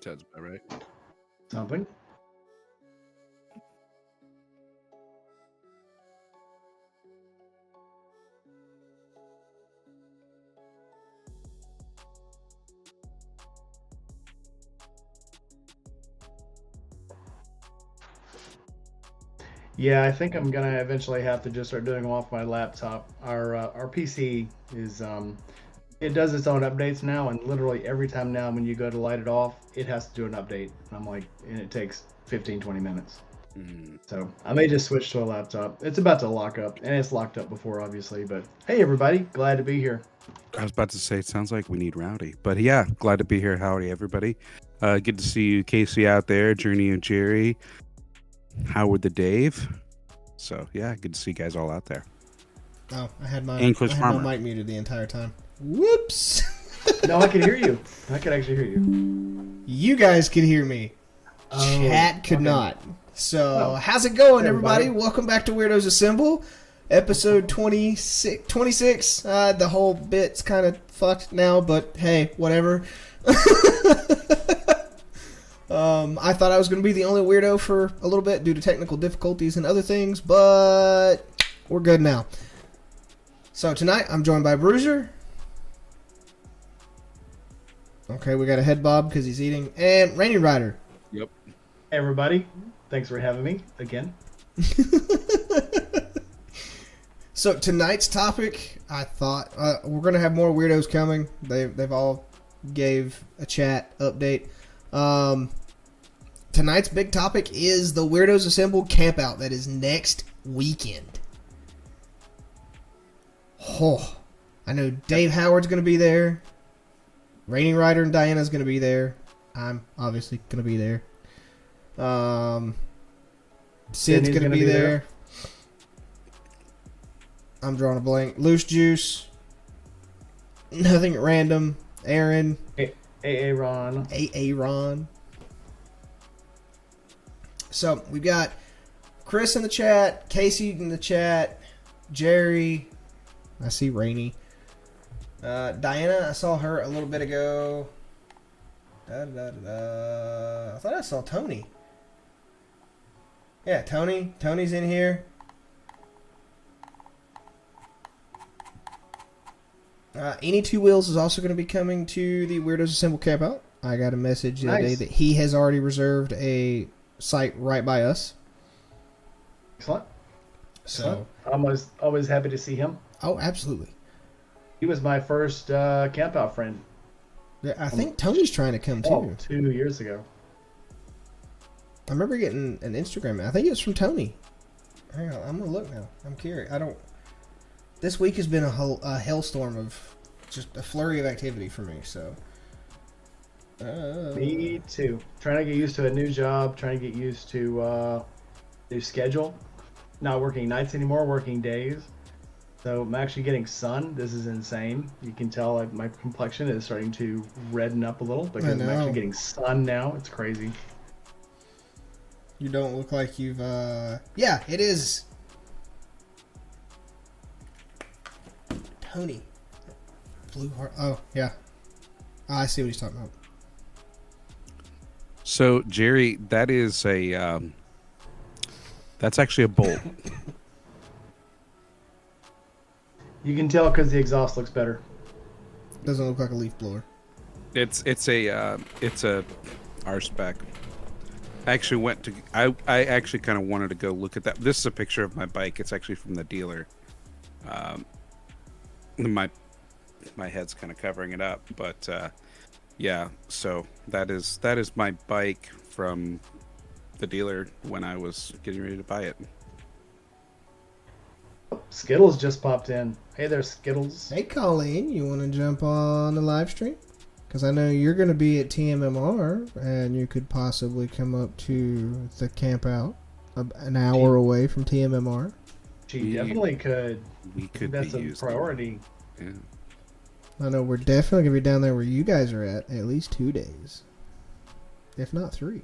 Sounds about right. Something. Yeah, I think I'm gonna eventually have to just start doing them off my laptop. Our PC is it does its own updates now, and literally every time now when you go to light it off, it has to do an update. And I'm like, and it takes 15-20 minutes. So I may just switch to a laptop. It's about to lock up, and it's locked up before, obviously. But hey, everybody, glad to be here. I was about to say, it sounds like we need Rowdy. But yeah, glad to be here. Howdy, everybody. Good to see you, Casey, out there, Journey and Jerry, Howard the Dave. So yeah, good to see you guys all out there. Oh, I had my Farmer. mic muted the entire time. Whoops. No, I can hear you. I can actually hear you. You guys can hear me. Chat could not. So, how's it going, everybody? Welcome back to Weirdos Assemble, episode 26. The whole bit's kind of fucked now, but hey, whatever. I thought I was going to be the only weirdo for a little bit due to technical difficulties and other things, but we're good now. So, tonight, I'm joined by Bruiser. Okay, we got a head bob because he's eating, and Rainy Rider. Yep. Hey, everybody. Thanks for having me again. So tonight's topic, I thought we're gonna have more weirdos coming. They've all gave a chat update. Tonight's big topic is the Weirdos Assemble Campout that is next weekend. Oh, I know Dave Howard's gonna be there. Rainy Rider and Diana's gonna be there. I'm obviously gonna be there. Sid's gonna be there. I'm drawing a blank. Loose Juice. Nothing at Random. Aaron. Aaron. Aaron. So we've got Chris in the chat, Casey in the chat, Jerry. I see Rainy. Diana, I saw her a little bit ago. I thought I saw Tony. Yeah, Tony's in here. Any Two Wheels is also going to be coming to the Weirdos Assemble Campout. I got a message the other day that he has already reserved a site right by us. Excellent. So I'm always happy to see him. Oh, absolutely. He was my first campout friend. Yeah, I think Tony's trying to come too. 2 years ago. I remember getting an Instagram. I think it was from Tony. Hang on, I'm gonna look now. I'm curious. This week has been a hellstorm of just a flurry of activity for me. So. Me too. Trying to get used to a new job. Trying to get used to new schedule. Not working nights anymore. Working days. So I'm actually getting sun. This is insane. You can tell my complexion is starting to redden up a little because I'm actually getting sun now. It's crazy. You don't look like you've, yeah, it is. Tony. Blue heart. Oh, yeah. I see what he's talking about. So, Jerry, that is that's actually a bolt. You can tell because the exhaust looks better. Doesn't look like a leaf blower. It's a R spec. I actually I actually kind of wanted to go look at that. This is a picture of my bike. It's actually from the dealer. My head's kind of covering it up, but yeah. So that is my bike from the dealer when I was getting ready to buy it. Skittles just popped in. Hey there, Skittles. Hey, Colleen, you want to jump on the live stream? Because I know you're going to be at TMMR, and you could possibly come up to the Campout an hour away from TMMR. She definitely could. We could That's be a priority. Yeah. I know we're definitely going to be down there where you guys are at least 2 days. If not 3.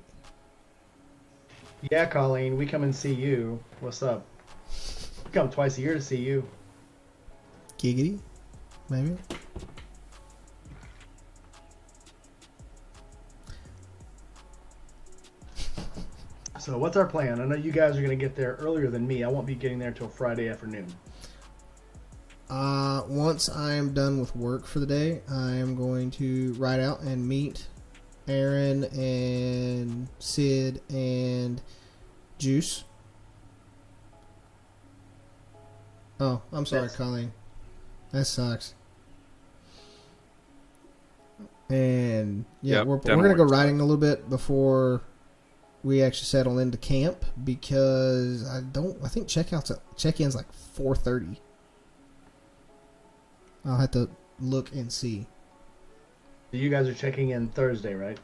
Yeah, Colleen, we come and see you. What's up? We come twice a year to see you. Giggity? Maybe? So what's our plan? I know you guys are going to get there earlier than me. I won't be getting there until Friday afternoon. Once I am done with work for the day, I am going to ride out and meet Aaron and Sid and Juice. Oh, I'm sorry, Yes. Colleen. That sucks. And yeah, Yep, we're dental gonna go work riding a little bit before we actually settle into camp because I think check-in's like 4:30. I'll have to look and see. So you guys are checking in Thursday, right?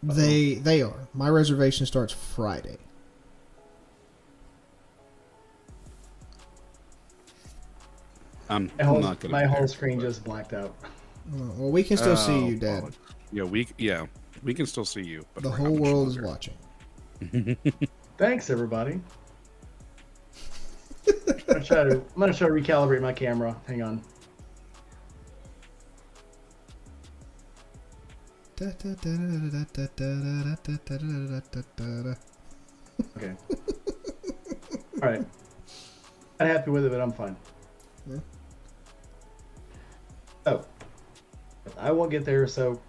They are. My reservation starts Friday. I'm My whole, not gonna. my be whole there, screen but- just blacked out. Well, we can still see you, Dad. bollocks. Yeah, we can still see you. But The for whole how much world is longer? watching. Thanks, everybody. I'm gonna try to recalibrate my camera. Hang on. Okay. All right. Not happy with it, but I'm fine. Yeah. Oh, I won't get there. So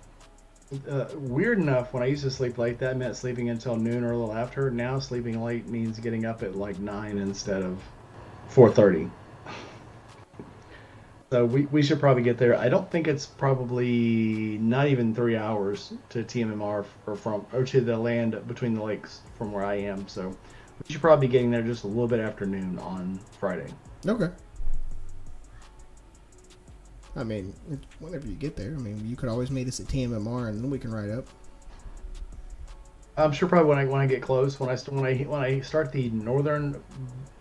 weird enough, when I used to sleep late, that meant sleeping until noon or a little after. Now sleeping late means getting up at like 9 instead of 4:30. So we should probably get there. I don't think it's probably not even 3 hours to TMMR or to the land between the lakes from where I am. So we should probably be getting there just a little bit after noon on Friday. Okay. I mean, whenever you get there, I mean, you could always meet us at TMMR and then we can ride up. I'm sure probably when I get close, when I start the northern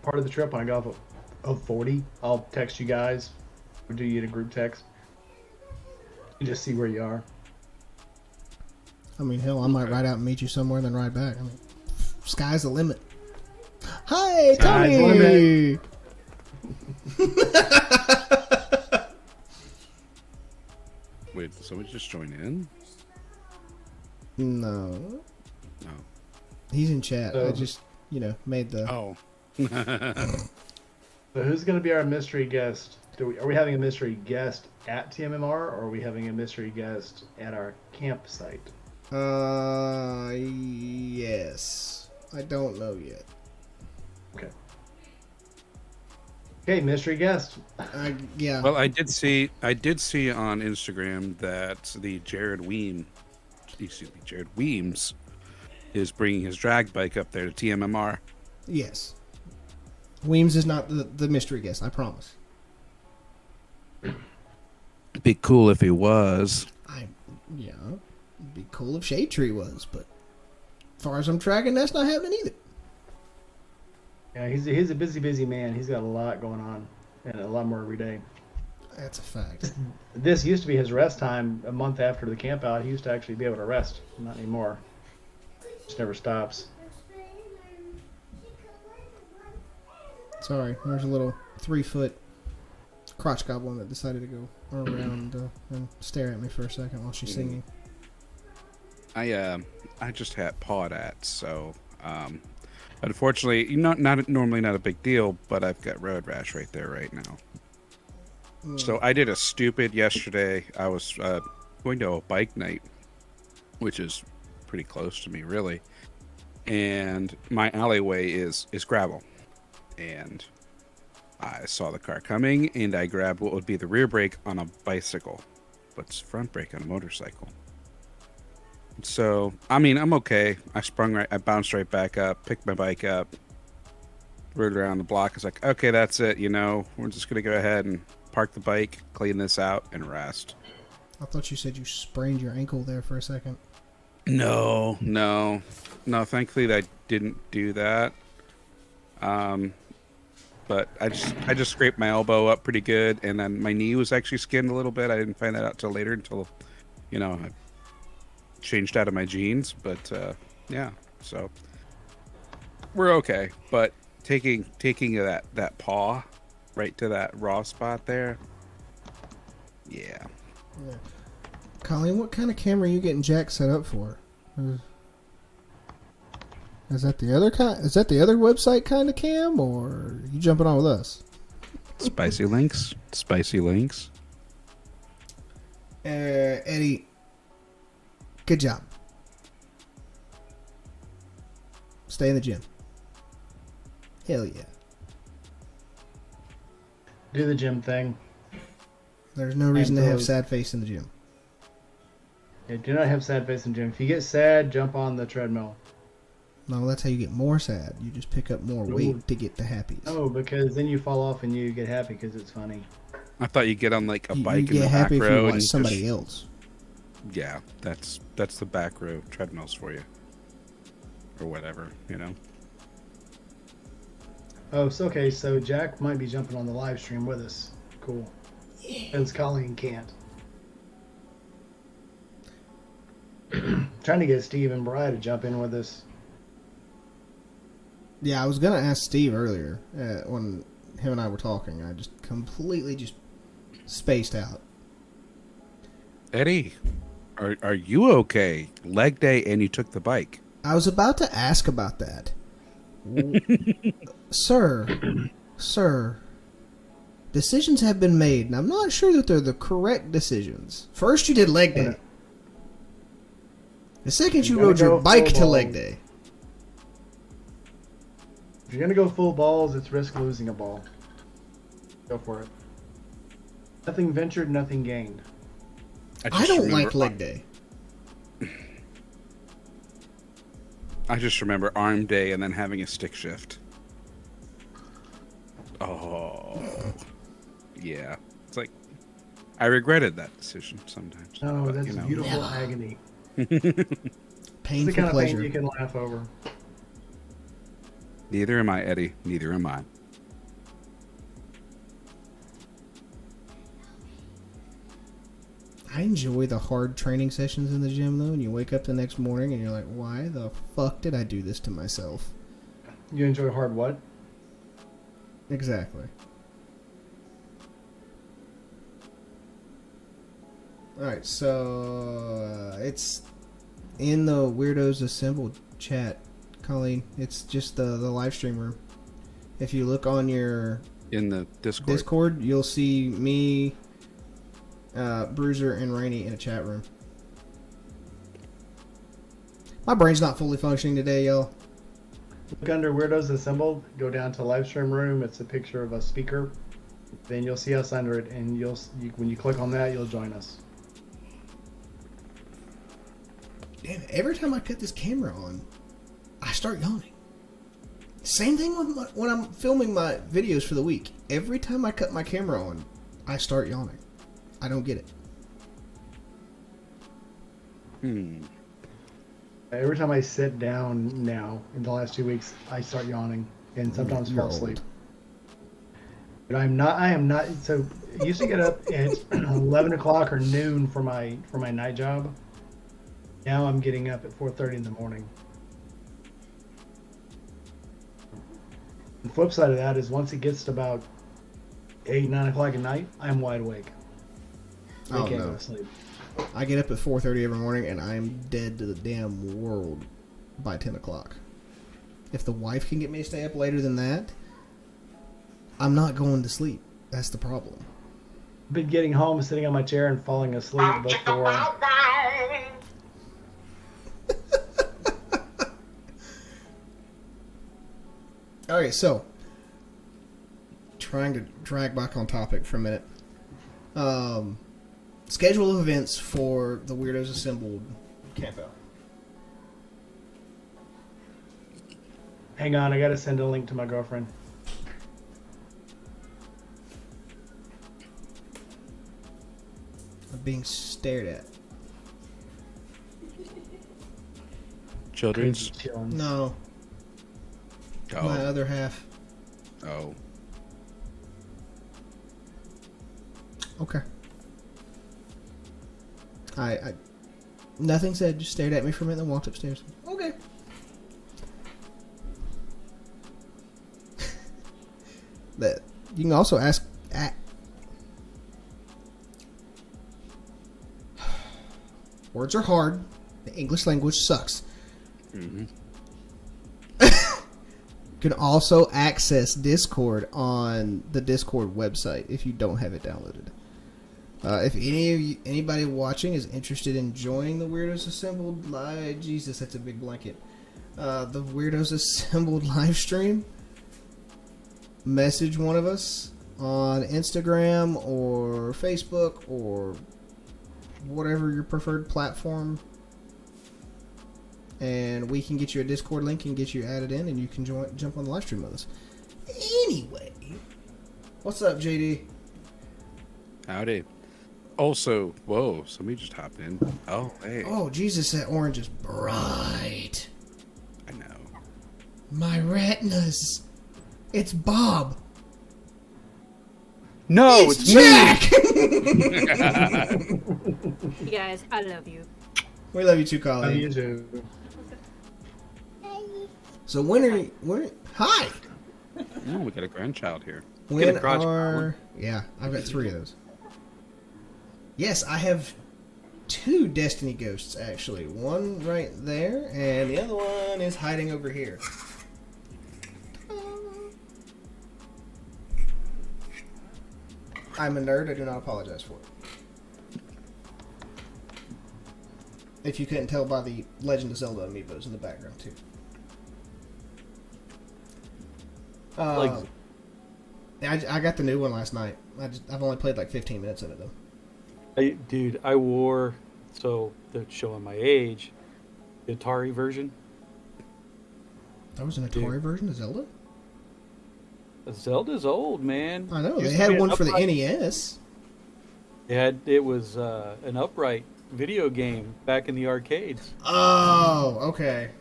part of the trip, when I go off of 40, I'll text you guys. Or do you in a group text? You just see where you are. I mean, hell, I might ride out and meet you somewhere and then ride back. I mean, sky's the limit. Hi, Sky's the Tony! Wait, did somebody just join in? No. No. He's in chat. I Oh. just, made the... Oh. So who's going to be our mystery guest? Are we having a mystery guest at TMMR, or are we having a mystery guest at our campsite? Yes. I don't know yet. Okay, mystery guest. Yeah. Well, I did see on Instagram that the Jared Weems is bringing his drag bike up there to TMMR. Yes. Weems is not the mystery guest, I promise. It'd be cool if he was. Yeah. It'd be cool if Shade Tree was, but as far as I'm tracking, that's not happening either. Yeah, he's a busy man. He's got a lot going on, and a lot more every day. That's a fact. This used to be his rest time. A month after the camp out, he used to actually be able to rest. Not anymore. Just never stops. Sorry, there's a little 3-foot crotch goblin that decided to go around and stare at me for a second while she's singing. I just had pawed at, so unfortunately, normally not a big deal, but I've got road rash right there right now. So I did a stupid yesterday. I was going to a bike night, which is pretty close to me, really, and my alleyway is gravel, and I saw the car coming, and I grabbed what would be the rear brake on a bicycle, but it's front brake on a motorcycle. So, I mean, I'm okay. I bounced right back up, picked my bike up, rode around the block. I was like, okay, that's it. We're just going to go ahead and park the bike, clean this out, and rest. I thought you said you sprained your ankle there for a second. No. Thankfully, I didn't do that. But I just scraped my elbow up pretty good, and then my knee was actually skinned a little bit. I didn't find that out till later, until I changed out of my jeans. But yeah, so we're okay. But taking that paw right to that raw spot there, yeah. Colleen, what kind of camera are you getting Jack set up for? Is that the other kind? Is that the other website kind of cam, or you jumping on with us? Spicy links. Spicy links. Eddie, good job. Stay in the gym. Hell yeah. Do the gym thing. There's no reason to have sad face in the gym. Yeah, do not have sad face in the gym. If you get sad, jump on the treadmill. No, that's how you get more sad. You just pick up more weight to get to happies. Oh, because then you fall off and you get happy because it's funny. I thought you get on like a bike you in the get back happy if row you watch and somebody else. Yeah, that's the back row treadmills for you, or whatever, you know. Oh, so okay. So Jack might be jumping on the live stream with us. Cool. Because Colleen can't. Trying to get Steve and Bri to jump in with us. Yeah, I was gonna ask Steve earlier when him and I were talking. I just completely spaced out. Eddie, are you okay? Leg day and you took the bike. I was about to ask about that. Sir, decisions have been made, and I'm not sure that they're the correct decisions. First, you did leg day. The second, you rode your bike to leg day. If you're going to go full balls, it's risk losing a ball. Go for it. Nothing ventured, nothing gained. I don't like leg day. I just remember arm day and then having a stick shift. Oh, yeah. It's like, I regretted that decision sometimes. Oh, but, that's you know. beautiful agony. Painful It's the kind of pleasure. thing you can laugh over. Neither am I, Eddie. Neither am I. I enjoy the hard training sessions in the gym, though, and you wake up the next morning and you're like, why the fuck did I do this to myself? You enjoy hard what? Exactly. Alright, so it's in the Weirdos Assemble chat, Colleen. It's just the live stream room. If you look on your In the Discord. you'll see me, Bruiser, and Rainey in a chat room. My brain's not fully functioning today, y'all. Look under Weirdos Assembled, go down to live stream room. It's a picture of a speaker. Then you'll see us under it, and when you click on that, you'll join us. Damn, every time I put this camera on, I start yawning. Same thing when I'm filming my videos for the week. Every time I cut my camera on, I start yawning. I don't get it. Every time I sit down now, in the last 2 weeks, I start yawning and sometimes fall asleep. But I am not, so I used to get up at 11 o'clock or noon for my night job. Now I'm getting up at 4:30 in the morning. The flip side of that is once it gets to about 8, 9 o'clock at night, I'm wide awake. I can't go to sleep. I get up at 4:30 every morning and I'm dead to the damn world by 10 o'clock. If the wife can get me to stay up later than that, I'm not going to sleep. That's the problem. I've been getting home, sitting on my chair, and falling asleep before. Okay, so trying to drag back on topic for a minute. Schedule of events for the Weirdos Assembled Campout. Hang on, I gotta send a link to my girlfriend. I'm being stared at. Children's? No. Oh. My other half. Oh. Okay. I nothing said, just stared at me for a minute, then walked upstairs. Okay. That you can also ask. Words are hard. The English language sucks. Mm-hmm. can also access Discord on the Discord website if you don't have it downloaded. If anybody watching is interested in joining the Weirdos Assembled live, Jesus, that's a big blanket. The Weirdos Assembled live stream, message one of us on Instagram or Facebook or whatever your preferred platform, and we can get you a Discord link and get you added in, and you can jump on the live stream with us. Anyway, what's up, JD? Howdy. Also, whoa, somebody just hopped in. Oh, hey. Oh, Jesus, that orange is bright. I know. My retinas. It's Bob. No, it's Jack. You guys, I love you. We love you too, Love Colleen. you too. So when are you? Hi. Oh, we got a grandchild here. When a crotch are? Yeah, I've got 3 of those. Yes, I have 2 Destiny Ghosts actually. One right there, and the other one is hiding over here. I'm a nerd. I do not apologize for it. If you couldn't tell by the Legend of Zelda amiibos in the background too. I got the new one last night. I've only played like 15 minutes of it though. Dude, I wore, so they're showing my age, the Atari version. That was an Atari version of Zelda? Zelda's old, man. I know. Used They to had be an one for the upright- NES. It was an upright video game back in the arcades. Oh, okay.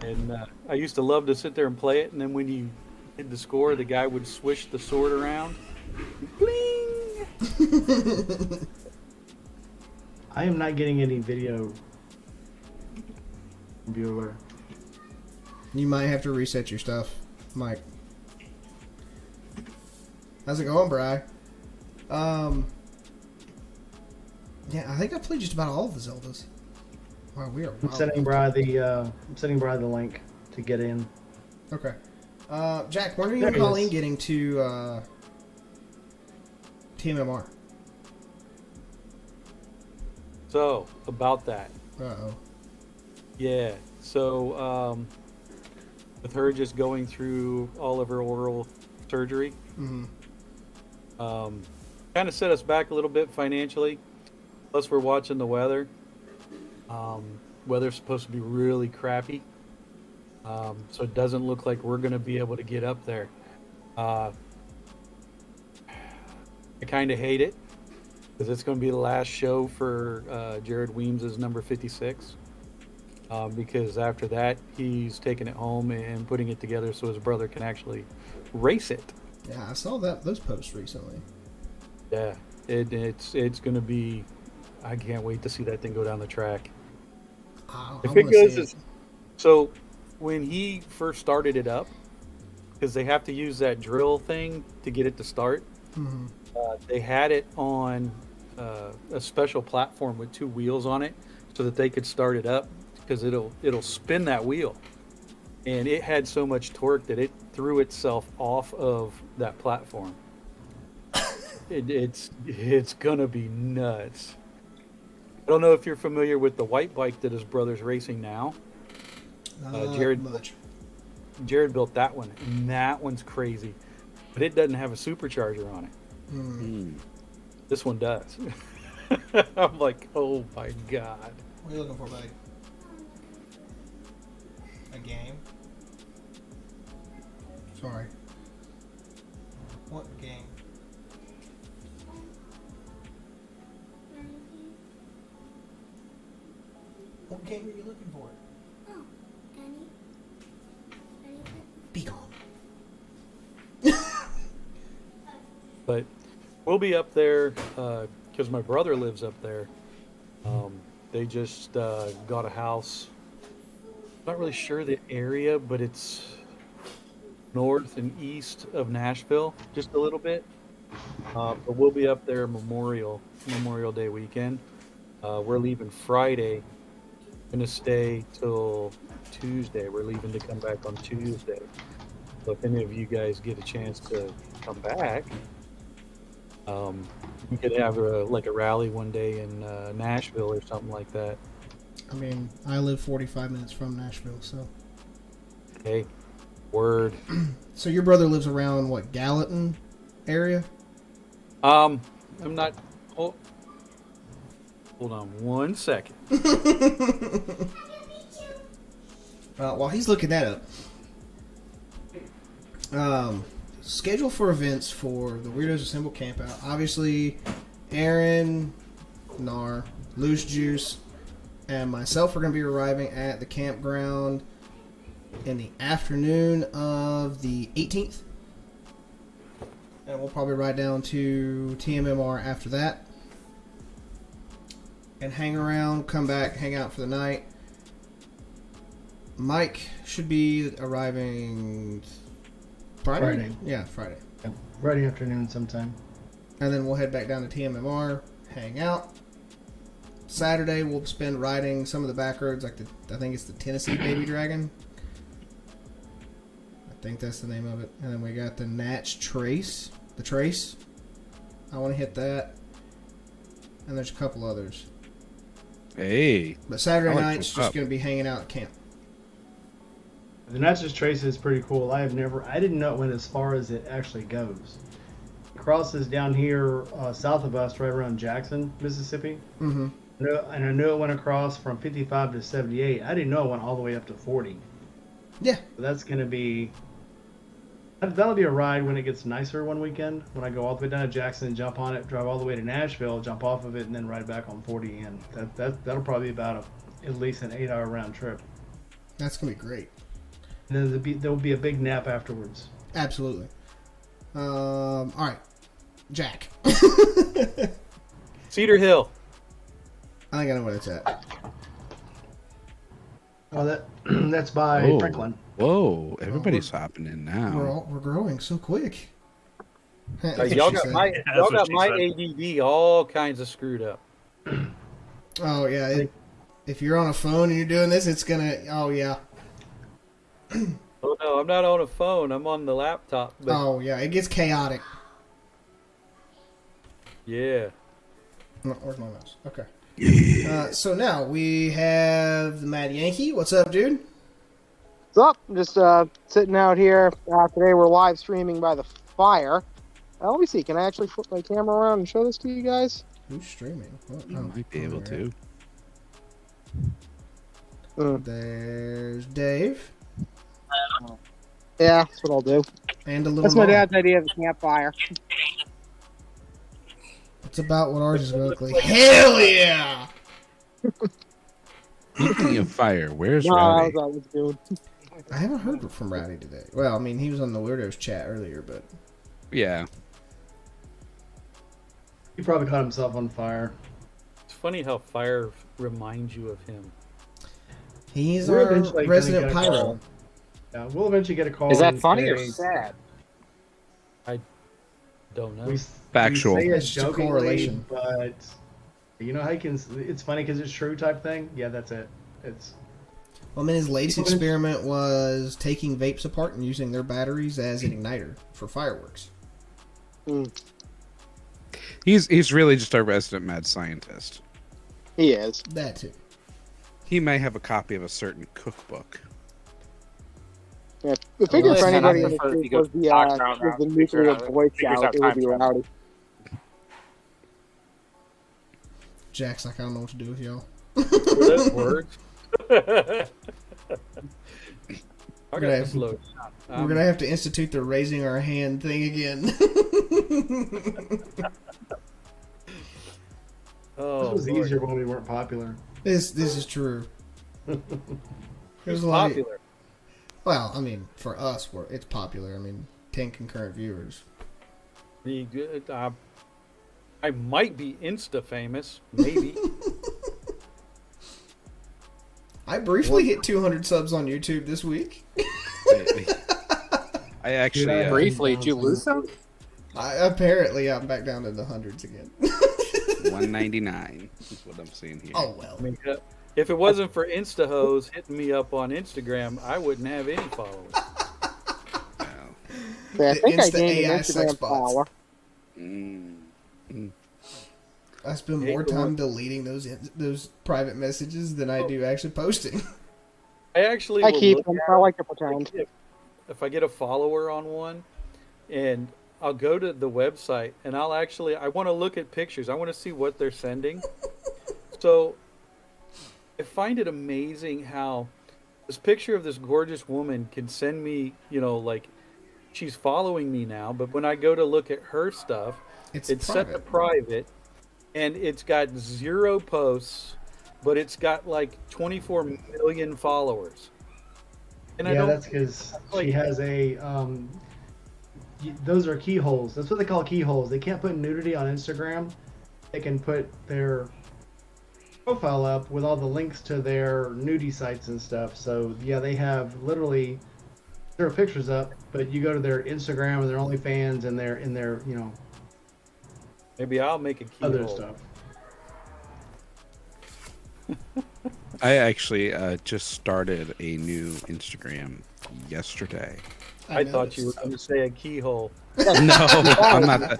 And I used to love to sit there and play it, and then when you hit the score, the guy would swish the sword around. Bling! I am not getting any video viewer. You might have to reset your stuff, Mike. How's it going, Bri? Yeah, I think I played just about all of the Zeldas. Wow, we are. I'm sending Bri the link to get in. Okay. Jack, when are you There and he Colleen is. getting to TMMR? So, about that. Uh-oh. Yeah, so with her just going through all of her oral surgery, Mm-hmm. kind of set us back a little bit financially. Plus, we're watching the weather. Weather's supposed to be really crappy, so it doesn't look like we're going to be able to get up there. I kind of hate it because it's going to be the last show for Jared Weems' number 56. Because after that, he's taking it home and putting it together so his brother can actually race it. Yeah, I saw those posts recently. Yeah, it's going to be. I can't wait to see that thing go down the track. If it goes, so when he first started it up, because they have to use that drill thing to get it to start. Mm-hmm. They had it on a special platform with 2 wheels on it, so that they could start it up. Because it'll spin that wheel, and it had so much torque that it threw itself off of that platform. It's gonna be nuts. I don't know if you're familiar with the white bike that his brother's racing now. Jared much. Jared built that one, and that one's crazy, but it doesn't have a supercharger on it. Mm. This one does. I'm like, oh my god. What are you looking for, buddy? A game? Sorry. What game? What game are you looking for? Oh, Annie. Be gone. But we'll be up there because my brother lives up there. They just got a house. Not really sure the area, but it's north and east of Nashville, just a little bit. But we'll be up there Memorial Day weekend. We're leaving Friday. Gonna stay till Tuesday. We're leaving to come back on Tuesday. So if any of you guys get a chance to come back, we could have a rally one day in Nashville or something like that. I mean, I live 45 minutes from Nashville, so. Hey, word. So your brother lives around, what, Gallatin area? I'm not. Hold on 1 second. While he's looking that up, schedule for events for the Weirdos Assemble Campout. Obviously, Aaron, Nar, Loose Juice, and myself are going to be arriving at the campground in the afternoon of the 18th. And we'll probably ride down to TMMR after that. And hang around, come back, hang out for the night. Mike should be arriving Friday? Yeah, Friday. Yeah, Friday afternoon sometime. And then we'll head back down to TMMR, hang out. Saturday we'll spend riding some of the back roads, like I think it's the Tennessee Baby Dragon. I think that's the name of it. And then we got the Natch Trace. The Trace. I want to hit that. And there's a couple others. Hey. But Saturday I like night's what's just up. going to be hanging out at camp. The Natchez Trace is pretty cool. I didn't know it went as far as it actually goes. It crosses down here south of us, right around Jackson, Mississippi. Mm-hmm. And I knew it went across from 55 to 78. I didn't know it went all the way up to 40. Yeah. So that's going to be... That'll be a ride when it gets nicer one weekend. When I go all the way down to Jackson, jump on it, drive all the way to Nashville, jump off of it, and then ride back on 40 in. That'll probably be about at least an 8-hour round trip. That's going to be great. And then there'll be a big nap afterwards. Absolutely. All right. Jack. Cedar Hill. I think I know where it's at. Oh, that's by Oh. Franklin. Whoa, everybody's hopping in now. We're growing so quick. That's what Y'all she got said. my That's y'all what got she my said. ADD all kinds of screwed up. Oh yeah. If you're on a phone and you're doing this, it's gonna. Oh yeah. Oh no, I'm not on a phone. I'm on the laptop. But Oh yeah. It gets chaotic. yeah. No, where's my mouse? Okay. So now we have the Mad Yankee. What's up, dude? What's up? I'm just sitting out here. Today we're live streaming by the fire. Let me see. Can I actually flip my camera around and show this to you guys? Who's streaming? You might be able to. There's Dave Yeah, that's what I'll do. and a little. That's my Mom. dad's idea of a campfire. It's about what ours is going to look like. Hell yeah! Speaking of fire, where's No, Rowdy? that was good. I haven't heard from Rowdy today. Well, I mean, he was on the Weirdos chat earlier, but Yeah. He probably caught himself on fire. It's funny how fire reminds you of him. he's We're our eventually gonna resident get a pyro. call. Yeah, we'll eventually get a call. Is that and funny or say- sad? Don't know. We Factual. say it It's just a jokingly, correlation. but you know how you can. It's funny because it's true type thing. Yeah, that's it. It's Well, I mean, his latest experiment was taking vapes apart and using their batteries as an igniter for fireworks. He's really just our resident mad scientist. He is. That too. He may have a copy of a certain cookbook. Yeah, I figure Well, for listen, anybody I in the prefer to group go was to the Campground was the now. nuclear Figures Boy out Scout, it would time be travel. Rowdy. Jack's like, I don't know what to do with y'all. Were those words? I We're got gonna to have- slow down. We're gonna have to institute the raising our hand thing again. Oh, it was Lord. easier when we weren't popular. this is true. Who's There's like, popular? well, I mean, for us, it's popular. I mean, 10 concurrent viewers. I might be Insta famous, maybe. I briefly hit 200 subs on YouTube this week. I actually Dude, I- Briefly, did you lose some? Apparently, I'm back down to the hundreds again. 199 is what I'm seeing here. Oh well. I mean, If it wasn't for InstaHoes hitting me up on Instagram, I wouldn't have any followers. Yeah, I The think I Insta gained an AI sex Instagram bots. follower. I spend more time deleting those private messages than I do actually posting. I actually I will keep look them. at I it like to pretend. if I get a follower on one, and I'll go to the website and I want to look at pictures. I want to see what they're sending. So I find it amazing how this picture of this gorgeous woman can send me, like she's following me now, but when I go to look at her stuff, it's set to private, and it's got 0 posts, but it's got like 24 million followers. And Yeah, that's because she has a. Those are keyholes. That's what they call keyholes. They can't put nudity on Instagram. They can put their profile up with all the links to their nudie sites and stuff. So yeah, they have literally 0 pictures up, but you go to their Instagram and their OnlyFans and their maybe I'll make a keyhole. other stuff. I actually just started a new Instagram yesterday. I thought you were going to say a keyhole. No, I'm not.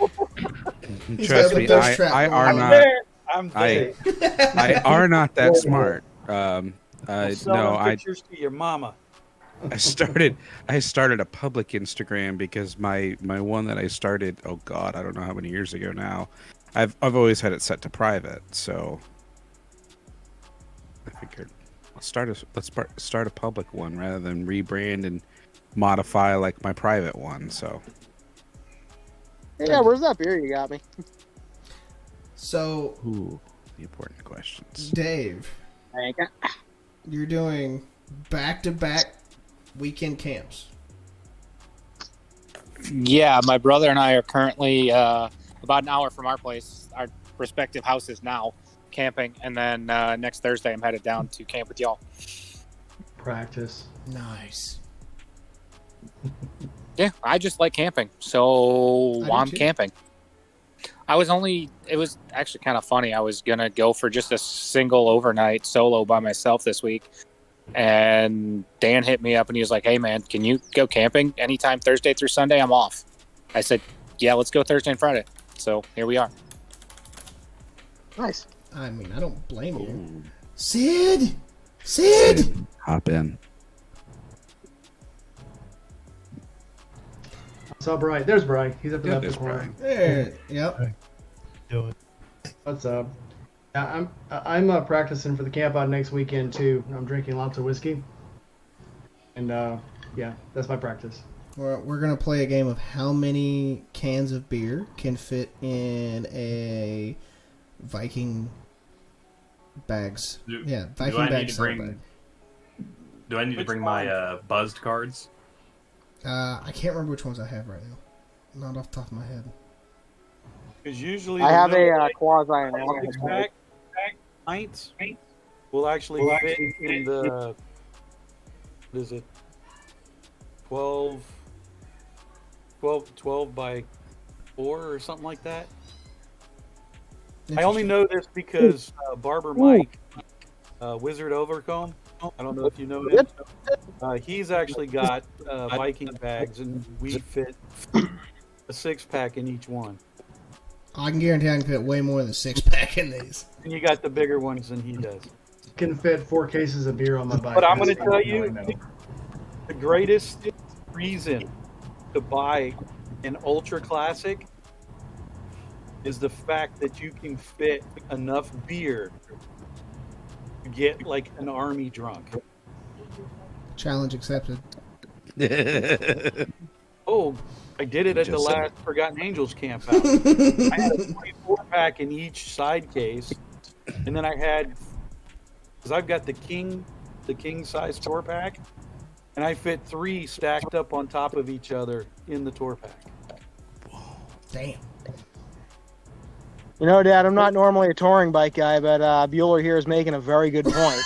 Trust me, I are not. I are not that smart. No, pictures to your mama. I started a public Instagram because my one that I started, oh God, I don't know how many years ago now. I've always had it set to private, so I figured let's start a public one rather than rebrand and modify like my private one. So Yeah, where's that beer you got me? So, ooh, the important questions. Dave, you're doing back-to-back weekend camps. Yeah, my brother and I are currently about an hour from our place, our respective houses now, camping. And then next Thursday, I'm headed down to camp with y'all. Practice. Nice. Yeah, I just like camping, so I'm too. camping. It was actually kind of funny. I was going to go for just a single overnight solo by myself this week. And Dan hit me up and he was like, hey man, can you go camping anytime Thursday through Sunday? I'm off. I said, yeah, let's go Thursday and Friday. So here we are. Nice. I mean, I don't blame you. Ooh. Sid! Hop in. Saw Bry. There's Bry. He's up in Yeah, the there's corner. There, yep. What's up? Yeah, I'm practicing for the Campout next weekend too. I'm drinking lots of whiskey, and yeah, that's my practice. We're going to play a game of how many cans of beer can fit in a Viking bags. Viking bags. Do I need to bring my buzzed cards? I can't remember which ones I have right now. Not off the top of my head. Because usually I have a quasi pack pints will actually fit in the, what is it, 12 by 4 or something like that. I only know this because Barber Mike, Wizard Overcomb, I don't know if you know him. He's actually got Viking bags, and we fit a 6-pack in each one. I can guarantee I can fit way more than a 6-pack in these. And you got the bigger ones than he does. Can fit 4 cases of beer on my bike. But I'm going to That's tell all I you, know. the greatest reason to buy an Ultra Classic is the fact that you can fit enough beer to get like an army drunk. Challenge accepted. Oh, I did it at the Just saying. last Forgotten Angels Campout. I had a 24-pack in each side case, and then I had, because I've got the king size tour pack, and I fit 3 stacked up on top of each other in the tour pack. Damn. You know, Dad, I'm not normally a touring bike guy, but Bueller here is making a very good point.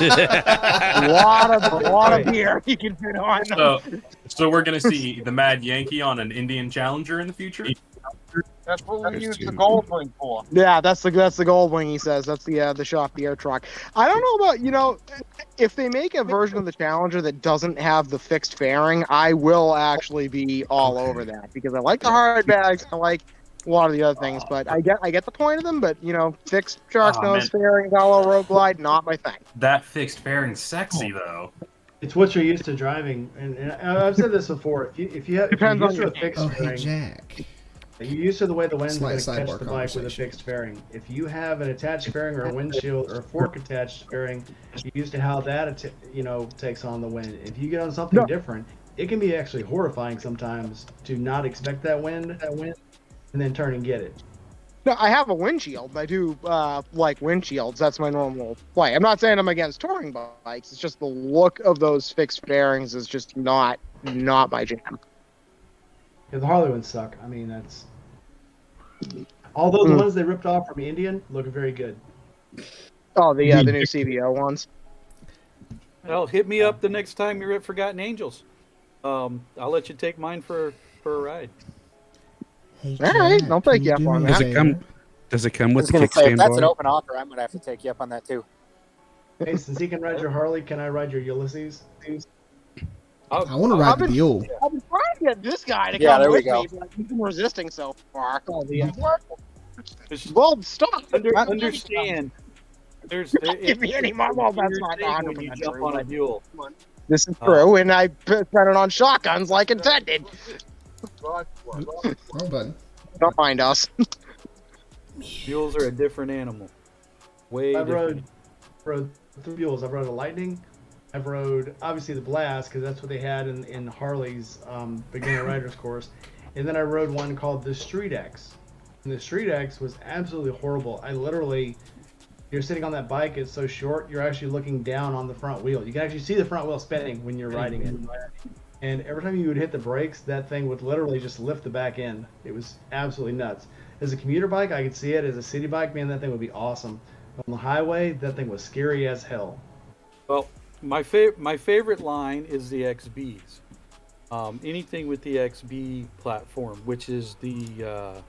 a lot of beer you can fit on. So we're gonna see the Mad Yankee on an Indian Challenger in the future. That's what we There's use the two. gold wing for. Yeah, that's the gold wing. He says that's the show off the air truck. I don't know about if they make a version of the Challenger that doesn't have the fixed fairing, I will actually be all over that because I like the hard bags. I like a lot of the other things, but I get the point of them. But fixed shark's Oh, nose man. fairing, hollow road glide, not my thing. That fixed fairing's sexy though. It's what you're used to driving, and I've said this before. If you're Depends on used to your a fixed Oh, hey, fairing, Jack. you're used to the way the wind's Slight going to catch sidebar the bike with a conversation. fixed fairing. If you have an attached fairing or a windshield or a fork attached fairing, you're used to how that takes on the wind. If you get on something different, it can be actually horrifying sometimes to not expect that wind, and then turn and get it. No, I have a windshield. I do like windshields. That's my normal play. I'm not saying I'm against touring bikes. It's just the look of those fixed fairings is just not my jam. Yeah, the Harley ones suck. I mean, that's. Although the ones they ripped off from Indian look very good. Oh, the new CVO ones. Well, hit me up the next time you're at Forgotten Angels. I'll let you take mine for a ride. Hey, All right, Jack, I'll take can you up do on me a that. Does it come? favor? Does it come I with was the gonna say, if kickstand that's an bar? open offer, I'm gonna have to take you up on that too. Hey, since he can ride your Harley, can I ride your Ulysses? I want to ride the Buell. I've been trying to get this guy to Yeah, come there we with go. me, but he's been resisting so far. Just Well, stop. understand. Give me any more. Well, that's not when you 100% jump true. on a but mule. This is true, and I put it on shotguns like intended. Wrong button. Don't mind us. Mules are a different animal. Way I've different. rode 3 mules. I've rode a Lightning. I've rode obviously the Blast because that's what they had in Harley's beginner riders course, and then I rode one called the Street X. And the Street X was absolutely horrible. I literally, you're sitting on that bike. It's so short. You're actually looking down on the front wheel. You can actually see the front wheel spinning when you're riding it. And every time you would hit the brakes, that thing would literally just lift the back end. It was absolutely nuts. As a commuter bike, I could see it. As a city bike, man, that thing would be awesome. On the highway, that thing was scary as hell. Well, my favorite line is the XBs. Anything with the XB platform, which is the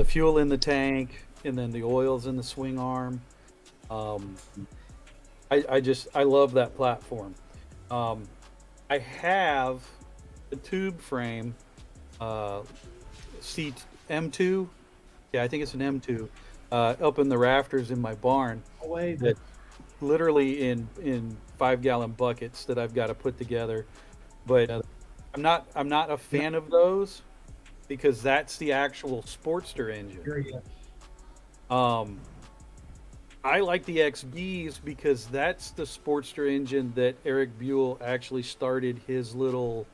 fuel in the tank and then the oils in the swing arm. I love that platform. I have a tube frame seat M2. Yeah, I think it's an M2 up in the rafters in my barn. That literally in 5-gallon buckets that I've got to put together. But I'm not a fan of those because that's the actual Sportster engine. I like the XBs because that's the Sportster engine that Eric Buell actually started his little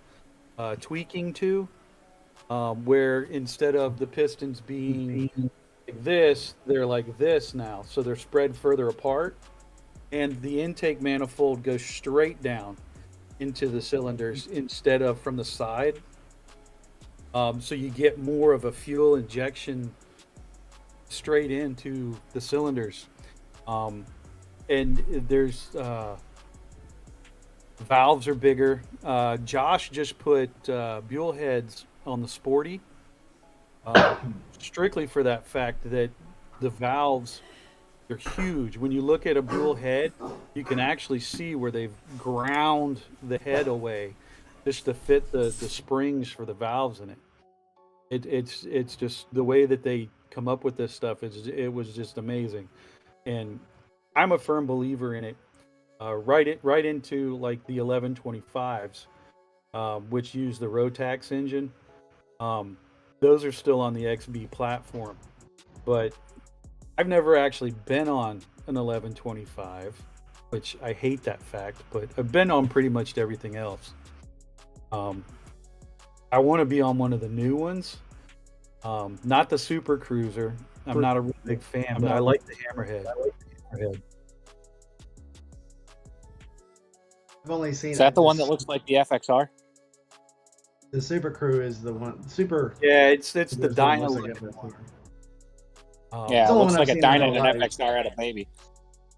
tweaking to, where instead of the pistons being like this, they're like this now. So they're spread further apart, and the intake manifold goes straight down into the cylinders instead of from the side. So you get more of a fuel injection straight into the cylinders. And there's valves are bigger. Josh just put Buell heads on the Sporty, strictly for that fact that the valves are huge. When you look at a Buell head, you can actually see where they've ground the head away just to fit the springs for the valves in it. It's just the way that they come up with this stuff. It was just amazing. And I'm a firm believer in it. Right into like the 1125s, which use the Rotax engine. Those are still on the XB platform, but I've never actually been on an 1125, which I hate that fact. But I've been on pretty much everything else. I want to be on one of the new ones, not the Super Cruiser. I'm not a real big fan, but I like the Hammerhead. I've only seen. Is that the one that looks like the FXR? The Super Crew is the one. Super. Yeah, it's the is what it Dyna. looks like. Yeah, It's it the looks one like I've a seen in Dyna real and an life. FXR had a baby.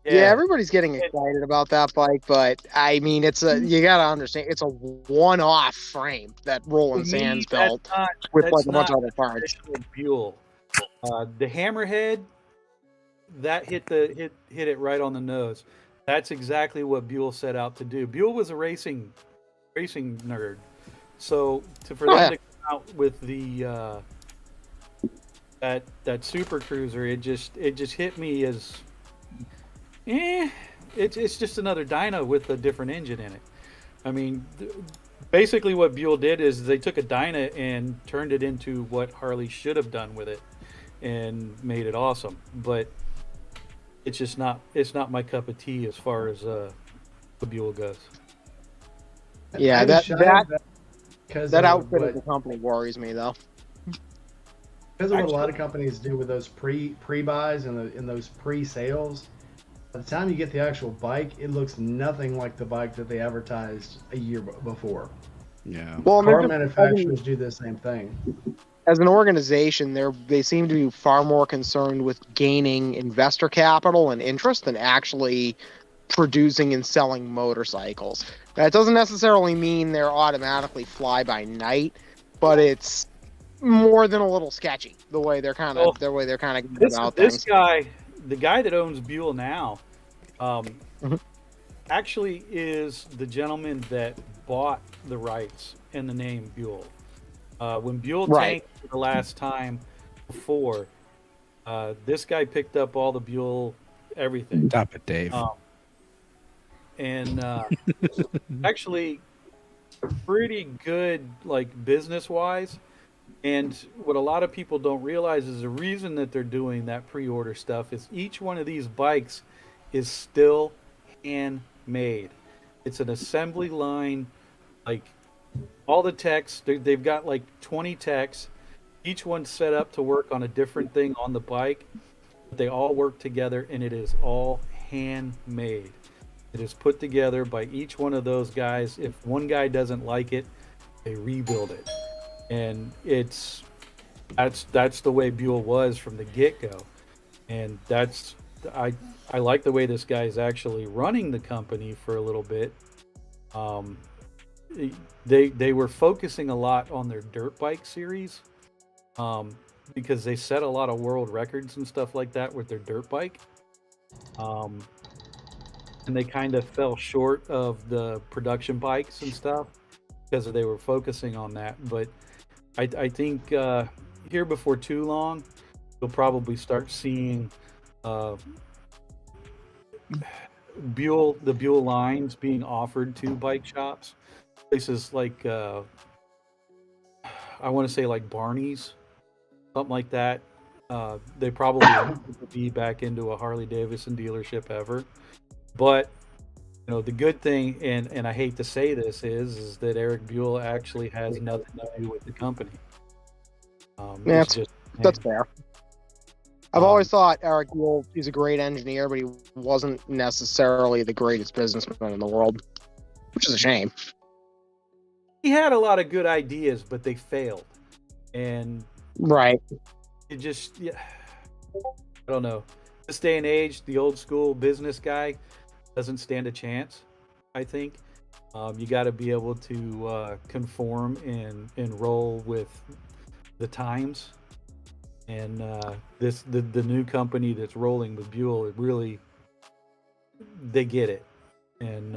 Yeah, everybody's getting excited about that bike, but I mean, you gotta understand, it's a one-off frame that Roland To me, Sands built that's with that's like a bunch not of other parts. traditional Buell. The hammerhead that hit it right on the nose. That's exactly what Buell set out to do. Buell was a racing nerd, so for Oh them yeah, to come out with the that super cruiser, it just hit me as it's just another dyno with a different engine in it. I mean, basically what Buell did is they took a dyna and turned it into what Harley should have done with it and made it awesome. But it's just not my cup of tea as far as the Buell goes. yeah. I'm That shy that of because that of outfit of what the company worries me though. because of what a lot of companies do with those pre-buys and those pre-sales. By the time you get the actual bike, it looks nothing like the bike that they advertised a year before. Yeah. Well, Car manufacturers do the same thing. as an organization, they seem to be far more concerned with gaining investor capital and interest than actually producing and selling motorcycles. That doesn't necessarily mean they're automatically fly by night, but it's more than a little sketchy the way they're kind of going about This things. guy, the guy that owns Buell now, Mhm. actually is the gentleman that bought the rights and the name Buell. When Buell Right. tanked the last time before, this guy picked up all the Buell everything. Stop it, Dave. And actually pretty good, like, business wise. And what a lot of people don't realize is the reason that they're doing that pre-order stuff is each one of these bikes is still handmade. It's an assembly line, like all the techs. They've got like 20 techs. Each one's set up to work on a different thing on the bike. But they all work together, and it is all handmade. It is put together by each one of those guys. If one guy doesn't like it, they rebuild it. And that's the way Buell was from the get-go. And I like the way this guy is actually running the company for a little bit. They were focusing a lot on their dirt bike series, because they set a lot of world records and stuff like that with their dirt bike. And they kind of fell short of the production bikes and stuff because they were focusing on that. But I think here before too long, you'll probably start seeing the Buell lines being offered to bike shops. Places like I want to say like Barney's, something like that. They probably won't be back into a Harley Davidson dealership ever. But the good thing, and I hate to say this, is that Eric Buell actually has nothing to do with the company. Yeah, It's just that's fair. I've always thought Eric Buell is a great engineer, but he wasn't necessarily the greatest businessman in the world, which is a shame. He had a lot of good ideas, but they failed, and Right. it just, yeah, I don't know. This day and age, the old school business guy doesn't stand a chance. I think you got to be able to conform and roll with the times. And the new company that's rolling with Buell, it really, they get it. And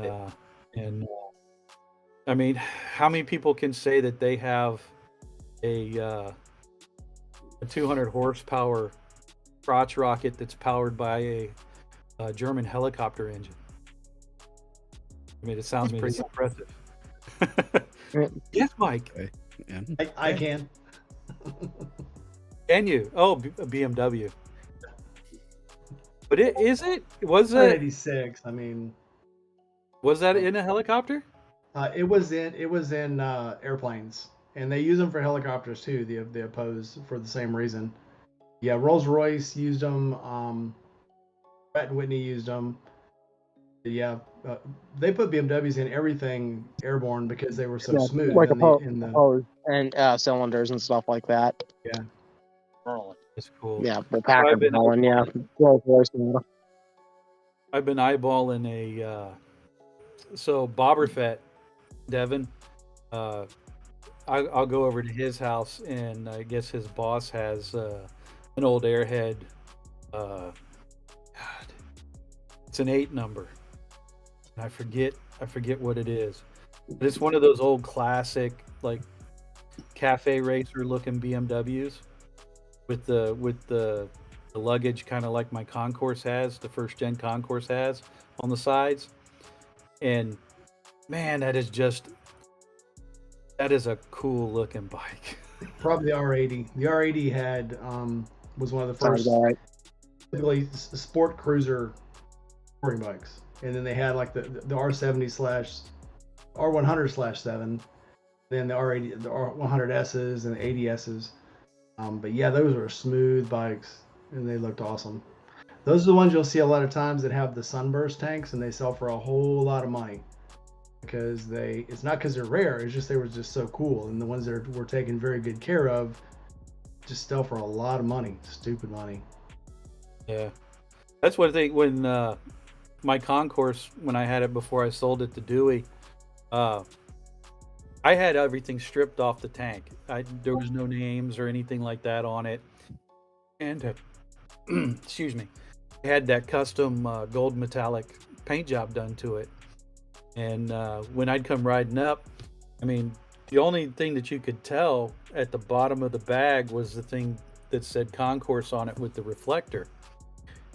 I mean, how many people can say that they have a 200 horsepower crotch rocket that's powered by a German helicopter engine? I mean, it sounds pretty impressive. Yes, Mike. Okay. Yeah. I can. Can you? Oh, a BMW. But was it 86. I mean, was that in a helicopter? it was in airplanes, and they use them for helicopters too. The Oppose for the same reason. Yeah, Rolls Royce used them. Pratt and Whitney used them. Yeah, they put BMWs in everything airborne because they were so smooth. Like in the opposed and cylinders and stuff like that. yeah. That's cool. Yeah, the I've Packard been- Rolling, yeah. Rolls Royce. I've been eyeballing so Boberfett, Devin. I'll go over to his house, and I guess his boss has an old Airhead. God, it's an 8 number. And I forget what it is. But it's one of those old classic, like cafe racer looking BMWs with the luggage kind of like my Concourse has, the first gen Concourse has on the sides. And man, that is a cool looking bike. Probably the R80. The R80 had was one of the first typically sport cruiser touring bikes, and then they had like the R70 / R100 / 7, then the R80, the R100Ss and the 80Ss. But yeah, those were smooth bikes, and they looked awesome. Those are the ones you'll see a lot of times that have the sunburst tanks, and they sell for a whole lot of money. Because it's not because they're rare, it's just they were just so cool, and the ones that were taken very good care of just sell for a lot of money, stupid money. Yeah, that's what I think. When my Concourse, when I had it before I sold it to Dewey, I had everything stripped off the tank. There was no names or anything like that on it, and excuse me, I had that custom gold metallic paint job done to it. And when I'd come riding up, I mean, the only thing that you could tell at the bottom of the bag was the thing that said Concourse on it with the reflector.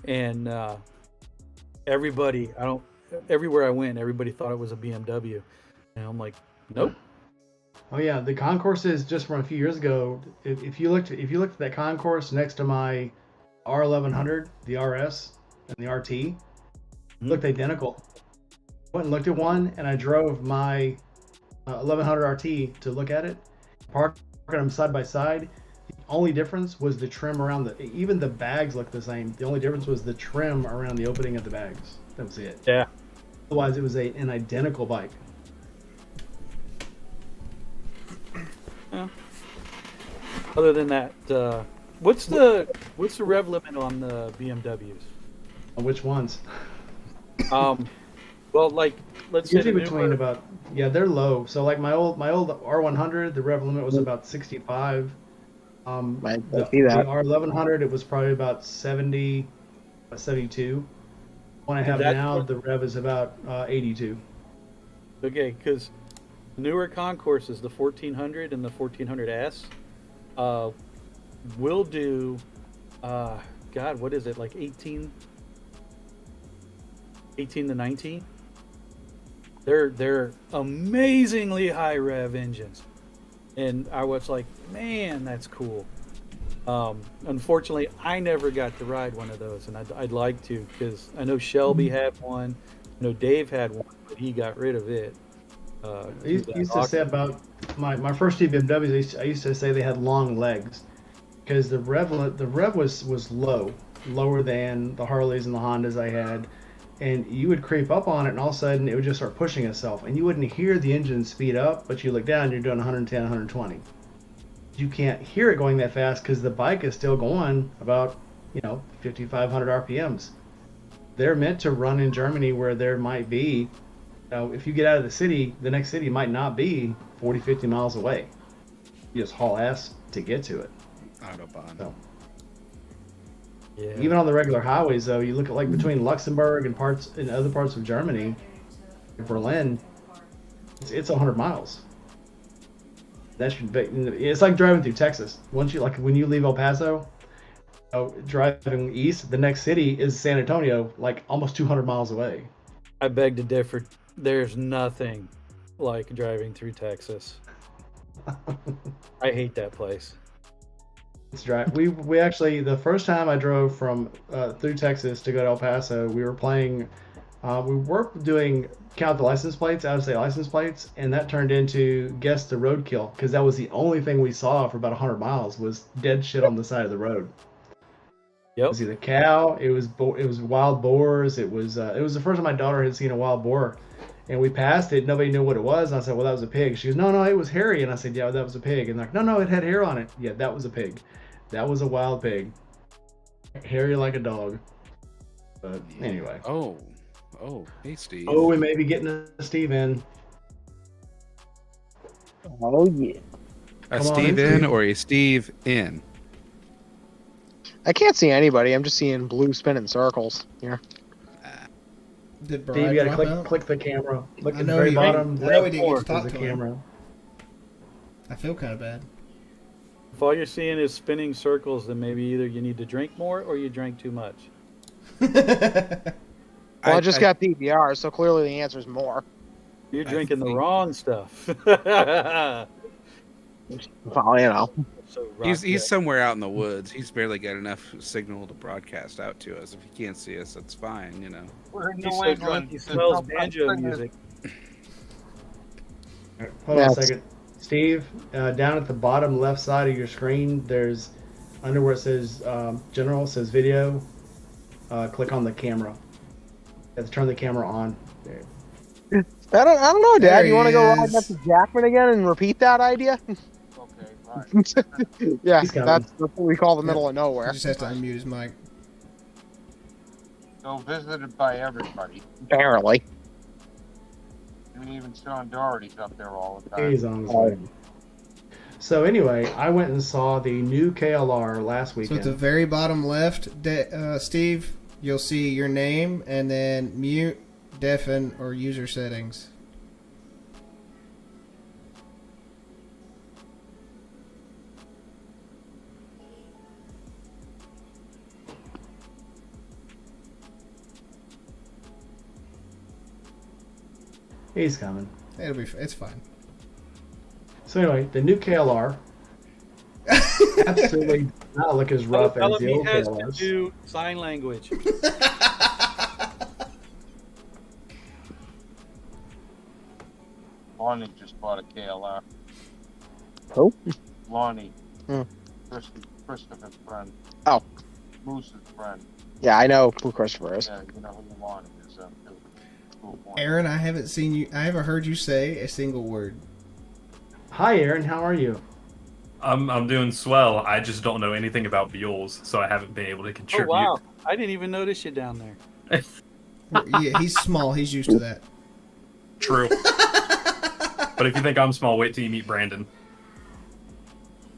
And everywhere I went, everybody thought it was a BMW. And I'm like, nope. Oh yeah, the Concourses just from a few years ago. If you looked at that Concourse next to my R1100, the RS, and the RT, looked identical. Went and looked at one, and I drove my 1100 RT to look at it. Parked them side by side. The only difference was the trim around even the bags looked the same. The only difference was the trim around the opening of the bags. That was it. Yeah. Otherwise, it was an identical bike. Yeah. Other than that, what's the rev limit on the BMWs? Which ones? Well, like let's say usually between about they're low. So like my old R100, the rev limit was about 65. The R1100, it was probably about 70, 72. One I have now, the rev is about 82. Okay, because newer Concourses, the 1400 and the 1400S, will do, God, what is it, like 18 to 19? They're amazingly high rev engines, and I was like, man, that's cool. Unfortunately, I never got to ride one of those, and I'd like to, because I know Shelby had one, I know Dave had one, but he got rid of it. I used to say about my first two BMWs, I used to say they had long legs, because the rev was lower than the Harleys and the Hondas I had. And you would creep up on it, and all of a sudden it would just start pushing itself, and you wouldn't hear the engine speed up, but you look down and you're doing 110, 120. You can't hear it going that fast because the bike is still going about 5,500 RPMs. They're meant to run in Germany, where there might be, if you get out of the city, the next city might not be 40, 50 miles away. You just haul ass to get to it. Autobahn. So. Yeah. Even on the regular highways, though, you look at like between Luxembourg and other parts of Germany, Berlin, it's 100 miles. That should be. It's like driving through Texas. When you leave El Paso, driving east, the next city is San Antonio, like almost 200 miles away. I beg to differ. There's nothing like driving through Texas. I hate that place. It's dry. We actually, the first time I drove from through Texas to go to El Paso, we were playing. We were doing count the license plates, out of state license plates, and that turned into guess the roadkill, because that was the only thing we saw for about 100 miles was dead shit on the side of the road. Yep. It was either cow, it was wild boars. It was the first time my daughter had seen a wild boar, and we passed it. Nobody knew what it was, and I said, "Well, that was a pig." She goes, "No, it was hairy," and I said, "Yeah, that was a pig." And they're like, "No, it had hair on it." Yeah, that was a pig. That was a wild pig, hairy like a dog. But anyway. Oh, hey Steve. Oh, we may be getting a Steve in. Oh yeah. A Come on Steve in, in Steve. or a Steve in? I can't see anybody. I'm just seeing blue spinning circles here. Did Steve, Brian you gotta drop out? click the camera. Look I at the know very he- bottom. I know he didn't get to left talk there's a to him. camera. I feel kind of bad. If all you're seeing is spinning circles, then maybe either you need to drink more or you drank too much. Well, I just got PBR, so clearly the answer is more. You're I drinking the think- wrong stuff. Well, you know. So He's rock somewhere out in the woods. He's barely got enough signal to broadcast out to us. If he can't see us, that's fine, you know. We're in that. He's New so England. drunk he There's smells no banjo such thing as- music. Hold on a Yes. second. Steve, down at the bottom left side of your screen, there's under where it says general, it says video. Click on the camera. You have to turn the camera on. There. I don't know, There Dad. he You want to go is. ride up to Jackman again and repeat that idea? Okay, right. Yeah, He's coming. that's what we call the middle of He nowhere. just has to unmute his mic. So visited by everybody. Apparently. I mean, even Sean Doherty's up there all the time. He's on his way. So anyway, I went and saw the new KLR last So weekend. at the very bottom left, Steve, you'll see your name and then mute, deafen, or user settings. He's coming. It's fine. So anyway, the new KLR absolutely does not look as rough Tell as him the he old has to KLRs. do sign language. Lonnie just bought a KLR. Who? Lonnie. Hmm. Christopher's friend. Oh. Moose's friend. Yeah, I know who Christopher is. Yeah, you know who Lonnie is. Too. Cool point. Aaron, I haven't heard you say a single word. Hi, Aaron. How are you? I'm doing swell. I just don't know anything about mules, so I haven't been able to Oh contribute. wow! I didn't even notice you down there. Yeah, he's small. He's used to that. True. But if you think I'm small, wait till you meet Brandon.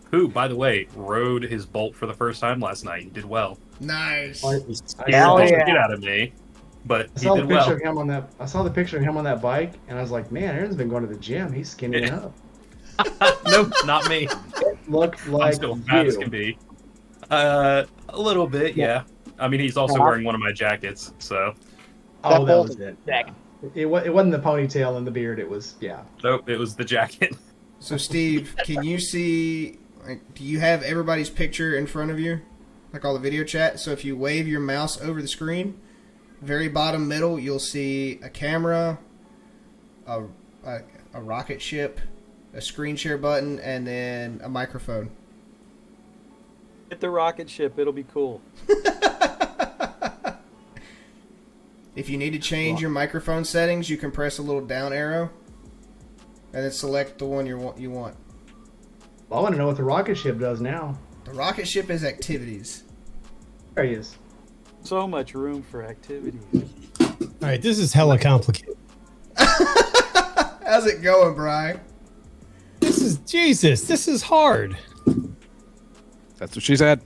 Who, by the way, rode his Bolt for the first time last night. He did well. Nice. I He Hell scared the yeah. shit out of me, but I he saw the did picture well. of him on that. I saw the picture of him on that bike, and I was like, "Man, Aaron's been going to the gym. He's skinny Yeah. up." Nope, not me. Looked I'm like still fat as you. can be. A little bit, yeah. I mean, he's also wearing one of my jackets, so. Oh, that Bolt was it. sick. It wasn't the ponytail and the beard. It was, yeah. Nope, it was the jacket. So, Steve, can you see? Do you have everybody's picture in front of you, like all the video chat? So, if you wave your mouse over the screen, very bottom middle, you'll see a camera, a rocket ship, a screen share button, and then a microphone. Hit the rocket ship. It'll be cool. If you need to change your microphone settings, you can press a little down arrow, and then select the one you want. Well, I want to know what the rocket ship does now. The rocket ship is activities. There he is. So much room for activities. All right, this is hella complicated. How's it going, Brian? This is hard. That's what she said.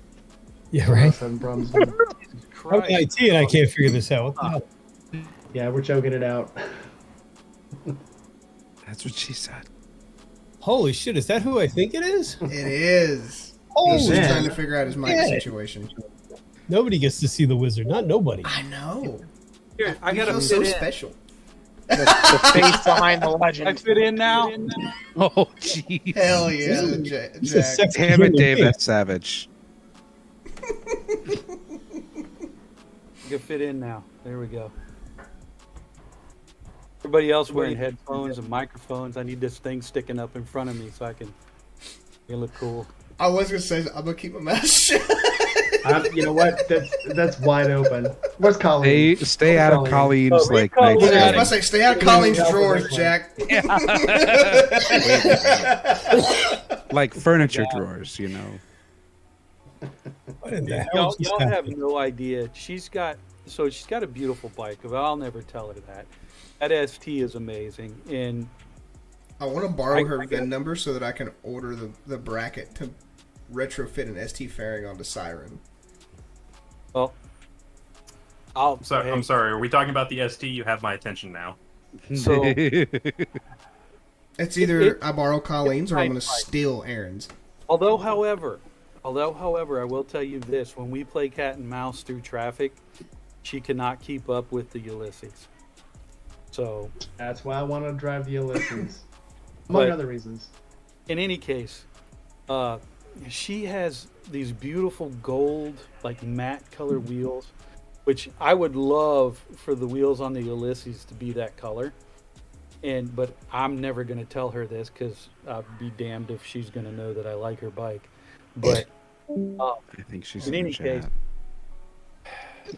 Yeah, right. Having problems. I'm Christ. IT and I can't figure this out. What the hell? Yeah, we're choking it out. That's what she said. Holy shit, is that who I think it is? It is. Oh, He's just man. trying to figure out his mic Yeah. situation. Nobody gets to see the wizard. Not nobody. I know. Here, I You gotta feel fit so in. special. The face behind the I legend. fit in now. Oh, jeez. Hell yeah, This is Jack. sexy Damn it, human Dave. being. That's savage. You can fit in now. There we go. Everybody else wearing headphones and microphones. I need this thing sticking up in front of me so I can look cool. I was gonna say I'm gonna keep my mouth shut. You know what? That's wide open. Where's Colleen? Stay out of Colleen's Oh, like Colleen. night I was about setting. to say, stay out of Colleen's drawers, Jack. Like furniture drawers, you know. What in the hell Y'all, just y'all have happened? no idea. She's got so she's got a beautiful bike. But I'll never tell her that. That ST is amazing, and I want to borrow her I VIN number so that I can order the bracket to retrofit an ST fairing onto Siren. well, I'm sorry. Are we talking about the ST? You have my attention now. So It's either I borrow Colleen's or I'm going to steal Aaron's. Although, however, I will tell you this: when we play cat and mouse through traffic, she cannot keep up with the Ulysses. So That's why I want to drive the Ulysses, among But- other reasons. in any case, she has these beautiful gold, like matte color wheels, which I would love for the wheels on the Ulysses to be that color. But I'm never going to tell her this because I'd be damned if she's going to know that I like her bike. But I think she's in in any the case, chat.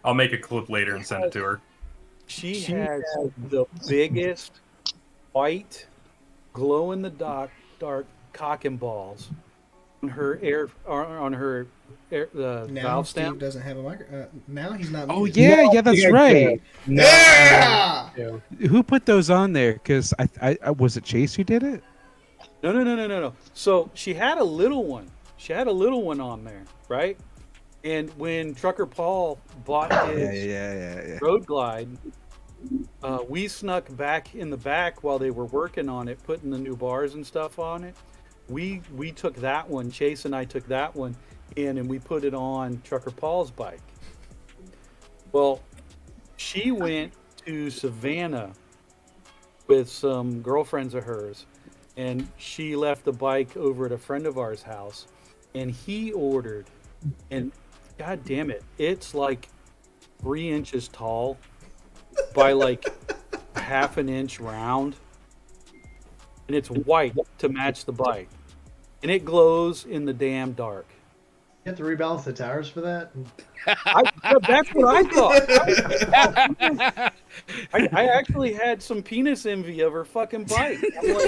I'll make a clip later and send it to her. she has the biggest white, glow in the dark cock and balls on her the Now valve Steve stamp. doesn't have a micro. Now he's not. Oh muted. yeah, that's right. Yeah! Who put those on there? Because I was it Chase who did it? No. So she had a little one. She had a little one on there, right? And when Trucker Paul bought his Yeah. Road Glide, we snuck back in the back while they were working on it, putting the new bars and stuff on it. We took that one. Chase and I took that one in, and we put it on Trucker Paul's bike. Well, she went to Savannah with some girlfriends of hers, and she left the bike over at a friend of ours' house, and he ordered, and god damn it, it's like 3 inches tall by like half an inch round, and it's white to match the bike, and it glows in the damn dark. You have to rebalance the tires for that? That's what I thought. I actually had some penis envy of her fucking bike. I'm like,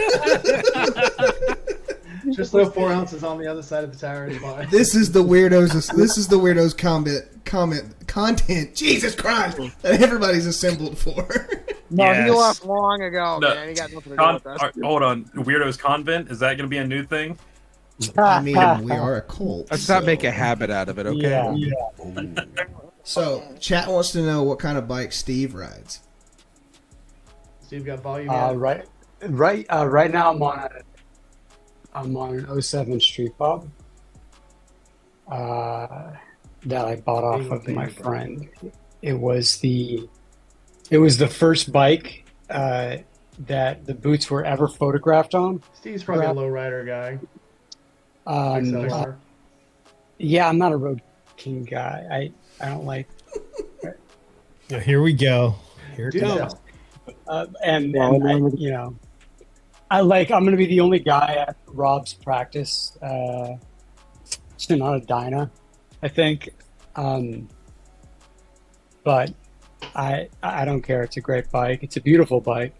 Just throw 4 ounces on the other side of the tire is fine. This is the weirdos. This is the weirdos content. Jesus Christ, that everybody's assembled for. No, he Yes. left long ago, No. man. He got nothing to do with us. Hold on. Weirdos Convent? Is that going to be a new thing? I mean, we are a cult. Let's not so- make a habit out of it, okay? Yeah. So, chat wants to know what kind of bike Steve rides. Steve got volume. yet? Right now I'm on an 07 Street Bob that I bought off of my friend. It was the first bike that the boots were ever photographed on. Steve's probably a lowrider guy. XLR. Yeah, I'm not a Road King guy. I don't like. Now, here we go. Here it Do comes. tell. I'm going to be the only guy at Rob's practice. Not a Dyna, I think. But I don't care. It's a great bike. It's a beautiful bike.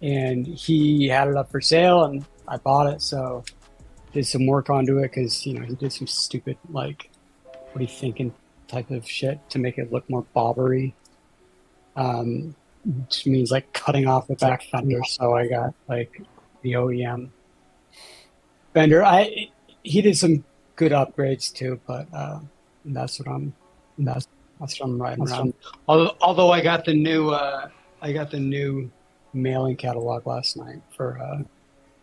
And he had it up for sale, and I bought it. So did some work onto it because he did some stupid what are you thinking type of shit to make it look more bobbery. Which means cutting off the back fender. So I got the OEM fender. He did some good upgrades too, but that's what I'm riding around. Although I got the new mailing catalog last night for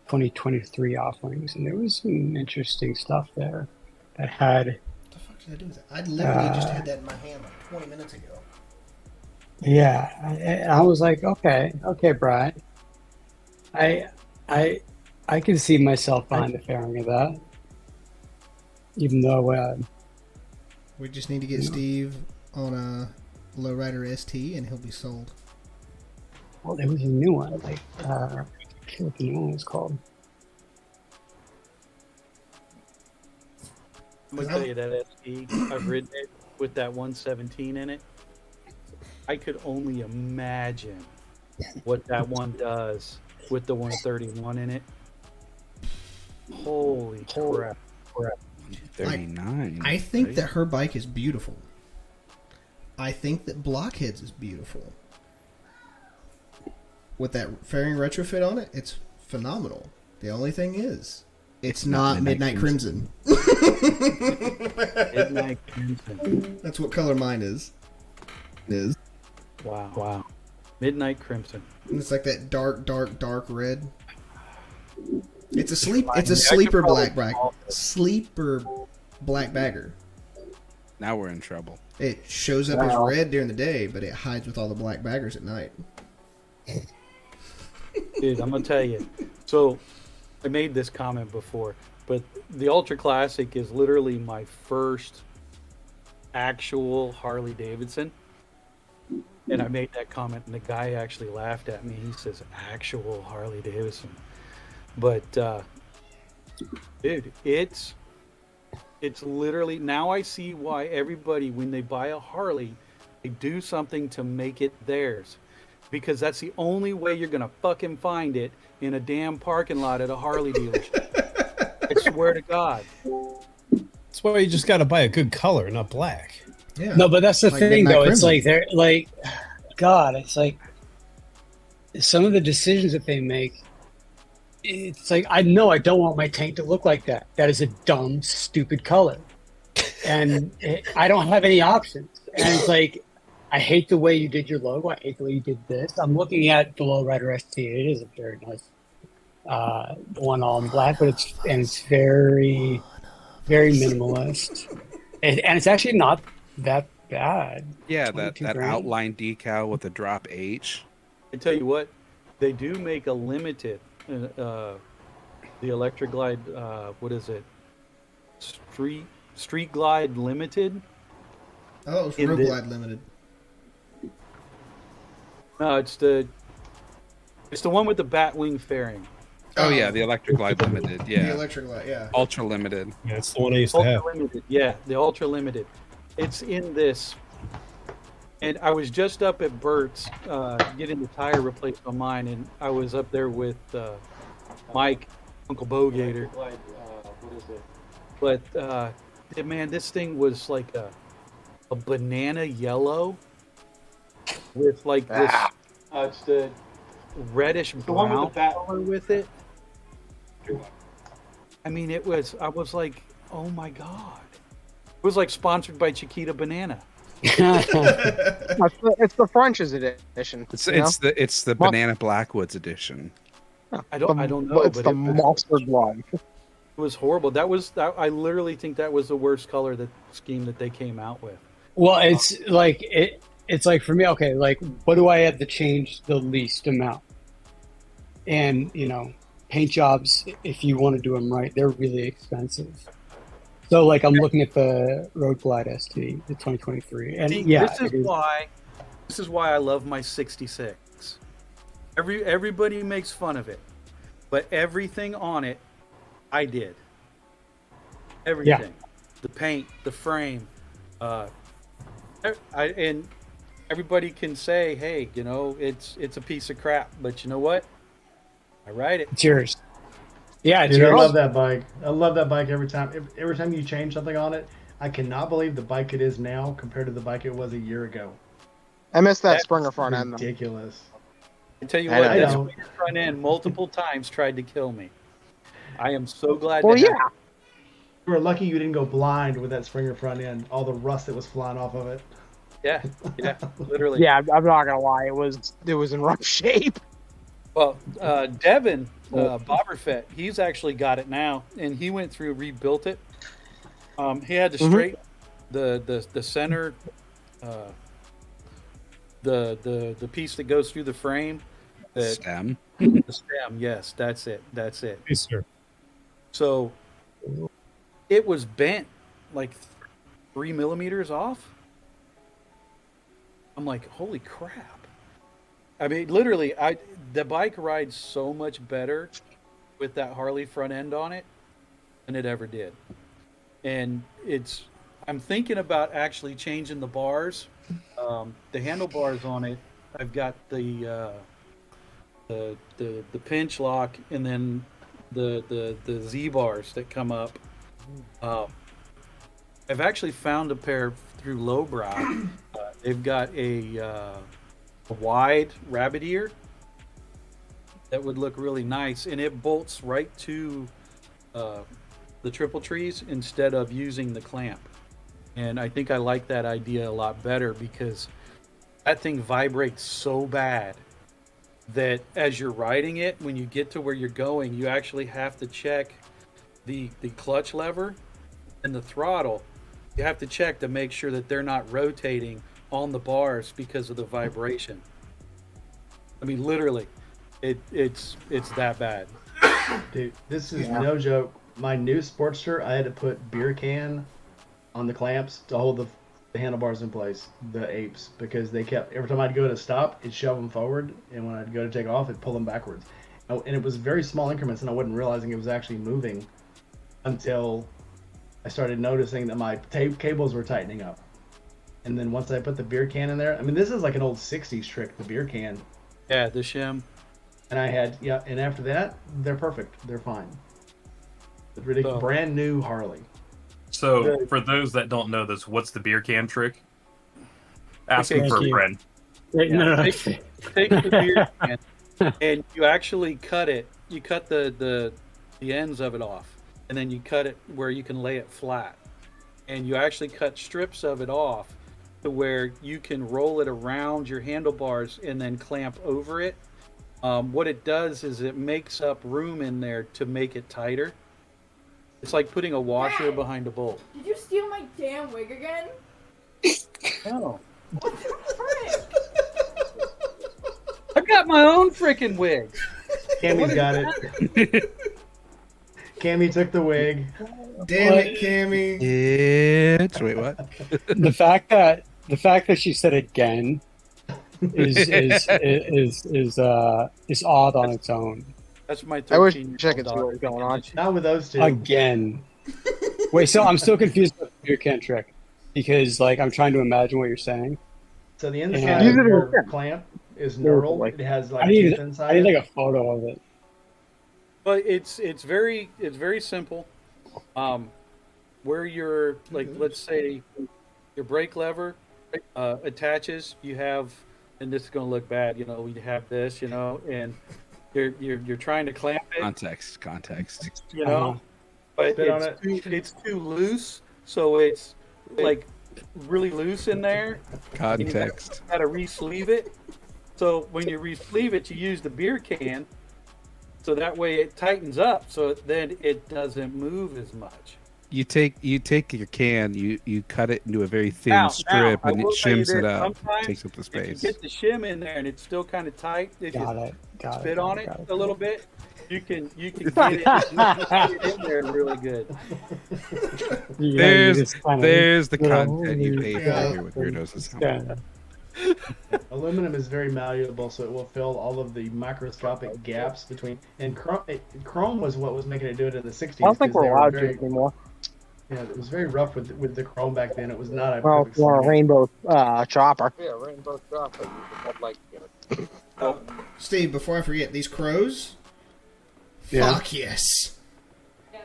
2023 offerings, and there was some interesting stuff there that had. What the fuck did I do with it? I literally just had that in my hand 20 minutes ago. Yeah, I was like, okay, Brian. I can see myself behind the fairing of that, even though We just need to get Steve on a lowrider ST, and he'll be sold. well, there was a new one. I forget what the new one was called. I'm gonna tell you that SE, I've ridden it with that 117 in it. I could only imagine what that one does with the 131 in it. Holy crap. 39. I think right? that her bike is beautiful. I think that Blockheads is beautiful. With that fairing retrofit on it, it's phenomenal. The only thing is, it's not Midnight Crimson. Midnight Crimson. That's what color mine is. Wow. Midnight Crimson. And it's like that dark red. It's a sleeper black bagger. Now we're in trouble. It shows up as red during the day, but it hides with all the black baggers at night. Dude, I'm gonna tell you. So, I made this comment before, but the Ultra Classic is literally my first actual Harley Davidson. And I made that comment, and the guy actually laughed at me. He says, "Actual Harley Davidson." But, dude, it's literally, now I see why everybody, when they buy a Harley, they do something to make it theirs. Because that's the only way you're going to fucking find it in a damn parking lot at a Harley dealership. I swear to God. That's why you just got to buy a good color, not black. Yeah. No, but that's the Like thing, Midnight though. Crimson. It's like they're like, God. It's like some of the decisions that they make. It's like, I know I don't want my tank to look like that. That is a dumb, stupid color, and I don't have any options. And it's like, I hate the way you did your logo. I hate the way you did this. I'm looking at the Lowrider ST. It is a very nice one all in black, but it's very, very minimalist, and it's actually not that bad. Yeah, 22 that grand. outline decal with the drop H. I tell you what, they do make a limited, the Electric Glide, what is it? Street Glide Limited? Oh, it's In Road the- Glide Limited. No, it's the one with the Batwing fairing. Oh yeah, the Electric Glide Limited. The Yeah, Electric Glide, yeah. Ultra Limited. Yeah, it's the one I used to have. Ultra Limited, yeah, the Ultra Limited. It's in this. And I was just up at Burt's getting the tire replaced on mine, and I was up there with Mike, Uncle Bogator. What is it? But yeah, man, this thing was like a banana yellow with like this. It's the reddish brown color with it. I mean, I was like, oh my God. It was like sponsored by Chiquita Banana. It's the French's edition. It's the Banana Blackwoods edition. I don't know. It's but the it was- mustard one. It was horrible. I literally think that was the worst color scheme that they came out with. Well, it's like it's like for me, okay, like what do I have to change the least amount? And paint jobs, if you want to do them right, they're really expensive. So like I'm looking at the Road Glide ST, the 2023, and See, yeah, this is why I love my 66. Everybody makes fun of it, but everything on it, I did. Everything, the paint, the frame, and everybody can say, hey, it's a piece of crap, but you know what? I ride it. it's yours. Yeah, it's Dude, I yours. love that bike. I love that bike every time. Every time you change something on it, I cannot believe the bike it is now compared to the bike it was a year ago. I missed that Springer front end. Though. Ridiculous. I tell you I what, that know. front end multiple times tried to kill me. I am so glad. Well, to yeah. have You were lucky you didn't go blind with that Springer front end. All the rust that was flying off of it. Yeah, literally. Yeah, I'm not gonna lie. It was in rough shape. Well, Devin Bobberfett, he's actually got it now, and he went through, rebuilt it. He had to straighten the center, the piece that goes through the frame. Stem. The stem, yes, that's it. Yes, sir. So it was bent like 3 millimeters off. I'm like, holy crap. I mean, literally, the bike rides so much better with that Harley front end on it than it ever did. And I'm thinking about actually changing the bars, the handlebars on it. I've got the pinch lock, and then the Z bars that come up. I've actually found a pair through Lowbrow. They've got a wide rabbit ear that would look really nice, and it bolts right to the triple trees instead of using the clamp. And I think I like that idea a lot better because that thing vibrates so bad that as you're riding it, when you get to where you're going, you actually have to check the clutch lever and the throttle. You have to check to make sure that they're not rotating on the bars because of the vibration. I mean, literally, it's that bad. Dude, this is no joke. My new Sportster, I had to put beer can on the clamps to hold the handlebars in place, the apes, because they kept, every time I'd go to stop, it'd shove them forward, and when I'd go to take off, it'd pull them backwards. Oh, and it was very small increments, and I wasn't realizing it was actually moving until I started noticing that my cables were tightening up. And then once I put the beer can in there, I mean, this is like an old 60s trick, the beer can. Yeah, the shim. And I had, and after that, they're perfect. They're fine. It's really brand new Harley. So, for those that don't know this, what's the beer can trick? Asking for a friend. Yeah. Take the beer can and you actually cut it. You cut the ends of it off, and then you cut it where you can lay it flat. And you actually cut strips of it off to where you can roll it around your handlebars and then clamp over it. What it does is it makes up room in there to make it tighter. It's like putting a washer behind a bolt. Did you steal my damn wig again? No. What the frick? I've got my own freaking wig. Cammy's got it. Cammy took the wig. Damn it, Cammy. Wait, what? The fact that she said again is odd on its own. That's my 13 I wish I could see what was going on. Not with those two. Again. Wait, so I'm still confused about the beer can trick because, like, I'm trying to imagine what you're saying. So the inside of your clamp is knurled. It has like teeth inside. I need like a photo of it. But it's very simple. Where your let's say your brake lever attaches, you have, and this is going to look bad, you have this, and you're trying to clamp it. Context. But it's too loose, so it's like really loose in there. Context. You got to re-sleeve it. So when you re-sleeve it, you use the beer can, so that way it tightens up, so then it doesn't move as much. You take your can, you cut it into a very thin strip, and it shims it up, takes up the space. If you get the shim in there and it's still kind of tight, if you spit on it a little bit, you can get it in there really good. There's the content you pay for here with Weirdos Assemble. Aluminum is very malleable, so it will fill all of the microscopic gaps between. And chrome was what was making it do it in the 60s. I don't think we're allowed to anymore. Yeah, it was very rough with the chrome back then. It was not a well, perfect for a rainbow chopper. Yeah, rainbow chopper. Steve, before I forget, these crows. Yeah. Fuck yes.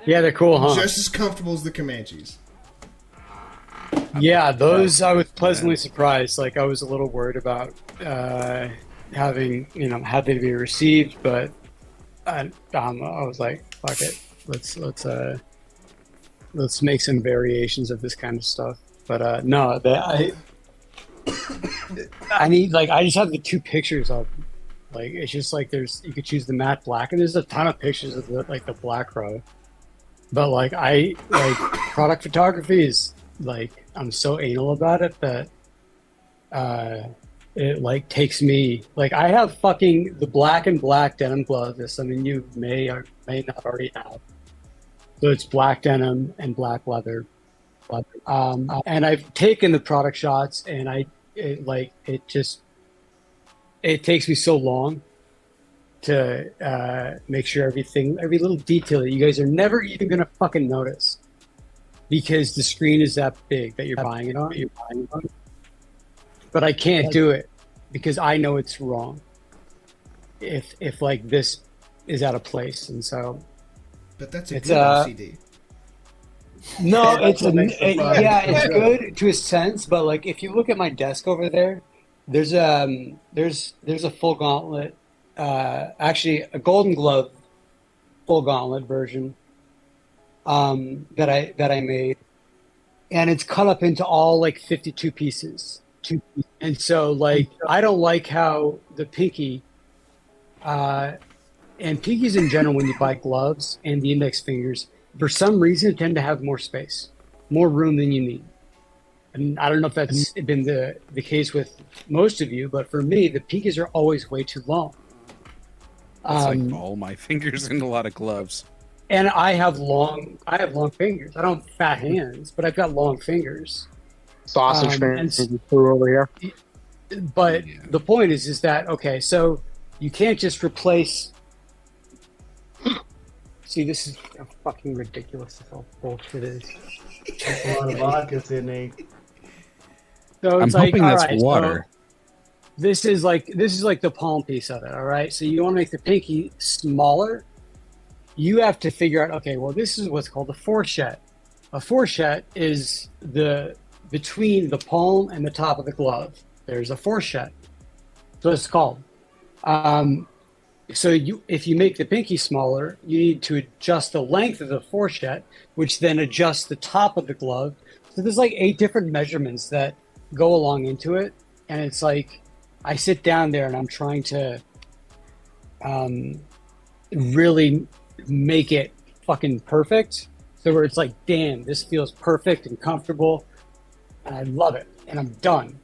Yeah, they're cool, huh? Just as comfortable as the Comanches. Yeah, those I was pleasantly surprised. Like I was a little worried about having how they be received, but I was like, fuck it, let's make some variations of this kind of stuff. But no, I need I just have the two pictures of them. Like it's just like you could choose the matte black, and there's a ton of pictures of the black crow. But product photography is I'm so anal about it that it takes me I have fucking the black and black denim gloves. I mean, you may or may not already have. So it's black denim and black leather. And I've taken the product shots, and it takes me so long to make sure every little detail that you guys are never even gonna fucking notice. Because the screen is that big that you're buying it on. But I can't do it because I know it's wrong. If this is out of place, and so. But that's a good OCD. No, That's what makes the product yeah, so it's good. good to a sense, but like if you look at my desk over there, there's a full gauntlet, actually a Golden Glove full gauntlet version, that I made, and it's cut up into all like 52 pieces. And so like I don't like how the pinky, and pinkies in general, when you buy gloves and the index fingers, for some reason tend to have more space, more room than you need. And I don't know if that's been the case with most of you, but for me, the pinkies are always way too long. That's like all my fingers in a lot of gloves. And I have long fingers. I don't have fat hands, but I've got long fingers. Sausage fingers through over here. But the point is that okay? So you can't just replace. See, this is how fucking ridiculous this whole bullshit is. That's a lot of vodka, Sydney. So I'm it's like, hoping all that's right, water. so this is like the palm piece of it. All right. So you want to make the pinky smaller. You have to figure out. Okay. Well, this is what's called a fourchette. A fourchette is between the palm and the top of the glove. There's a fourchette. So it's called. So if you make the pinky smaller, you need to adjust the length of the fourchette, which then adjusts the top of the glove. So there's like 8 different measurements that go along into it, and it's like I sit down there and I'm trying to really make it fucking perfect. So where it's like, damn, this feels perfect and comfortable, and I love it, and I'm done,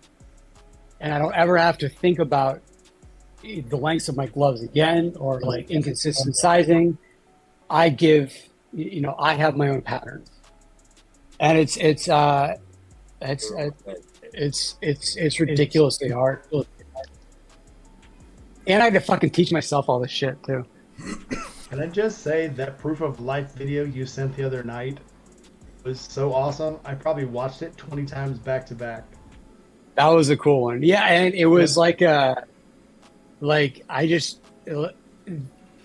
and I don't ever have to think about the lengths of my gloves again or like inconsistent sizing. I have my own patterns, and it's ridiculously hard. And I had to fucking teach myself all this shit too. Can I just say that proof of life video you sent the other night was so awesome? I probably watched it 20 times back to back. That was a cool one. Yeah, and it was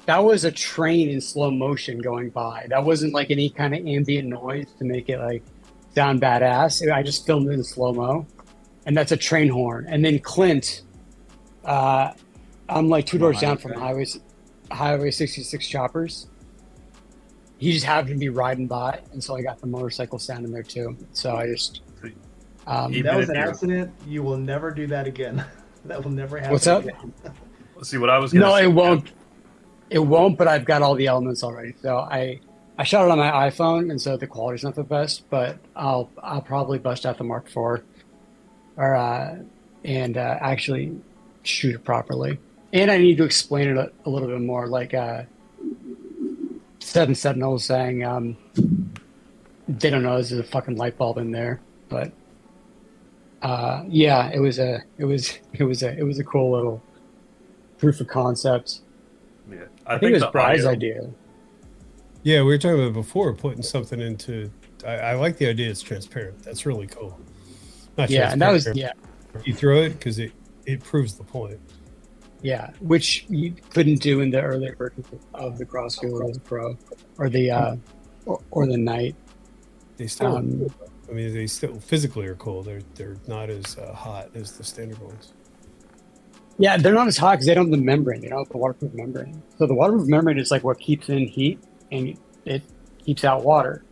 that was a train in slow motion going by. That wasn't like any kind of ambient noise to make it like sound badass. I just filmed it in slow-mo, and that's a train horn. And then Clint, I'm like 2 doors down from Highway 66 choppers. He just happened to be riding by, and so I got the motorcycle sound in there too. So I just that was an accident. You will never do that again. That will never happen. What's up? Again. Let's see what I was going to say. No, it won't. It won't, but I've got all the elements already. So I shot it on my iPhone, and so the quality's not the best, but I'll probably bust out the Mark IV and actually shoot it properly. And I need to explain it a little bit more, like Seven Sentinel was saying. They don't know there's a fucking light bulb in there, but yeah, it was a cool little proof of concept. Yeah, I think it was Bry's idea. Yeah, we were talking about before putting something into. I like the idea. It's transparent. That's really cool. Not yeah, and that was You throw it because it proves the point. Yeah, which you couldn't do in the earlier versions of the Crossfield or the Pro or the or the Knight. They still, they still physically are cool. They're not as hot as the standard ones. Yeah, they're not as hot because they don't have the membrane. They don't have the waterproof membrane. So the waterproof membrane is like what keeps in heat and it keeps out water.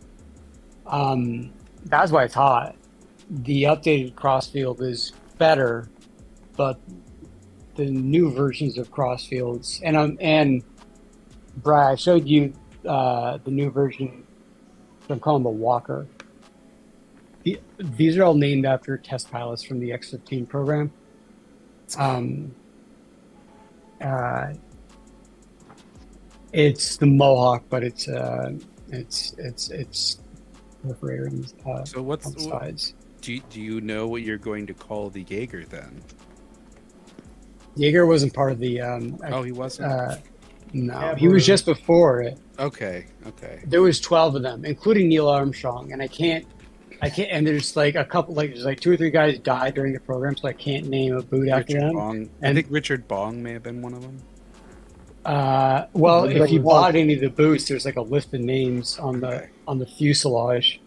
That's why it's hot. The updated Crossfield is better, but the new versions of Crossfields and Brad, I showed you the new version. I'm calling the Walker. These are all named after test pilots from the X-15 program. It's the Mohawk, but it's perforated so what's the sides. Do you know what you're going to call the Jaeger then? Jaeger wasn't part of the. He wasn't. No, he was just before it. Okay. There was 12 of them, including Neil Armstrong, and I can't. And there's like a couple, there's like 2 or 3 guys died during the program, so I can't name a boot after them. Bong. I think Richard Bong may have been one of them. Well, if you bought any of the boots, there's like a list of names on the fuselage.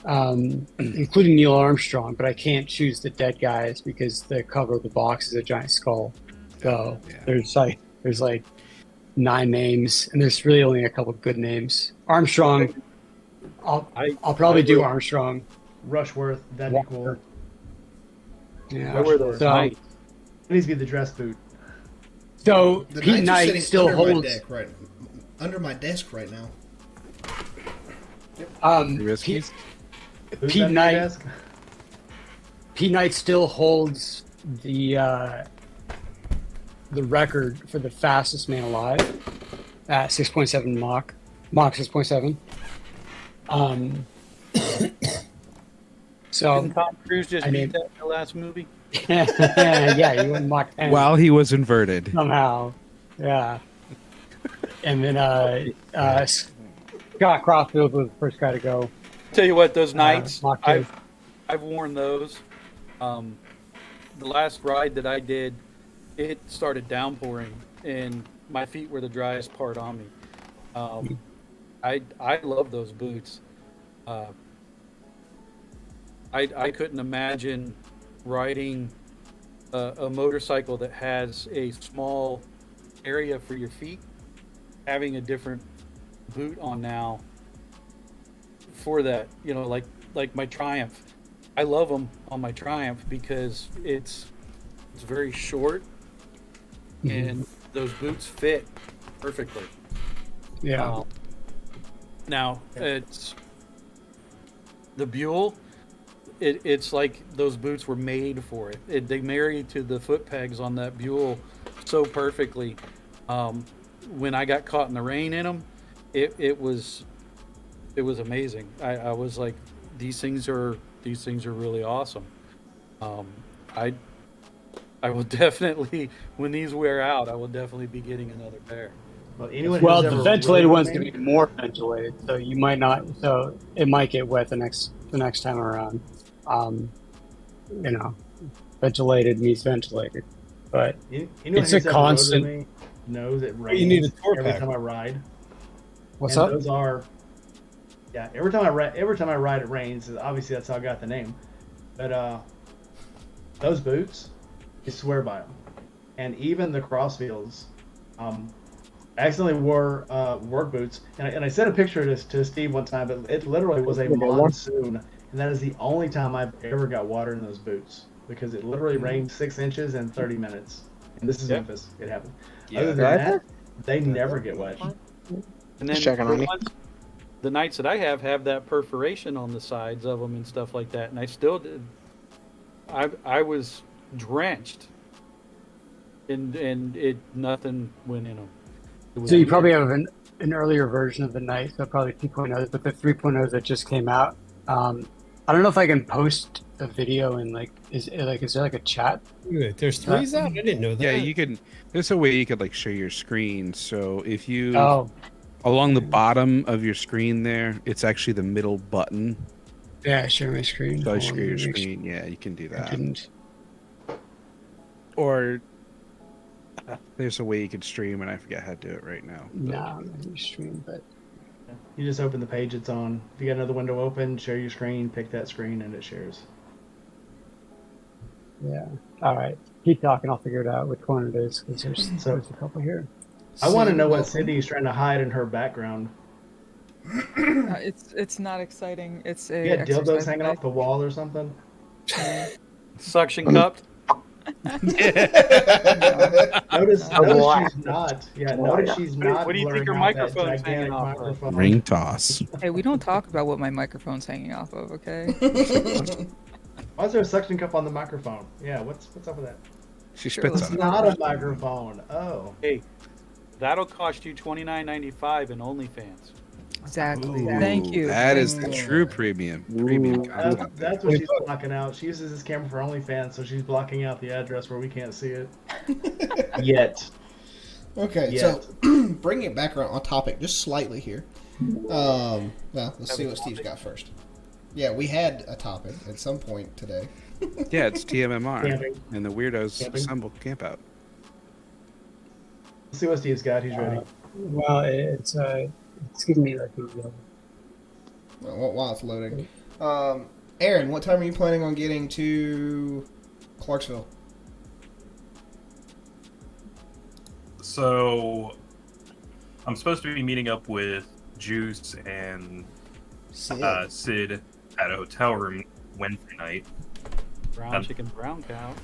including Neil Armstrong, but I can't choose the dead guys because the cover of the box is a giant skull. So there's like 9 names, and there's really only a couple good names. Armstrong, I'll probably do Armstrong. Rushworth, that'd be cool. Yeah, I wear those so, Knights. It needs to be the dress boot. So The Pete Knights are Knight sitting still under my holds. deck under my desk right now. Pete, Who's Pete under your Knight. desk? Pete Knight still holds the record for the fastest man alive at 6.7 Mach 6.7. So Didn't Tom Cruise just I beat mean- that in the last movie? yeah, he went Mach 10 While he was inverted. somehow. Yeah. And then Scott Crossfield was the first guy to go. Tell you what, those Knights, Mach 2. I've worn those. The last ride that I did, it started downpouring, and my feet were the driest part on me. I love those boots. I couldn't imagine riding a motorcycle that has a small area for your feet, having a different boot on now for that. You know, like my Triumph. I love them on my Triumph because it's very short, and those boots fit perfectly. Yeah. Now it's the Buell. It's like those boots were made for it. They married to the foot pegs on that Buell so perfectly. When I got caught in the rain in them, it was amazing. I was like, these things are really awesome. I will definitely, when these wear out, I will definitely be getting another pair. Well, the ventilated one's gonna be more ventilated, so you might not. So it might get wet the next time around. You know, ventilated means ventilated, but it's a constant. Knows it rains You need a tour every pack. time I ride. What's And up? Those are, yeah. Every time I ride, it rains. Obviously, that's how I got the name. But those boots, I swear by them. And even the Crossfields, I accidentally wore work boots, and I sent a picture of this to Steve one time, but it literally was a monsoon, and that is the only time I've ever got water in those boots because it literally rained 6 inches in 30 minutes. And this is Memphis. It happened. Other than that, they never get wet. And then the Knights that I have that perforation on the sides of them and stuff like that, and I still did. I was drenched, and it nothing went in them. So you probably have an earlier version of the Knight, so probably 2.0, but the 3.0 that just came out. I don't know if I can post a video and is there like a chat? Wait, there's 3s out? I didn't know that. Yeah, you can. There's a way you could like share your screen. So if you along the bottom of your screen there, it's actually the middle button. Yeah, share my screen. So share your screen. Yeah, you can do that. I didn't. Or there's a way you could stream, and I forget how to do it right now. No, I'm not gonna stream, but You just open the page it's on. If you got another window open, share your screen, pick that screen, and it shares. yeah. All right, keep talking. I'll figure it out which one it is because there's a couple here. I want to know what Sydney's trying to hide in her background. It's not exciting. It's a You got dildos exercise hanging bike. off the wall or something? Suction cupped. Notice she's not. Yeah, notice she's not. What do you think her blurring out that microphone's hanging gigantic off of? microphone. Ring toss. Hey, we don't talk about what my microphone's hanging off of, okay? Why is there a suction cup on the microphone? Yeah, what's up with that? She Sure, spits let's on it. Not a microphone. Oh. Hey, that'll cost you $29.95 in OnlyFans. Exactly. Ooh, Thank you. That is Thank the you. true premium content. That's what she's blocking out. She uses this camera for OnlyFans, so she's blocking out the address where we can't see it. Yet. Okay, Yet. so bringing it back on topic just slightly here. Well, let's see what Steve's got first. Yeah, we had a topic at some point today. Yeah, it's TMMR Camping. and the Weirdos Camping. Assemble Campout. Let's see what Steve's got. He's ready. Well, it's giving me like While it's loading, Aaron, what time are you planning on getting to Clarksville? So, I'm supposed to be meeting up with Juice and Sid at a hotel room Wednesday night. Brown chicken, brown cow.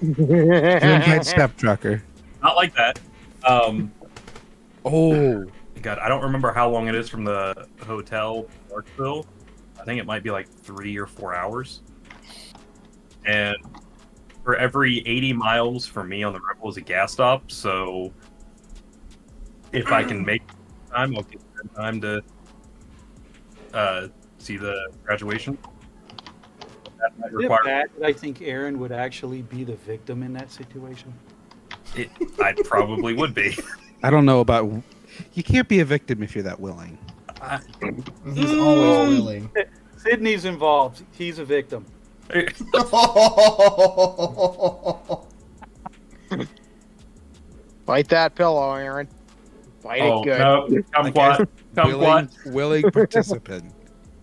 Unified step trucker. Not like that. Oh. God, I don't remember how long it is from the hotel to Clarksville. I think it might be like 3 or 4 hours. And for every 80 miles from me on the Rebel is a gas stop, so if I can make time, I'll get time to see the graduation. That might Is it require. bad that I think Aaron would actually be the victim in that situation? I probably would be. I don't know about. You can't be a victim if you're that willing. He's always willing. Sydney's involved. He's a victim. Bite that pillow, Aaron. Bite it good. No, willing participant.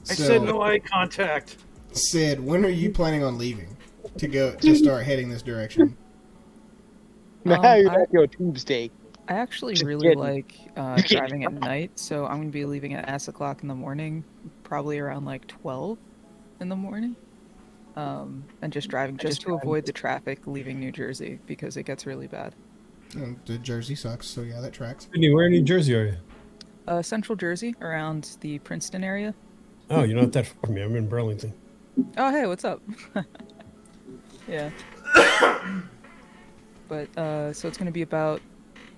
I said no eye contact. Sid, when are you planning on leaving to start heading this direction? Now you're going to go tube steak. I actually Just really kidding. like driving at night, so I'm going to be leaving at 8 o'clock in the morning, probably around like 12 in the morning, and just driving just to avoid the traffic leaving New Jersey because it gets really bad. And the Jersey sucks, so yeah, that tracks. Sydney, where in New Jersey are you? Central Jersey, around the Princeton area. Oh, you're not that far from me. I'm in Burlington. Oh, hey, what's up? Yeah. But, so it's going to be about,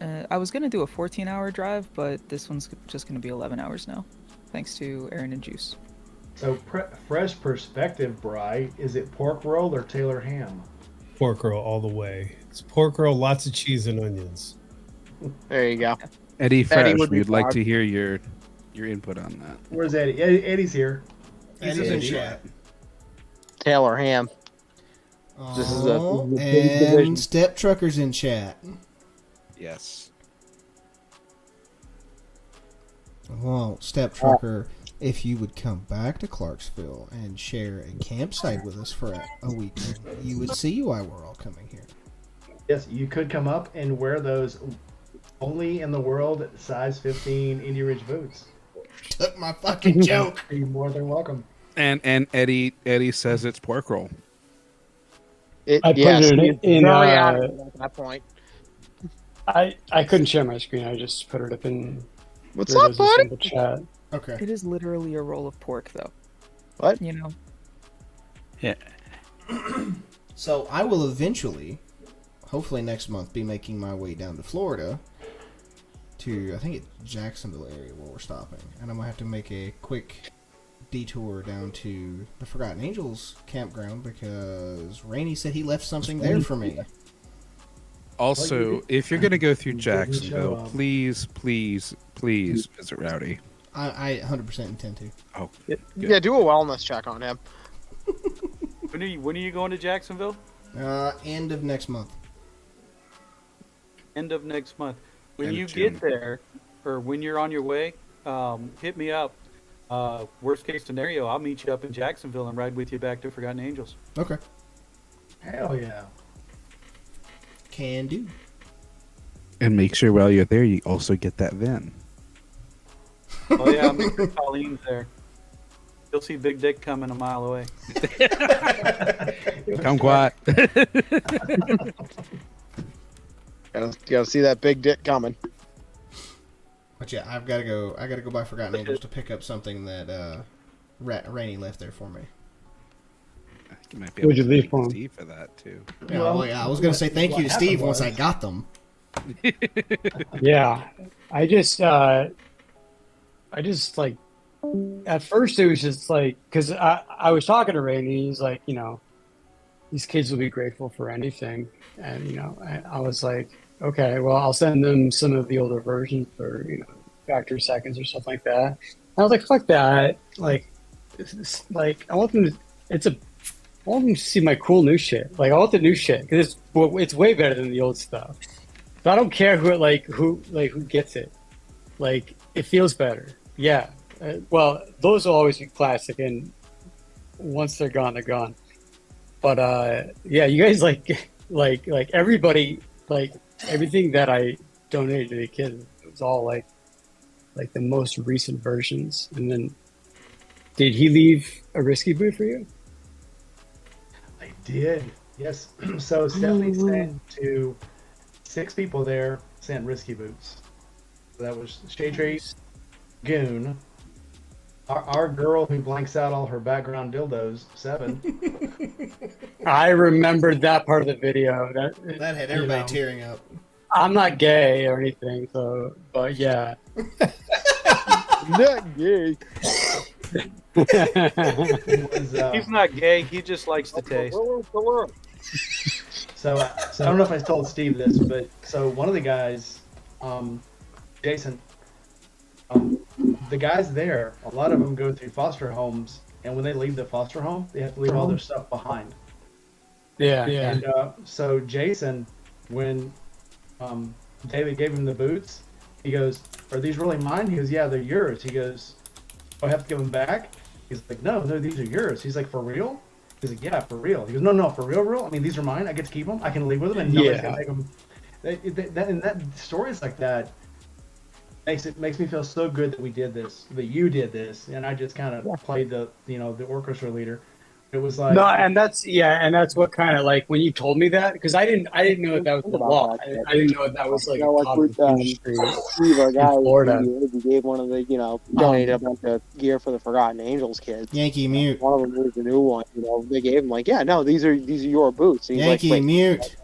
I was going to do a 14-hour drive, but this one's just going to be 11 hours now, thanks to Aaron and Juice. So, fresh perspective, Bri, is it pork roll or Taylor ham? Pork roll all the way. It's pork roll, lots of cheese and onions. There you go. Eddie Fresh, would be we'd like proud. to hear your input on that. Where's Eddie? Eddie's here. Eddie's in chat. Taylor ham. This is a Oh, big division. and Step Trucker's in chat. Yes. Well, Step Trucker, if you would come back to Clarksville and share a campsite with us for a weekend, you would see why we're all coming here. Yes, you could come up and wear those only in the world size 15 Indy Ridge boots. Took my fucking joke. You're more than welcome. And Eddie says it's pork roll. I put yes, it he's in, very adamant at that point. I couldn't share my screen. I just put it up in. What's there it up, is, buddy? in the chat. Okay. It is literally a roll of pork, though. What? You know? Yeah. So I will eventually, hopefully next month, be making my way down to Florida to, I think it's Jacksonville area where we're stopping. And I'm going to have to make a quick detour down to the Forgotten Angels campground because Rainey said he left something there for me. Also, if you're going to go through didn't show Jacksonville, up. please visit Rowdy. I 100% intend to. Oh, Yeah, do a wellness check on him. When are you going to Jacksonville? End of next month. End of next month. When End you of June. get there, or when you're on your way, hit me up. Worst case scenario, I'll meet you up in Jacksonville and ride with you back to Forgotten Angels. Okay. Hell yeah. Can do. And make sure while you're there, you also get that VIN. Oh yeah, I'm sure Colleen's there. You'll see Big Dick coming a mile away. Kumquat. Gotta see that big dick coming. But yeah, I gotta go by Forgotten Angels to pick up something that Rainey left there for me. I think you might be What'd able you to leave for thank him? Steve for that too. Yeah, well, yeah, I was gonna say thank you to Steve once I got them. Yeah, I just like, at first it was just like, because I was talking to Ray and he's like, you know, these kids will be grateful for anything. And, you know, I was like, okay, well, I'll send them some of the older versions for, you know, factory seconds or stuff like that. And I was like, fuck that. Like, I want them to see my cool new shit. Like, I want the new shit because it's way better than the old stuff. So I don't care who gets it. Like, it feels better. Yeah. Well, those will always be classic, and once they're gone, they're gone. But yeah, you guys like everybody, like everything that I donated to the kids, it was all like the most recent versions. And then, did he leave a risky boot for you? I did. Yes. So Stephanie sent to 6 people there, sent risky boots. So that was Shade Tree, Goon, our girl who blanks out all her background dildos, 7. I remembered that part of the video. That had everybody tearing up. I'm not gay or anything, so but yeah. Not gay. He's not gay. He just likes the taste. So I don't know if I told Steve this, but so one of the guys, Jason, the guys there, a lot of them go through foster homes, and when they leave the foster home, they have to leave all their stuff behind. Yeah. And so Jason, when David gave him the boots, he goes, "Are these really mine?" He goes, "Yeah, they're yours." He goes, "Do I have to give them back?" He's like, "No, these are yours." He's like, "For real?" He's like, "Yeah, for real." He goes, "No, for real? I mean, these are mine. I get to keep them. I can leave with them, and nobody's gonna take them." That stories like that makes me feel so good that we did this, that you did this, and I just kind of played the the orchestra leader. It was like No, and that's what kind of like when you told me that, because I didn't know that was the law. I didn't know that was like a common industry Steve, our guy, in Florida. he gave one of the, donated a bunch of gear for the Forgotten Angels kids. Yankee mute. One of them was the new one. They gave him like, yeah, no, these are your boots. And he's Yankee like, mute.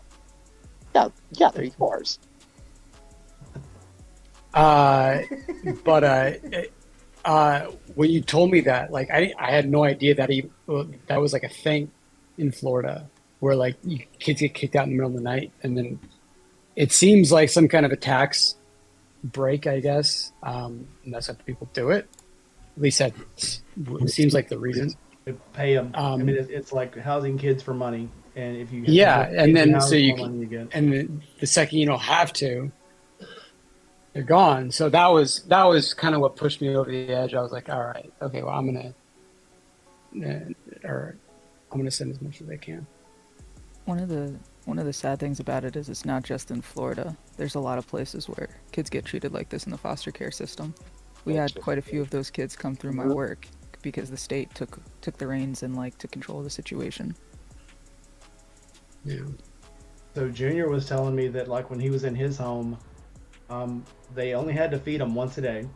Yeah, they're yours. When you told me that, like, I had no idea that that was like a thing in Florida, where like kids get kicked out in the middle of the night, and then it seems like some kind of a tax break, I guess, and that's how people do it. At least that seems like the reason. They pay them. I mean, it's like housing kids for money, and if you and then so you can, can, and then the second you don't have to, they're gone. So that was kind of what pushed me over the edge. I was like, all right, okay, well, I'm gonna send as much as I can. One of the sad things about it is it's not just in Florida. There's a lot of places where kids get treated like this in the foster care system. We had quite a few of those kids come through my work because the state took the reins and like to control the situation. Yeah. So Junior was telling me that like when he was in his home, they only had to feed him once a day.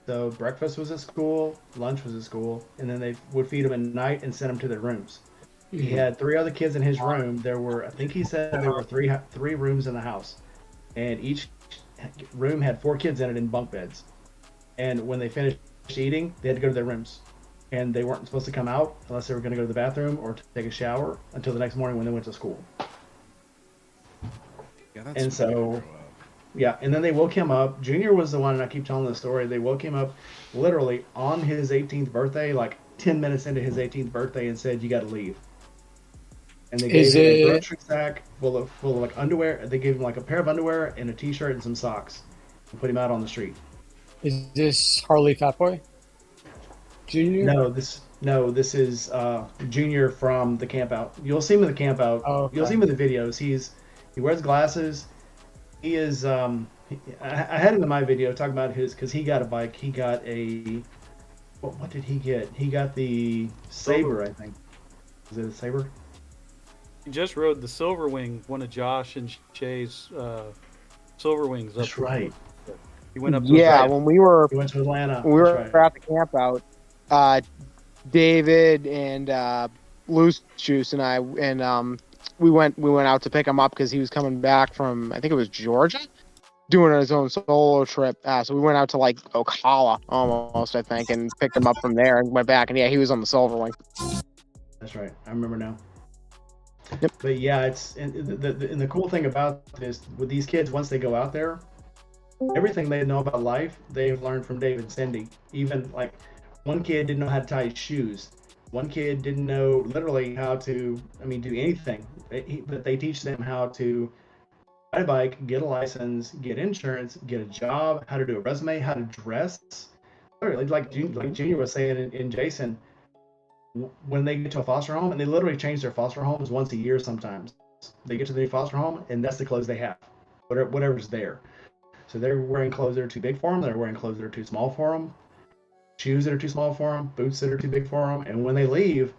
So breakfast was at school, lunch was at school, and then they would feed him at night and send him to their rooms. Mm-hmm. He had 3 other kids in his room. There were, I think he said there were three rooms in the house, and each room had 4 kids in it in bunk beds. And when they finished eating, they had to go to their rooms, and they weren't supposed to come out unless they were going to go to the bathroom or take a shower until the next morning when they went to school. Yeah, that's and so. Yeah, and then they woke him up. Junior was the one, and I keep telling the story. They woke him up literally on his 18th birthday, like 10 minutes into his 18th birthday, and said, "You got to leave." And they gave him a grocery sack full of like underwear. They gave him like a pair of underwear and a T-shirt and some socks, and put him out on the street. Is this Harley Fat Boy Junior? No, this is Junior from the Campout. You'll see him in the Campout. Oh, okay. You'll see him in the videos. He wears glasses. He is. I had him in my video talking about his because he got a bike. He got a. What did he get? He got the Saber, I think. Is it a Saber? He just rode the Silver Wing, one of Josh and Shay's Silver Wings. That's right. He went up. To he went to Atlanta. When we were at the Campout, David and Loose Juice and I we went out to pick him up because he was coming back from, I think it was Georgia, doing his own solo trip. So we went out to like Ocala almost, I think, and picked him up from there and went back. And yeah, he was on the Silver Wing. That's right. I remember now. Yep. But yeah, and the cool thing about this with these kids, once they go out there, everything they know about life, they've learned from Dave and Cindy. Even like one kid didn't know how to tie his shoes. One kid didn't know literally how to, do anything. But they teach them how to ride a bike, get a license, get insurance, get a job, how to do a resume, how to dress. like Junior was saying in Jason, when they get to a foster home, and they literally change their foster homes once a year sometimes. They get to the new foster home, and that's the clothes they have, whatever's there. So they're wearing clothes that are too big for them. They're wearing clothes that are too small for them. Shoes that are too small for them. Boots that are too big for them. And when they leave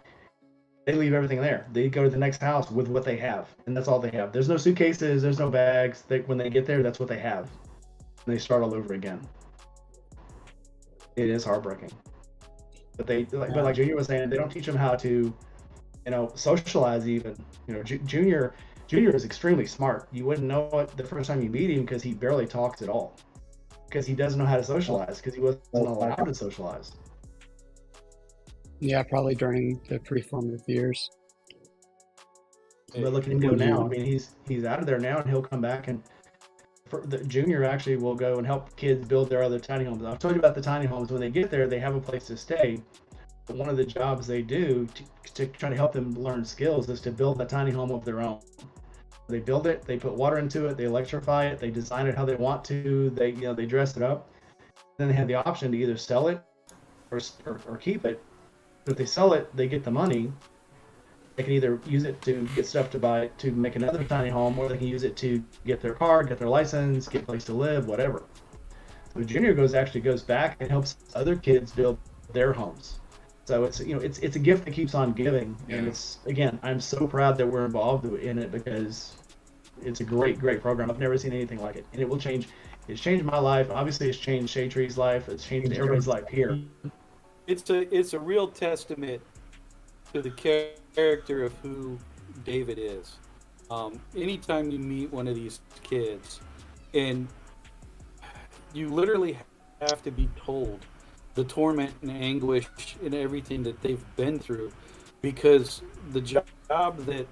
everything there. They go to the next house with what they have, and that's all they have. There's no suitcases. There's no bags. When they get there, that's what they have. And they start all over again. It is heartbreaking. But like Junior was saying, they don't teach them how to, socialize even. Junior is extremely smart. You wouldn't know it the first time you meet him because he barely talks at all. Because he doesn't know how to socialize because he wasn't allowed to socialize. Yeah, probably during the pre-formative years. But look at him go now. I mean, he's out of there now, and he'll come back, and the Junior actually will go and help kids build their other tiny homes. I've told you about the tiny homes. When they get there, they have a place to stay. But one of the jobs they do to try to help them learn skills is to build a tiny home of their own. They build it, they put water into it, they electrify it, they design it how they want to, they dress it up. Then they have the option to either sell it or keep it. But if they sell it, they get the money. They can either use it to get stuff to buy to make another tiny home, or they can use it to get their car, get their license, get a place to live, whatever. So Junior goes back and helps other kids build their homes. So it's it's a gift that keeps on giving, and it's, again, I'm so proud that we're involved in it because it's a great program. I've never seen anything like it, and it will change. It's changed my life. Obviously, it's changed Shade Tree's life. It's changed everybody's life here. It's a real testament to the character of who David is. Anytime you meet one of these kids, and you literally have to be told the torment and anguish and everything that they've been through, because the job that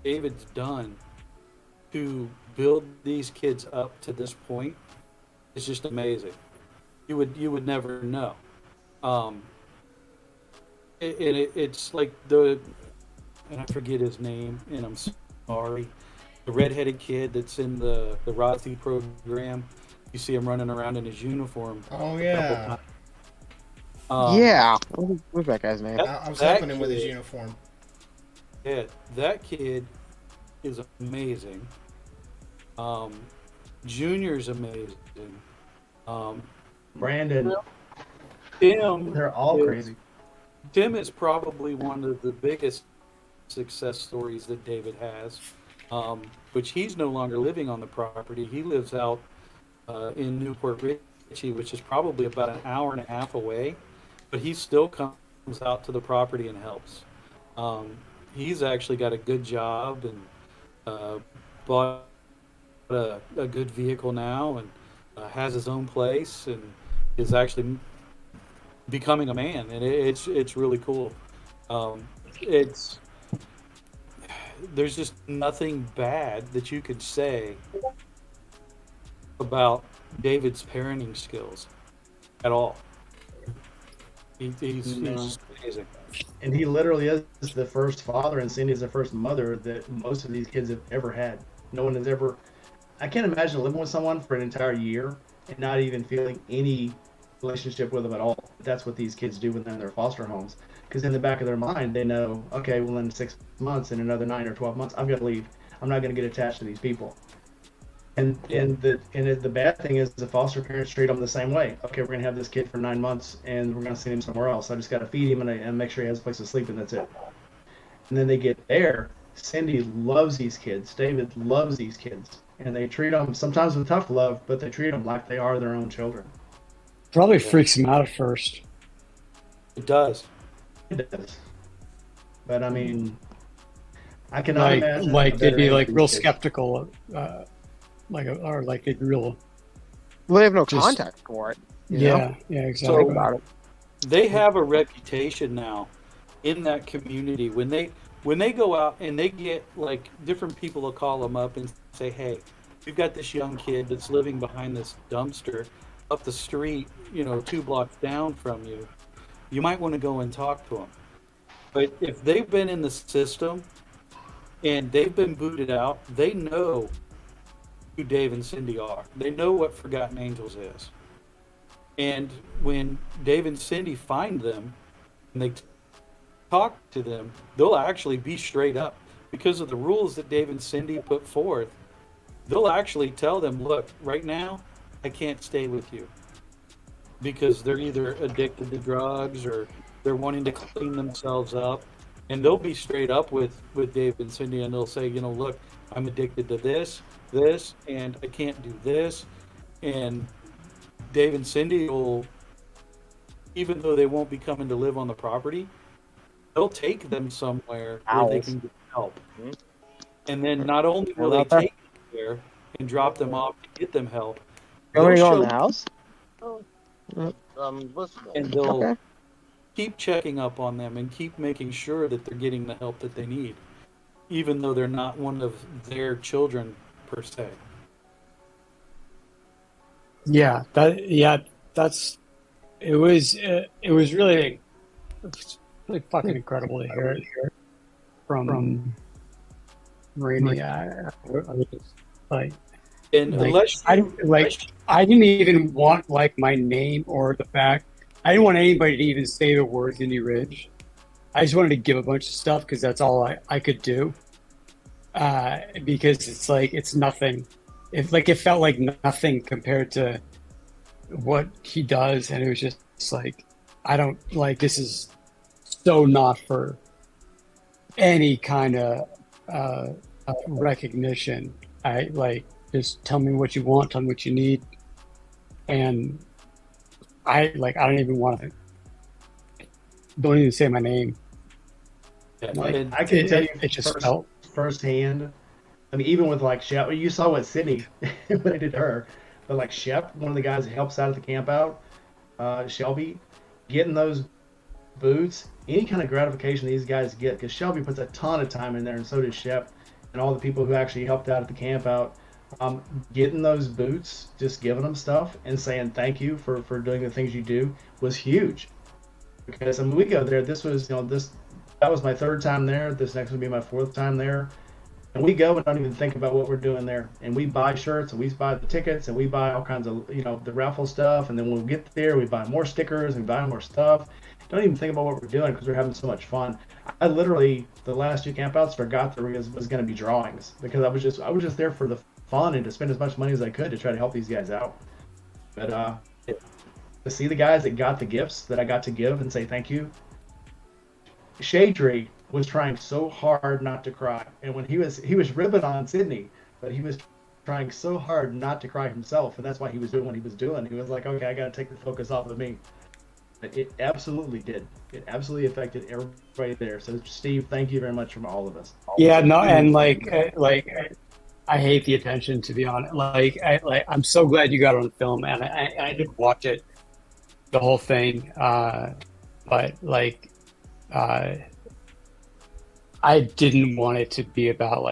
David's done to build these kids up to this point is just amazing. You would never know. It's like and I forget his name, and I'm sorry, the redheaded kid that's in the ROTC program. You see him running around in his uniform. Oh yeah. Yeah. What's that guy's name? I was helping him with his uniform. Yeah, that kid is amazing. Junior's amazing. Brandon. Tim. They're all crazy. Tim is probably one of the biggest success stories that David has, which he's no longer living on the property. He lives out in Newport Richey, which is probably about an hour and a half away, but he still comes out to the property and helps. He's actually got a good job and bought a good vehicle now, and has his own place, and is actually becoming a man, and it's really cool. There's just nothing bad that you could say about David's parenting skills at all. He's amazing. And he literally is the first father, and Cindy is the first mother that most of these kids have ever had. No one has ever. I can't imagine living with someone for an entire year and not even feeling any relationship with them at all. That's what these kids do when they're in their foster homes. Because in the back of their mind, they know, okay, well, in 6 months, in another 9 or 12 months, I'm going to leave. I'm not going to get attached to these people. And the bad thing is the foster parents treat them the same way. Okay, we're going to have this kid for 9 months, and we're going to send him somewhere else. I just got to feed him and make sure he has a place to sleep, and that's it. And then they get there. Cindy loves these kids. David loves these kids. And they treat them sometimes with tough love, but they treat them like they are their own children. Probably freaks him out at first. It does. It does. But I mean, I cannot imagine. Like they'd be like real skeptical, or like they'd real. Well, they have no contact for it. Yeah, exactly. So about it. They have a reputation now in that community. When they go out and they get, like, different people will call them up and say, hey, we've got this young kid that's living behind this dumpster up the street, 2 blocks down from you. You might want to go and talk to them. But if they've been in the system and they've been booted out, they know who Dave and Cindy are. They know what Forgotten Angels is. And when Dave and Cindy find them and they talk to them, they'll actually be straight up. Because of the rules that Dave and Cindy put forth, they'll actually tell them, look, right now, I can't stay with you. Because they're either addicted to drugs or they're wanting to clean themselves up. And they'll be straight up with Dave and Cindy, and they'll say, look, I'm addicted to this, and I can't do this. And Dave and Cindy will, even though they won't be coming to live on the property, they'll take them somewhere where they can get help. And then not only will they take them there and drop them off to get them help, You want me to they'll go in show the house? Listening. and they'll Okay. keep checking up on them and keep making sure that they're getting the help that they need, even though they're not one of their children per se. Yeah, that's it was really fucking incredible to hear it from Rainey. I was just like, And unless I didn't even want like my name or the fact. I didn't want anybody to even say the words Indie Ridge. I just wanted to give a bunch of stuff because that's all I could do. Because it's like it's nothing. It felt like nothing compared to what he does, and it was just like I don't like this is so not for any kind of recognition. I like just tell me what you want, tell me what you need, and I don't even want to. Don't even say my name. Like, I can tell you it just felt firsthand. I mean, even with like Shep, you saw what Sydney what I did to her, but like Shep, one of the guys that helps out at the Campout, Shelby, getting those boots, any kind of gratification these guys get, because Shelby puts a ton of time in there, and so does Shep, and all the people who actually helped out at the Campout. Getting those boots, just giving them stuff and saying thank you for doing the things you do was huge. Because I mean, we go there. This was that was my third time there. This next will be my fourth time there. And we go and don't even think about what we're doing there. And we buy shirts and we buy the tickets and we buy all kinds of, the raffle stuff. And then when we get there, we buy more stickers and buy more stuff. Don't even think about what we're doing because we're having so much fun. I literally, the last two campouts, forgot there was going to be drawings because I was just there for the fun and to spend as much money as I could to try to help these guys out. But to see the guys that got the gifts that I got to give and say thank you. Shade Tree was trying so hard not to cry, and when he was ribbing on Sydney, but he was trying so hard not to cry himself, and that's why he was doing what he was doing. He was like, okay, I got to take the focus off of me. But it absolutely did. It absolutely affected everybody there. So Steve, thank you very much from all of us. yeah, no, and I hate the attention, to be honest. I'm so glad you got it on film, and I did watch it, the whole thing. But I didn't want it to be about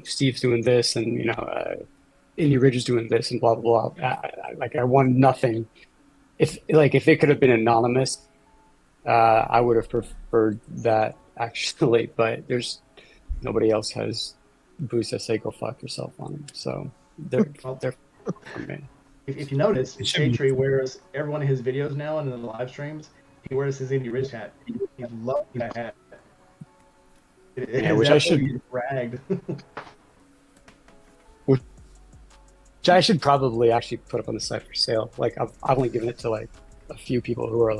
Steve's doing this and Indie Ridge is doing this and blah blah blah. I want nothing. If it could have been anonymous, I would have preferred that actually. But there's nobody else has boosts that say "go fuck yourself" on them, so they're for me. If you notice, Shade Tree wears every one of his videos now and in the live streams. He wears his Indie Ridge hat. He loves that hat. Which I should ragged. Which I should probably actually put up on the site for sale. I've only given it to a few people who are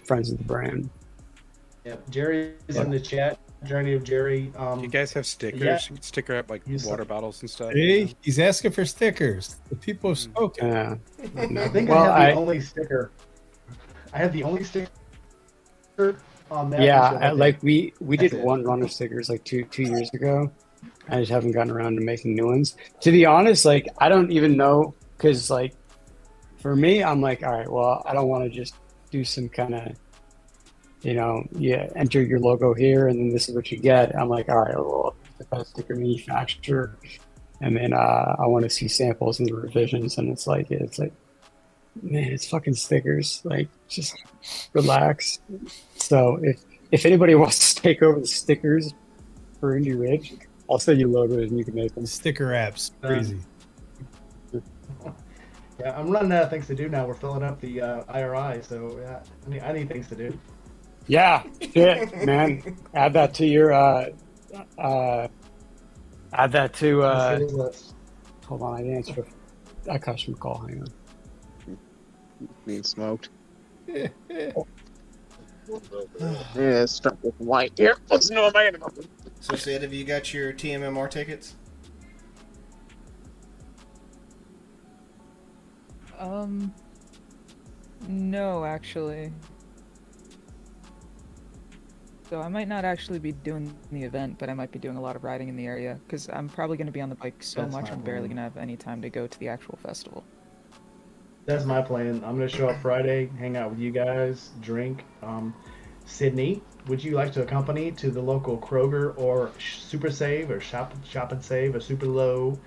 friends of the brand. Yeah, Jerry is in the chat. Journey of Jerry. You guys have stickers? Yeah. You can sticker up water bottles and stuff. Hey, he's asking for stickers. The people have spoken. I think I have the only sticker. I have the only sticker on that. Yeah, we did one run of stickers two years ago. I just haven't gotten around to making new ones. To be honest, I don't even know, because for me, I'm like, all right, well, I don't want to just do some kind of, enter your logo here and then this is what you get. I'm like, all right, well, if I sticker manufacturer, and then I want to see samples and the revisions, and it's like, man, it's fucking stickers. Just relax. So if anybody wants to take over the stickers for Indie Ridge, I'll send you logos and you can make them. Sticker apps, crazy. Yeah, I'm running out of things to do now. We're filling up the IRI, so yeah, I need things to do. Yeah, shit, man. Add that to your. Add that to. Skills list. Hold on, I didn't answer that customer call. Hang on. Being smoked. Yeah, start with white here. What's no man? So, Sid, have you got your TMMR tickets? No, actually. So I might not actually be doing the event, but I might be doing a lot of riding in the area because I'm probably going to be on the bike so That's much my I'm barely plan. going to have any time to go to the actual festival. That's my plan. I'm gonna show up Friday, hang out with you guys, drink. Sydney, would you like to accompany to the local Kroger or Super Save or Shop and Save or Super Low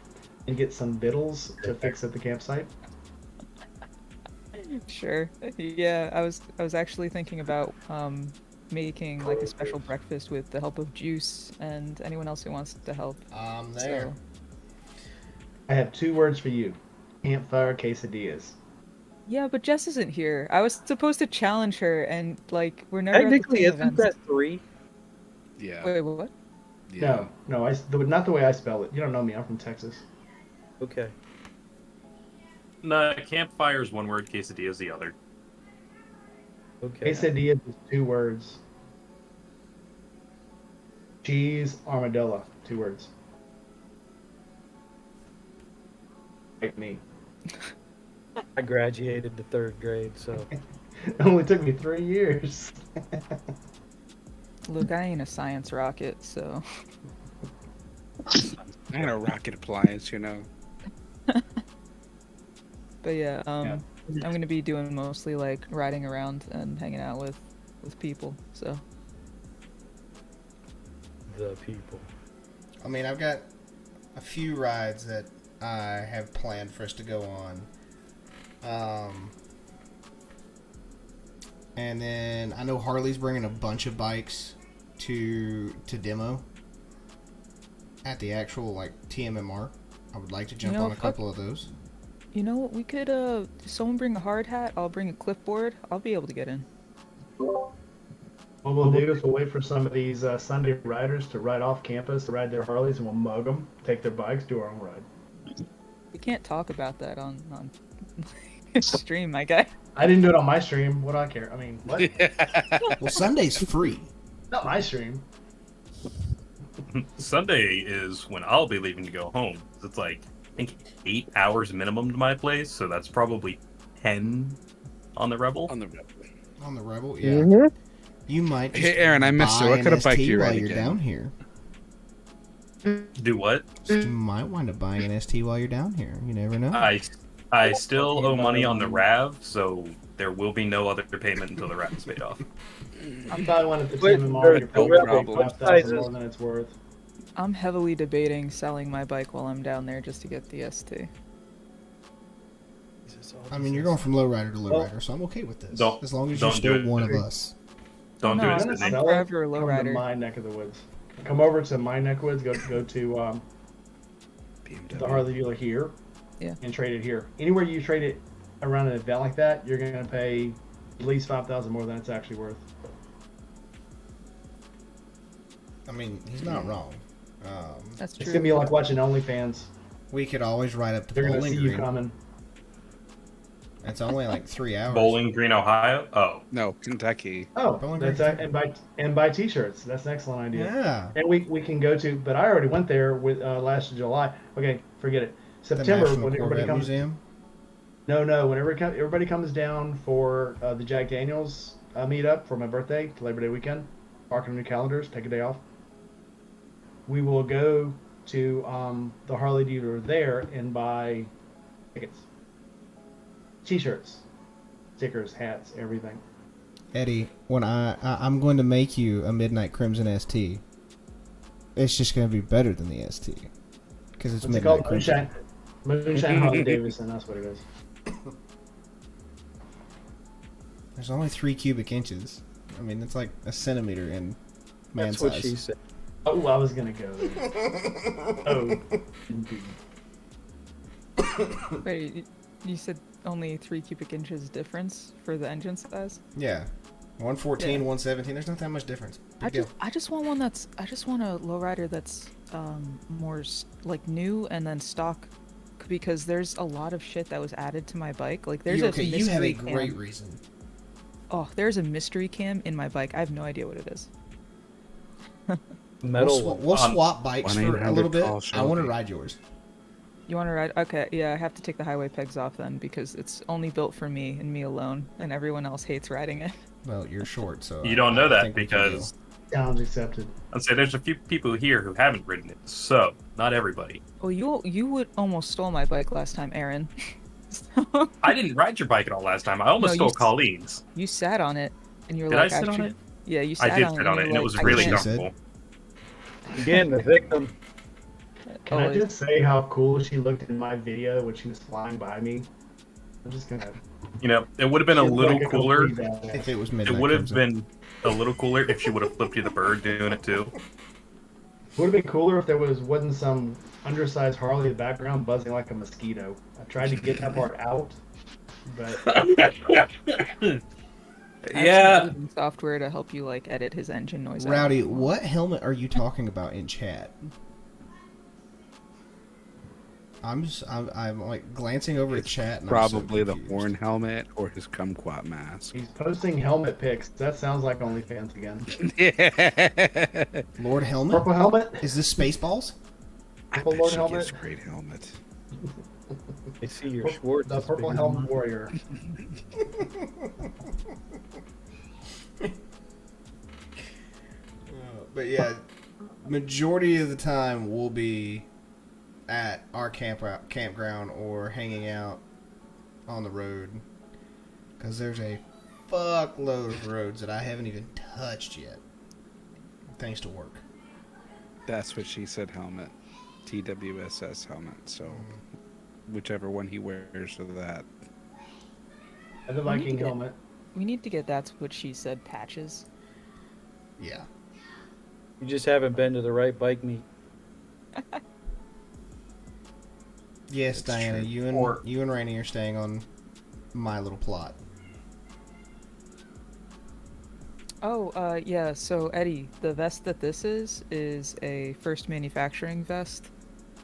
and get some vittles to fix at the campsite? Sure. Yeah, I was actually thinking about making like a special breakfast with the help of Juice and anyone else who wants to help. There. I have 2 words for you: campfire quesadillas. Yeah, but Jess isn't here. I was supposed to challenge her, and like we're never Technically, at the isn't that 3? Yeah. Wait, what? No, not the way I spell it. You don't know me. I'm from Texas. Okay. No, campfire is one word, quesadilla is the other. Okay. Quesadilla is 2 words. Cheese armadillo, 2 words. Like me. I graduated to 3rd grade, so. It only took me 3 years. Look, I ain't a science rocket, so. I ain't a rocket appliance, you know. But yeah, I'm gonna be doing mostly like riding around and hanging out with people. So. The people. I mean, I've got a few rides that I have planned for us to go on. And then I know Harley's bringing a bunch of bikes to demo at the actual like TMMR. I would like to jump on a couple of those. You know what? We could someone bring a hard hat. I'll bring a clipboard. I'll be able to get in. What we'll do is we'll wait for some of these Sunday riders to ride off campus to ride their Harleys, and we'll mug them, take their bikes, do our own ride. We can't talk about that on stream, my guy. I didn't do it on my stream. What do I care? I mean, what? Well, Sunday's free. Not my stream. Sunday is when I'll be leaving to go home. It's like, I think 8 hours minimum to my place, so that's probably 10 on the Rebel. On the Rebel. On the Rebel, yeah. Mm-hmm. You might. Hey, Aaron, I missed it. What kind of bike do you while ride you're again? down here. Do what? You might wind up buying an ST while you're down here. You never know. I still owe money on the RAV, so there will be no other payment until the RAV is paid off. I'm buying one at the Wait, TMMR. You're no probably problem. 5,000 more than it's worth. I'm heavily debating selling my bike while I'm down there just to get the ST. I mean, you're going from lowrider to lowrider, so I'm okay with this. Don't- As long as you're don't do still it. one of us. Don't No, do it, I'm Sydney. gonna Sell it, forever a come to lowrider. my neck of the woods. Come over to my neck of the woods. Go to the Harley dealer here. Yeah. And trade it here. Anywhere you trade it around an event like that, you're gonna pay at least 5,000 more than it's actually worth. I mean, he's not wrong. That's It's true. gonna be like watching OnlyFans. We could always ride up to They're gonna Bowling see you Green. coming. It's only like 3 hours. Bowling Green, Ohio? Oh. No, Kentucky. Oh, Bowling that's Green. and buy T-shirts. That's an excellent idea. Yeah. And we can go to, but I already went there with last July. Okay, forget it. The September National when everybody Corvette comes. Museum. No, whenever everybody comes down for the Jack Daniels meetup for my birthday, Labor Day weekend, mark on your calendars, take a day off. We will go to the Harley dealer there and buy tickets, T-shirts, stickers, hats, everything. Eddie, when I'm going to make you a Midnight Crimson ST. It's just going to be better than the ST because it's What's it Midnight called? Crimson. Moonshine Harley Davidson. That's what it is. There's only 3 cubic inches. I mean, that's like a centimeter in man That's size. what she said. Oh, I was gonna go there. Oh, indeed. Wait, You said only 3 cubic inches difference for the engine size? Yeah. 114, Yeah. 117. There's not that much difference. Big deal. I just want one that's. I just want a lowrider that's more like new and then stock, because there's a lot of shit that was added to my bike. Like there's Okay, you have a mystery great cam. reason. Oh, there's a mystery cam in my bike. I have no idea what it is. Metal. We'll swap bikes for a little bit. call I want to Shelby. ride yours. You want to ride? Okay, yeah, I have to take the highway pegs off then because it's only built for me and me alone, and everyone else hates riding it. Well, you're short, so You don't know I that think we can because Challenge accepted. I'd say there's a few people here who haven't ridden it, so not everybody. Well, you would almost stole my bike last time, Aaron. I didn't ride your bike at all last time. I almost No, stole Colleen's. You sat on it, and you're Did like, I sit on should- it? Yeah, you I sat did on sit it, on it, and and you're it was like, really I can't. comfortable. Again, the victim. Can I just say how cool she looked in my video when she was flying by me? I'm just gonna. You know, it would have been a She looked little like a cooler. complete badass. If it was It midnight. would have Crimson. been a little cooler if she would have flipped you the bird doing it too. Would have been cooler if there wasn't some undersized Harley in the background buzzing like a mosquito. I tried to get that part out, but I have Yeah. some editing software to help you like edit his engine noise. out. Rowdy, what helmet are you talking about in chat? I'm like glancing over at chat. And Probably I'm so the confused. horn helmet or his kumquat mask. he's posting helmet pics. That sounds like OnlyFans again. Yeah. Lord Helmet? Purple helmet. Is this Spaceballs? I Purple bet Lord she helmet. gets great helmet. I see your Schwartz. The is purple bigger helmet than warrior. But yeah, majority of the time we'll be at our campground or hanging out on the road, because there's a fuckload of roads that I haven't even touched yet, thanks to work. That's what she said helmet. TWSS helmet. So whichever one he wears of that. And the We need to Viking get- helmet. We need to get that's what she said patches. Yeah. You just haven't been to the right bike meet. Yes, That's Diana, true. you and Rainey are staying on my little plot. Oh, yeah. So Eddie, the vest that this is a first manufacturing vest.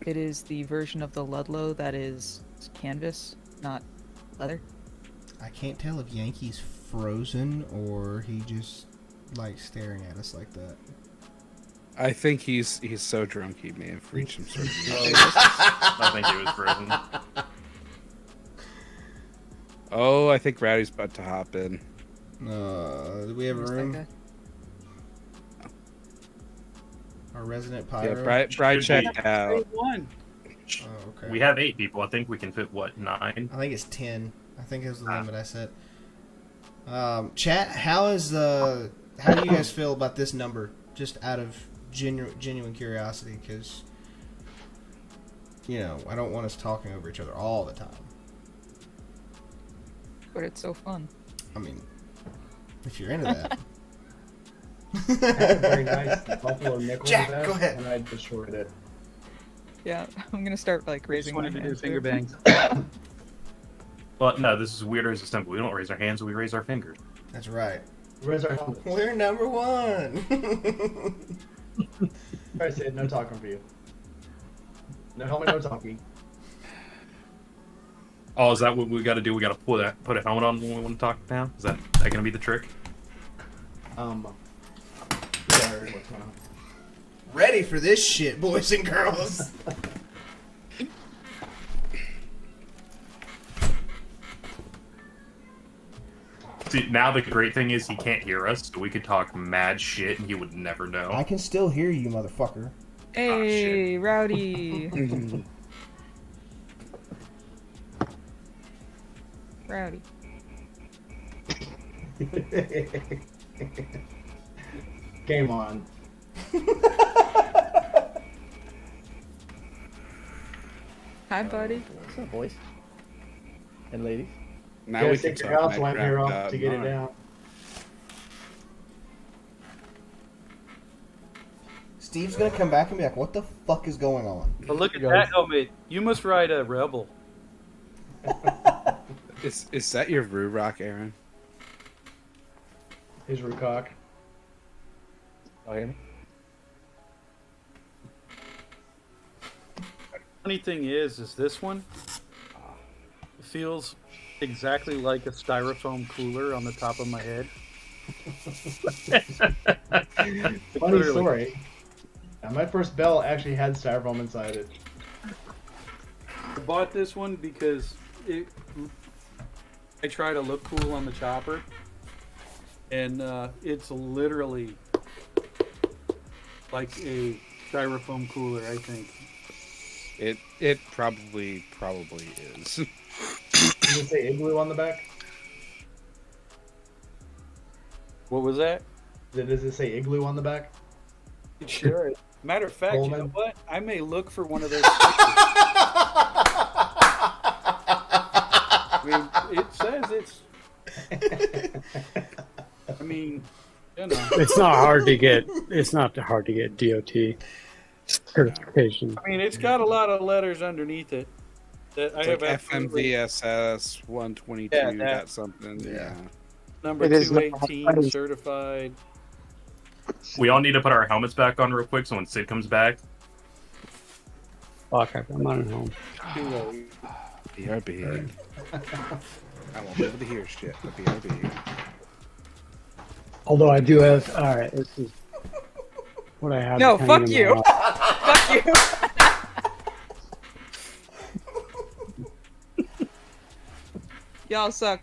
It is the version of the Ludlow that is canvas, not leather. I can't tell if Yankee's frozen or he just like staring at us like that. I think he's so drunk he may have reached some sort of. I think he was frozen. Oh, I think Rowdy's about to hop in. Do we have a Who's that room? guy? Our resident Yeah, pyro? Bride checked out. One. Oh, okay. We have 8 people. I think we can fit what 9. I think it's 10. I think it was the limit I set. Chat, how do you guys feel about this number? Just out of genuine curiosity, because you know I don't want us talking over each other all the time. But it's so fun. I mean, if you're into that. That's a very nice buffalo nickel Jack, vest, go ahead. and I destroyed it. Yeah, I'm gonna start like Just raising my wanted to do hands. finger here. bangs. Well, no, this is Weirdos Assemble. We don't raise our hands, we raise our fingers. That's right. Where's our helmet? We're number one. I said no talking for you. No helmet, no talking. Oh, is that what we got to do? We got to put a helmet on when we want to talk now? Is that going to be the trick? Sorry, what's going on? Ready for this shit, boys and girls. See, now the great thing is he can't hear us, so we could talk mad shit and he would never know. I can still hear you, motherfucker. Hey, Rowdy. Rowdy. Game on. Hi, buddy. What's up, boys and ladies? Now Yeah, we can take your talk house lamp here Minecraft off out to get it more. down. Steve's gonna come back and be like, "What the fuck is going on?" But look at that helmet. You must ride a Rebel. Is that your Roo Rock, Aaron? His Rucock. Oh, hear me? Funny thing is this one feels exactly like a styrofoam cooler on the top of my head. Funny story. My first bell actually had styrofoam inside it. I bought this one because I try to look cool on the chopper, and it's literally like a styrofoam cooler, I think. It probably is. Does it say igloo on the back? What was that? Does it say igloo on the back? Sure. Matter of fact, you know Coleman? what? I may look for one of those stickers. I mean, it says it's. I mean, you know. It's not hard to get. It's not hard to get DOT certification. I mean, it's got a lot of letters underneath it that I It's have like absolutely- FMVSS 122 Yeah, that- got something. Yeah. Number It is 218 certified. We all need to put our helmets back on real quick so when Sid comes back. Fuck, I'm not at home. BRB. I won't be able to hear shit. But BRB. Although I do have. All right, this is what I have. No, hanging fuck in my you. office. Fuck you. Y'all suck.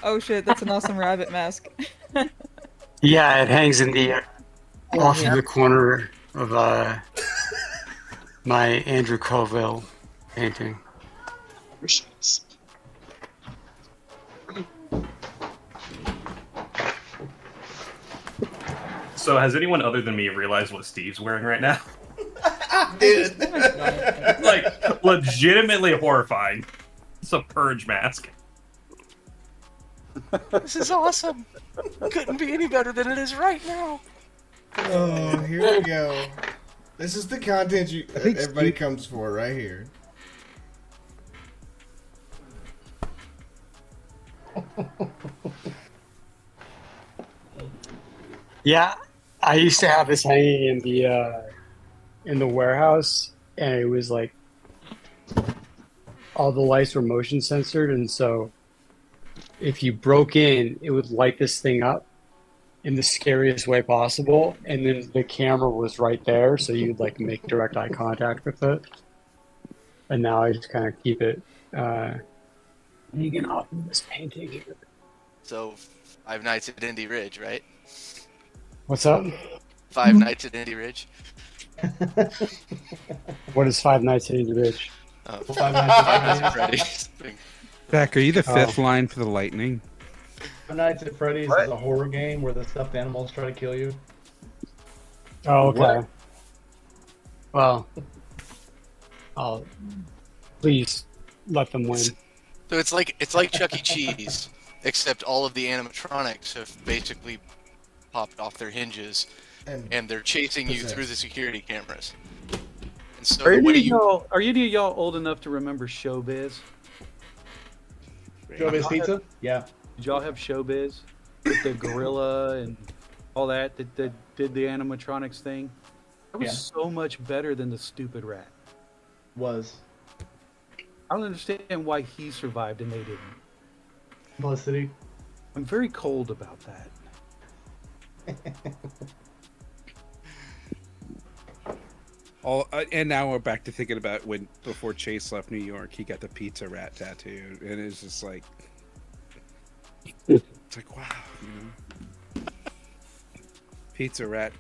Oh shit, that's an awesome rabbit mask. Yeah, it hangs in the off of the corner of my Andrew Colville painting. So has anyone other than me realized what Steve's wearing right now? Dude. Like, legitimately horrifying. It's a purge mask. This is awesome. Couldn't be any better than it is right now. Oh, here we go. This is the content everybody comes for right here. Yeah, I used to have this hanging in the warehouse, and it was like all the lights were motion censored, and so if you broke in, it would light this thing up in the scariest way possible, and then the camera was right there, so you'd like make direct eye contact with it. And now I just kind of keep it hanging off of this painting here. So, 5 Nights at Indy Ridge, right? What's up? 5 Nights at Indy Ridge. What is 5 Nights at Indy Ridge? Oh, Five Nights at Freddy's. Beck, are you the Oh. fifth line for the lightning? Five Nights at Freddy's is a horror game where the stuffed animals try to kill you. Oh, okay. What? Well, I'll please let them win. So it's like Chuck E. Cheese, except all of the animatronics have basically popped off their hinges, and they're chasing you through the security cameras. And so Are the way any of y'all old enough to remember Showbiz? Showbiz Pizza? Yeah. Did y'all have Showbiz with the gorilla and all that did the animatronics thing? That was so much better than the stupid rat. Was. I don't understand why he survived and they didn't. Publicity. I'm very cold about that. And now we're back to thinking about when before Chase left New York, he got the pizza rat tattoo, and it's just like, it's like wow, you know, pizza rat,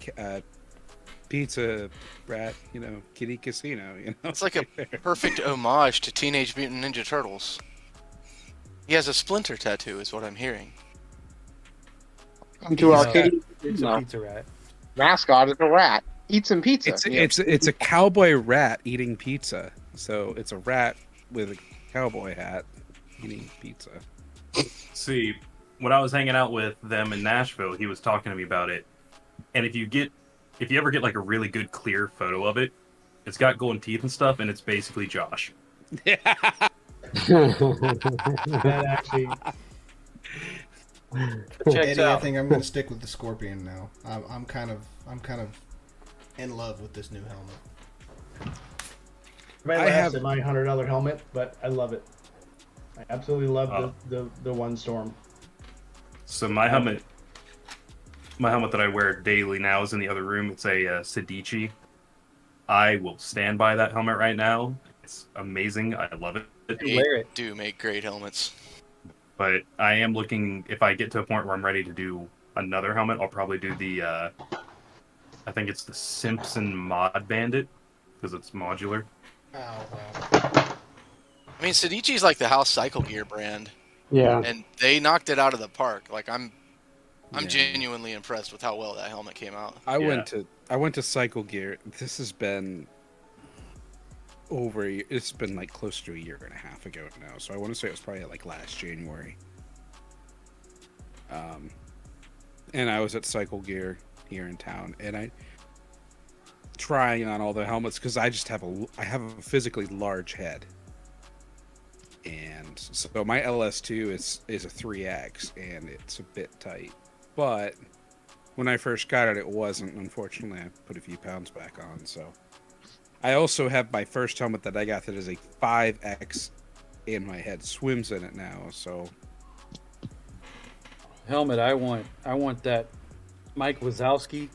you know, kitty casino, you know. It's like a perfect homage to Teenage Mutant Ninja Turtles. He has a Splinter tattoo, is what I'm hearing. Come to our kitty. It's a pizza rat. Mascot is a rat. Eat some pizza. It's a cowboy rat eating pizza. So it's a rat with a cowboy hat eating pizza. See, when I was hanging out with them in Nashville, he was talking to me about it. And if you ever get like a really good clear photo of it, it's got golden teeth and stuff, and it's basically Josh. That actually. Eddie, I think I'm going to stick with the Scorpion now. I'm kind of in love with this new helmet. I have my $100 helmet, but I love it. I absolutely love the One Storm. So my helmet that I wear daily now is in the other room. It's a Sedici. I will stand by that helmet right now. It's amazing. I love it. They do make great helmets. But I am looking, if I get to a point where I'm ready to do another helmet, I'll probably do the, I think it's the Simpson Mod Bandit, because it's modular. Oh, wow. I mean, Sedici's like the house cycle gear brand. Yeah. And they knocked it out of the park. Like, I'm genuinely impressed with how well that helmet came out. I went to Cycle Gear. This has been it's been like close to a year and a half ago now. So I want to say it was probably like last January. And I was at Cycle Gear here in town, and I trying on all the helmets because I have a physically large head, and so my LS2 is a 3X, and it's a bit tight. But when I first got it, it wasn't. Unfortunately, I put a few pounds back on. So I also have my first helmet that I got that is a 5X, and my head swims in it now. So helmet, I want that Mike Wazowski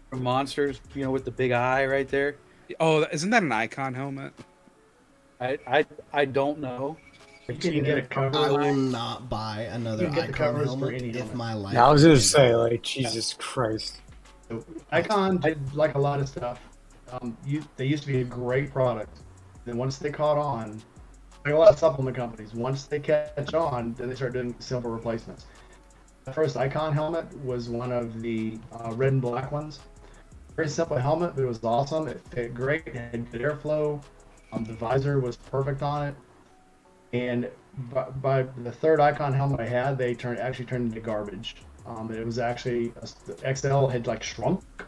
from Monsters. You know, with the big eye right there. Oh, isn't that an Icon helmet? I don't know. You can get a cover. I will not buy another Icon helmet if my life. I was gonna say, like, Jesus Christ. Icon did like a lot of stuff. They used to be a great product. Then once they caught on, like a lot of supplement companies, once they catch on, then they start doing simple replacements. The first Icon helmet was one of the red and black ones. Very simple helmet, but it was awesome. It fit great. It had good airflow. The visor was perfect on it. And by the third Icon helmet I had, they actually turned into garbage. It was actually the XL had like shrunk. It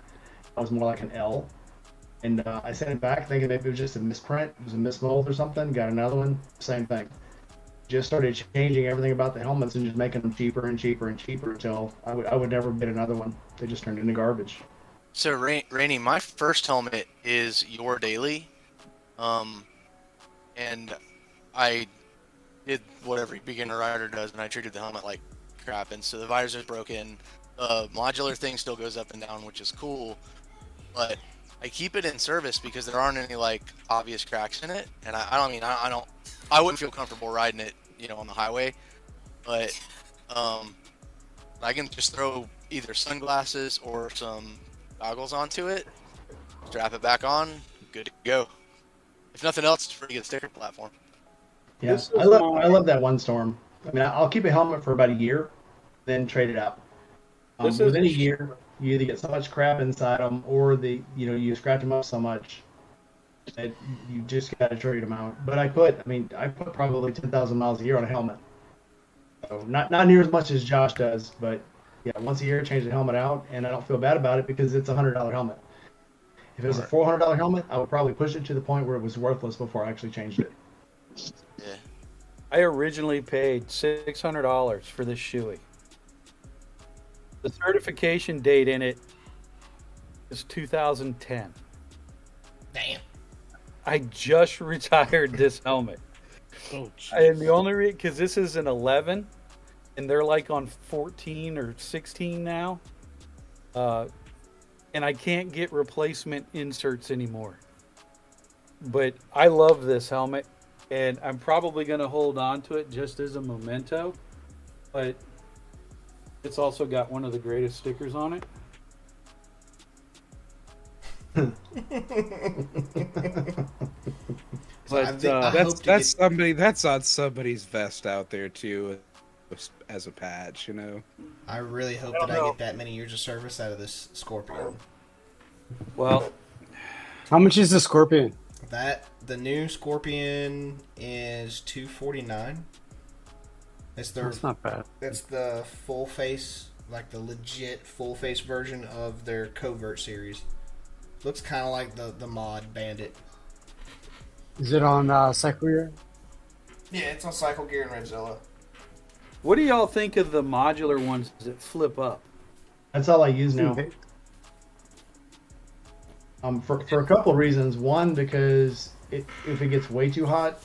was more like an L. And I sent it back thinking maybe it was just a misprint. It was a mismold or something. Got another one, same thing. Just started changing everything about the helmets and just making them cheaper and cheaper and cheaper until I would never get another one. They just turned into garbage. So, Rainey, my first helmet is your daily. And I did what every beginner rider does, and I treated the helmet like crap. And so the visor's broken. The modular thing still goes up and down, which is cool. But I keep it in service because there aren't any like obvious cracks in it. And I wouldn't feel comfortable riding it, on the highway. But I can just throw either sunglasses or some goggles onto it, strap it back on, good to go. If nothing else, it's a pretty good sticker platform. Yeah, I love that One Storm. I mean, I'll keep a helmet for about a year, then trade it out. Within a year, you either get so much crap inside them, or you scratch them up so much that you just got to trade them out. But I put probably 10,000 miles a year on a helmet. So not near as much as Josh does, but yeah, once a year, change the helmet out, and I don't feel bad about it because it's a $100 helmet. If it was a $400 helmet, I would probably push it to the point where it was worthless before I actually changed it. Yeah. I originally paid $600 for this shoey. The certification date in it is 2010. Damn. I just retired this helmet. Oh, and the only reason, because this is an 11, and they're like on 14 or 16 now. And I can't get replacement inserts anymore. But I love this helmet, and I'm probably going to hold on to it just as a memento. But it's also got one of the greatest stickers on it. But that's on somebody's vest out there too, as a patch, I really hope that I get that many years of service out of this Scorpion. Well, how much is the Scorpion? The new Scorpion is $249. That's not bad. That's the full face, like the legit full face version of their Covert series. Looks kind of like the mod Bandit. Is it on Cycle Gear? Yeah, it's on Cycle Gear and Redzilla. What do y'all think of the modular ones that flip up? That's all I use now. For a couple of reasons. One, because if it gets way too hot,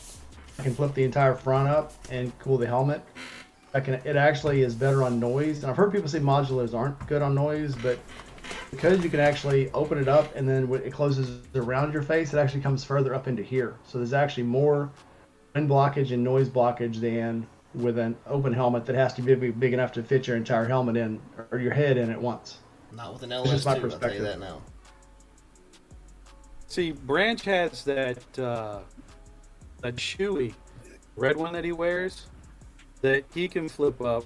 I can flip the entire front up and cool the helmet. It actually is better on noise. And I've heard people say modulars aren't good on noise, but because you can actually open it up and then when it closes around your face, it actually comes further up into here. So there's actually more wind blockage and noise blockage than with an open helmet that has to be big enough to fit your entire helmet in or your head in at once. Not with an It's just LS2, my I'll tell you perspective. that now. See, Branch has that Chewy red one that he wears that he can flip up,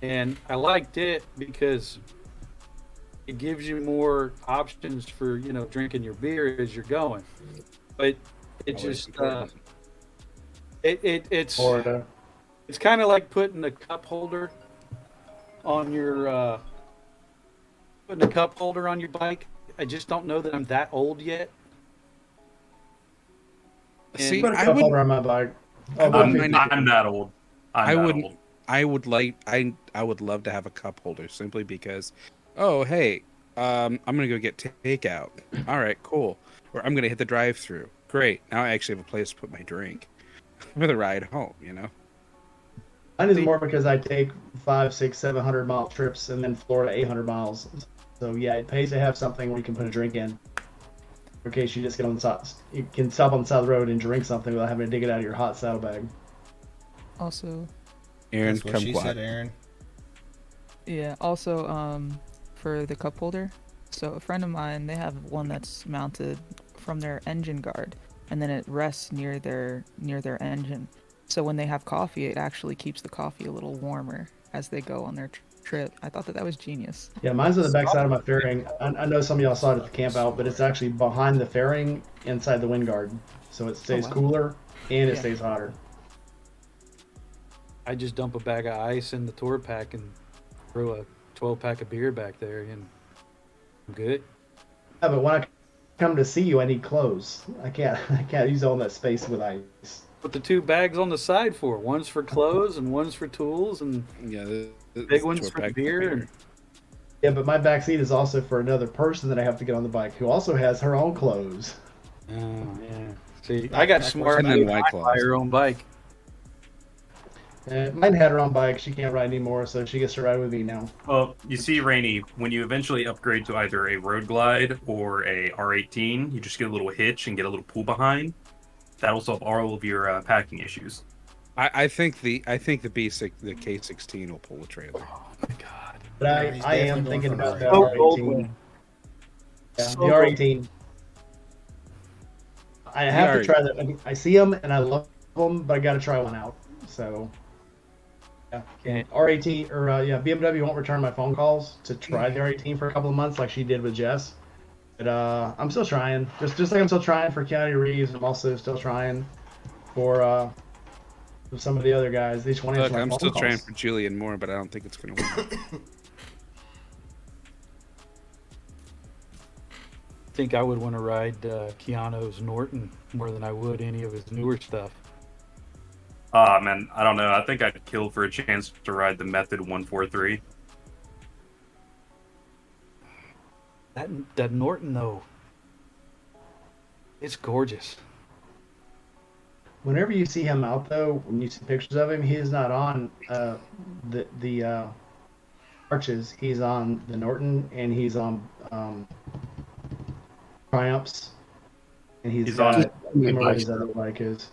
and I liked it because it gives you more options for drinking your beer as you're going. But it just it's kind of like putting a cup holder on your bike. I just don't know that I'm that old yet. See, Put a I cup would. holder on my bike. I'm that old. I wouldn't. I would like. I would love to have a cup holder simply because. Oh hey, I'm gonna go get takeout. All right, cool. Or I'm gonna hit the drive-through. Great. Now I actually have a place to put my drink for the ride home. Mine is more because I take 500, 600, 700 mile trips and then Florida 800 miles. So yeah, it pays to have something where you can put a drink in case you just get on the side. You can stop on the side of the road and drink something without having to dig it out of your hot saddlebag. Also, Aaron, That's what she said, Aaron. yeah. Also, for the cup holder, so a friend of mine, they have one that's mounted from their engine guard, and then it rests near their engine. So when they have coffee, it actually keeps the coffee a little warmer as they go on their trip. I thought that was genius. Yeah, mine's on the back side of my fairing. I know some of y'all saw it at the Campout, but it's actually behind the fairing inside the wind guard. So it stays cooler and it stays hotter. I just dump a bag of ice in the tour pack and throw a 12-pack of beer back there, and I'm good. Yeah, but when I come to see you, I need clothes. I can't use all that space with ice. Put the 2 bags on the side for one's for clothes and one's for tools, and the big one's for beer. Yeah, but my back seat is also for another person that I have to get on the bike who also has her own clothes. Oh yeah. See, I got smart and I buy her own bike. Mine had her own bike. She can't ride anymore, so she gets to ride with me now. Well, you see, Rainey, when you eventually upgrade to either a Road Glide or a R18, you just get a little hitch and get a little pull behind. That'll solve all of your packing issues. I think the B6, the K16 will pull the trailer. Oh my god! But I am thinking about the Oh, R18. Yeah, So the R18. I have to try that. I see them and I love them, but I got to try one out. So, yeah. R18 or BMW won't return my phone calls to try the R18 for a couple of months, like she did with Jess. But I'm still trying. Just like I'm still trying for Keanu Reeves, I'm also still trying for some of the other guys. Each one. Look, I'm still trying for Julian Moore, but I don't think it's going to work. I think I would want to ride Keanu's Norton more than I would any of his newer stuff. Man, I don't know. I think I'd kill for a chance to ride the Method 143. That Norton though, it's gorgeous. Whenever you see him out, though, when you see pictures of him, he is not on the arches. He's on the Norton, and he's on Triumphs, and he's got. I can't remember what his other bike is.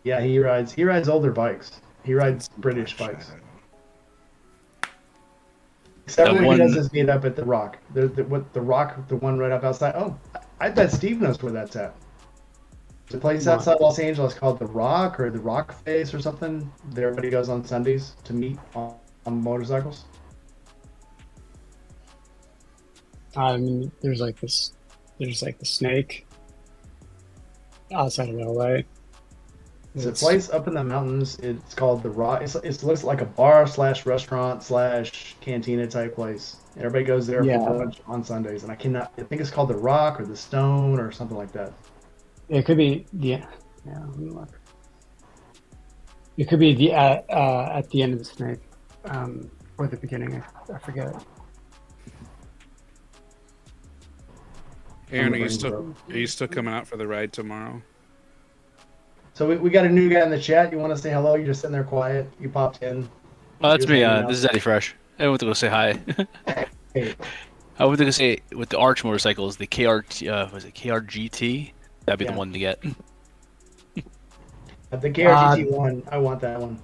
Yeah, he rides older bikes. He rides British bikes. Except when he does his meet up at the Rock. The Rock, the one right up outside. Oh, I bet Steve knows where that's at. There's a place outside Los Angeles called the Rock or the Rock Face or something that everybody goes on Sundays to meet on motorcycles. There's like the Snake outside of LA. It's a place up in the mountains. It's called the Rock. It looks like a bar / restaurant / cantina type place. And everybody goes there for lunch on Sundays. And I think it's called the Rock or the Stone or something like that. It could be the let me look. It could be the at the end of the snake, or the beginning. I forget. Aaron, are you still coming out for the ride tomorrow? So we got a new guy in the chat. You want to say hello? You're just sitting there quiet. You popped in. Oh, that's me. Hanging out. This is Eddie Fresh. I went to go say hi. Hey. I went to go say with the Arch motorcycles, the was it KRGT? That'd be the one to get. The KRGT one, I want that one.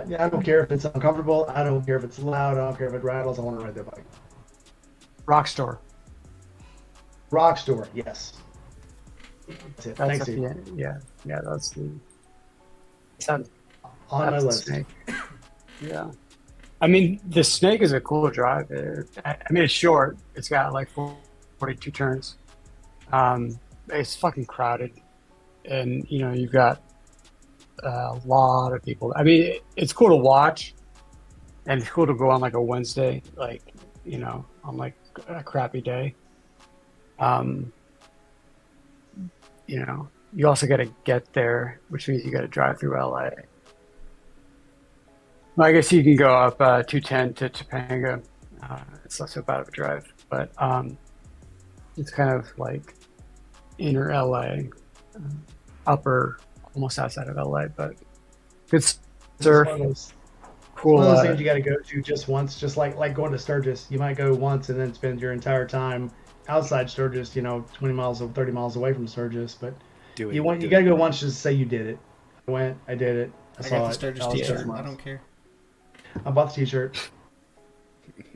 Yeah, I don't care if it's uncomfortable. I don't care if it's loud. I don't care if it rattles. I want to ride that bike. Rockstore. Rockstore, yes. That's it. That's Thanks, at Steve. the end. Yeah, that's the. It's on my the list. Snake. Yeah, I mean the Snake is a cool drive. I mean it's short. It's got like 42 turns. It's fucking crowded, and you know you've got a lot of people. I mean it's cool to watch, and it's cool to go on like a Wednesday, like you know on like a crappy day. You know, you also got to get there, which means you got to drive through LA. Well, I guess you can go up 210 to Topanga. It's not so bad of a drive, but it's kind of like inner LA, upper, almost outside of LA, but good surf. Cool. One of those things you got to go to just once, just like going to Sturgis. You might go once and then spend your entire time outside Sturgis, 20 miles or 30 miles away from Sturgis, but you got to go once just to say you did it. I went, I did it. I saw got the it. Sturgis t-shirt. I don't care. I bought the t-shirt.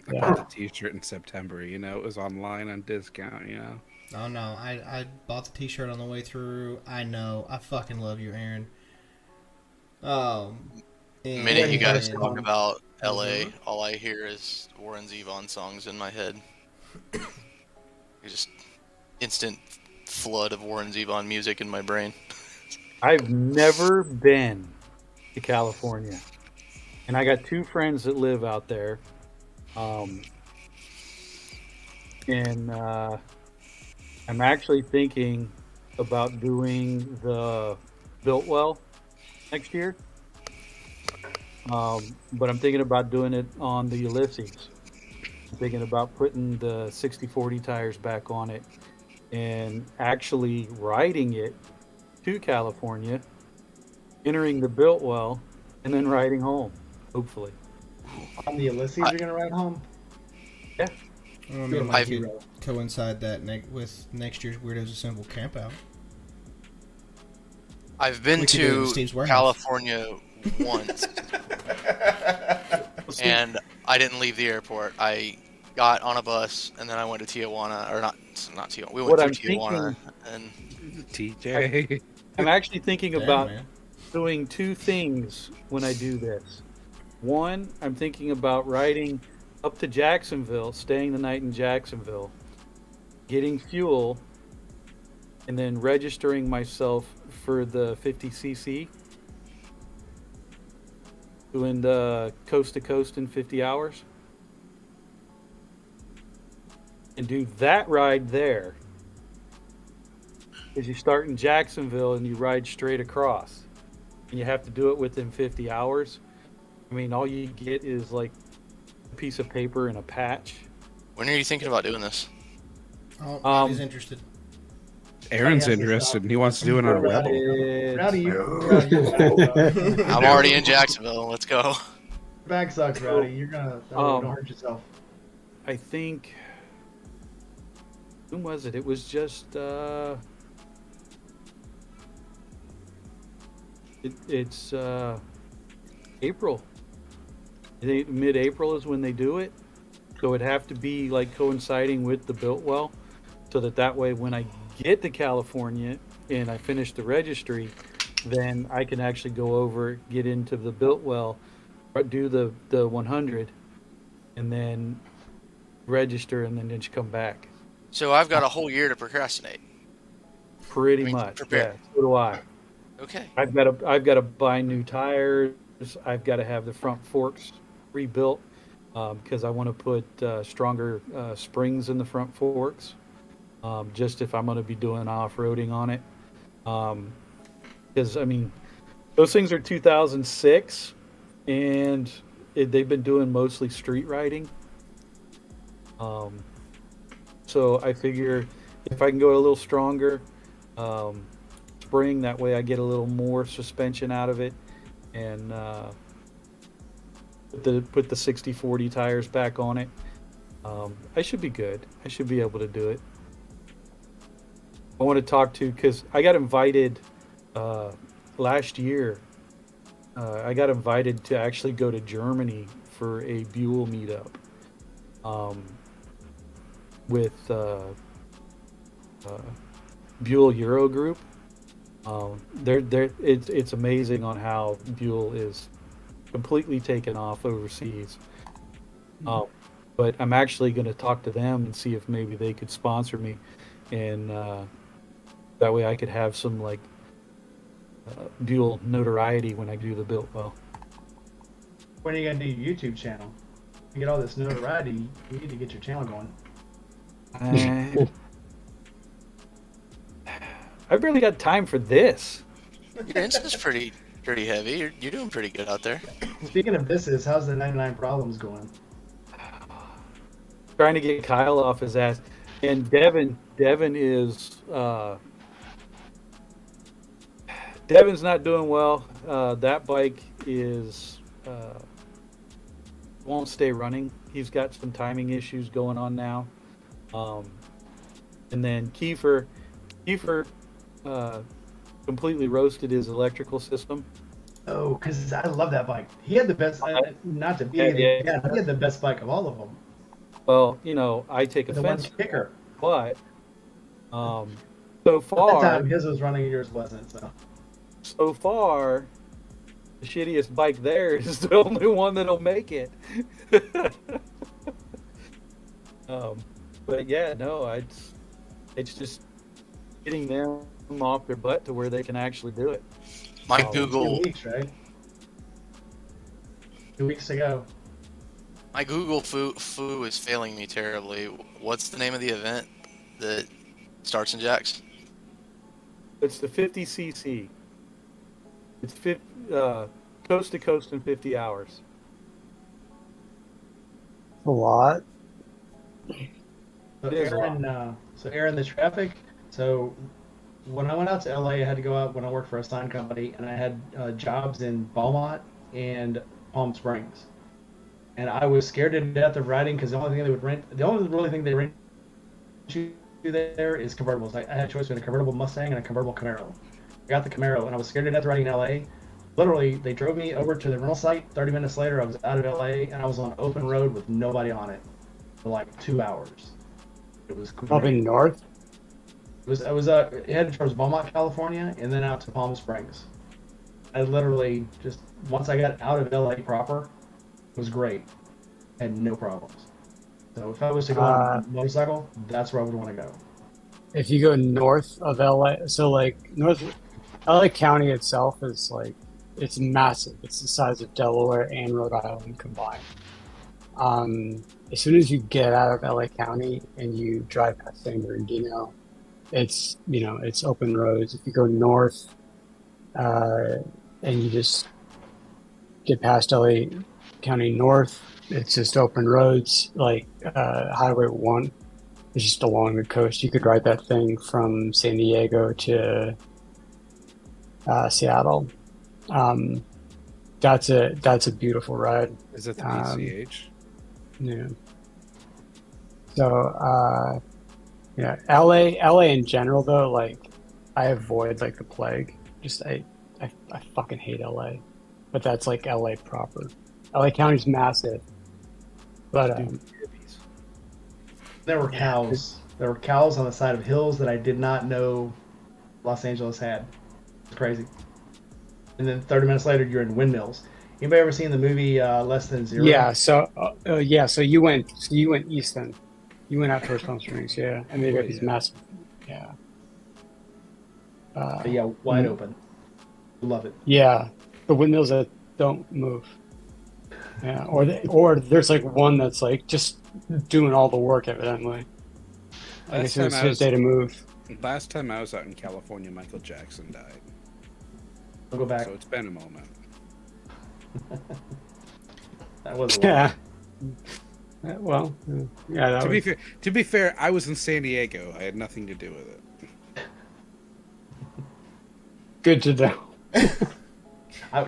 I bought the t-shirt in September. It was online on discount. Oh no, I bought the t-shirt on the way through. I know. I fucking love you, Aaron. The minute you guys talk about LA, all I hear is Warren Zevon songs in my head. Just instant flood of Warren Zevon music in my brain. I've never been to California, and I got two friends that live out there. And I'm actually thinking about doing the Biltwell next year. But I'm thinking about doing it on the Ulysses. I'm thinking about putting the 60/40 tires back on it and actually riding it to California, entering the Biltwell, and then riding home, hopefully. On the Ulysses, you're going to ride home? Yeah. Well, I mean, I could coincide that with next year's Weirdos Assemble Campout. I've been to California once, and I didn't leave the airport. I got on a bus, and then I went to Tijuana, or not Tijuana. We went to Tijuana, and TJ. I'm actually thinking about doing two things when I do this. One, I'm thinking about riding up to Jacksonville, staying the night in Jacksonville, getting fuel, and then registering myself for the 50cc, doing the coast to coast in 50 hours, and do that ride there. Because you start in Jacksonville and you ride straight across, and you have to do it within 50 hours. I mean, all you get is like a piece of paper and a patch. When are you thinking about doing this? Oh, he's interested. Aaron's interested, and he wants to do it on a Rebel. I'm already in Jacksonville. Let's go. Your back sucks, Rowdy. You're gonna don't hurt yourself. I think. When was it? It was just. It's April. Mid-April is when they do it, so it'd have to be like coinciding with the Biltwell, so that way when I get to California and I finish the registry, then I can actually go over, get into the Biltwell, do the 100, and then register, and then just come back. So I've got a whole year to procrastinate. Pretty much. Prepare. Yeah, so do I. Okay. I've got to buy new tires. I've got to have the front forks rebuilt because I want to put stronger springs in the front forks. Just if I'm going to be doing off-roading on it. Because I mean, those things are 2006, and they've been doing mostly street riding. So I figure if I can go a little stronger, spring, that way I get a little more suspension out of it, and put the 60/40 tires back on it. I should be good. I should be able to do it. I want to talk to, because I got invited last year. I got invited to actually go to Germany for a Buell meetup with Buell Euro Group. It's amazing on how Buell is completely taken off overseas. But I'm actually going to talk to them and see if maybe they could sponsor me, and that way I could have some like Buell notoriety when I do the built well. When are you gonna do your YouTube channel? You get all this notoriety, you need to get your channel going. I've barely got time for this. Your Insta's pretty heavy. You're doing pretty good out there. Speaking of this, how's the 99 Problems going? Trying to get Kyle off his ass, and Devin is Devin's not doing well. That bike is won't stay running. He's got some timing issues going on now. And then Kiefer completely roasted his electrical system. Oh, because I love that bike. He had the best. Not to be, he had the best bike of all of them. Well, I take The offense, one kicker. but so At far, that time, his was running, yours wasn't. so far, the shittiest bike there is the only one that'll make it. But yeah, no, it's just getting them off their butt to where they can actually do it. My Google 2 weeks, right? 2 weeks ago. My Google foo is failing me terribly. What's the name of the event that starts in Jax? It's the 50cc. It's coast to coast in 50 hours. A lot. So Aaron, the traffic. So when I went out to LA, I had to go out when I worked for a sign company, and I had jobs in Beaumont and Palm Springs. And I was scared to death of riding because the only really thing they rent you there is convertibles. I had a choice between a convertible Mustang and a convertible Camaro. I got the Camaro, and I was scared to death riding in LA. Literally, they drove me over to the rental site. 30 minutes later, I was out of LA, and I was on open road with nobody on it for like 2 hours. It was great. Probably north. It was headed towards Beaumont, California, and then out to Palm Springs. I literally just, once I got out of LA proper, it was great. I had no problems. So if I was to go on a motorcycle, that's where I would want to go. If you go north of LA, so like north LA County itself is like, it's massive. It's the size of Delaware and Rhode Island combined. As soon as you get out of LA County and you drive past San Bernardino, it's open roads. If you go north and you just get past LA County north, it's just open roads, like Highway 1. It's just along the coast. You could ride that thing from San Diego to Seattle. That's a beautiful ride. Is it the PCH? Yeah. So yeah, LA in general though, like I avoid like the plague. Just I fucking hate LA, but that's like LA proper. LA County's massive, but there were cows. There were cows on the side of hills that I did not know Los Angeles had. It's crazy. And then 30 minutes later, you're in windmills. Anybody ever seen the movie Less Than Zero? yeah. So so you went east then. You went out towards Palm Springs, yeah, and they got these massive, yeah. Yeah, wide open. Love it. Yeah, the windmills that don't move. Yeah, or there's like one that's like just doing all the work evidently. I guess it was his day to move. Last time I was out in California, Michael Jackson died. I'll go back. So it's been a moment. That was a Yeah. Well, yeah. That was... To be fair, I was in San Diego. I had nothing to do with it. Good to know.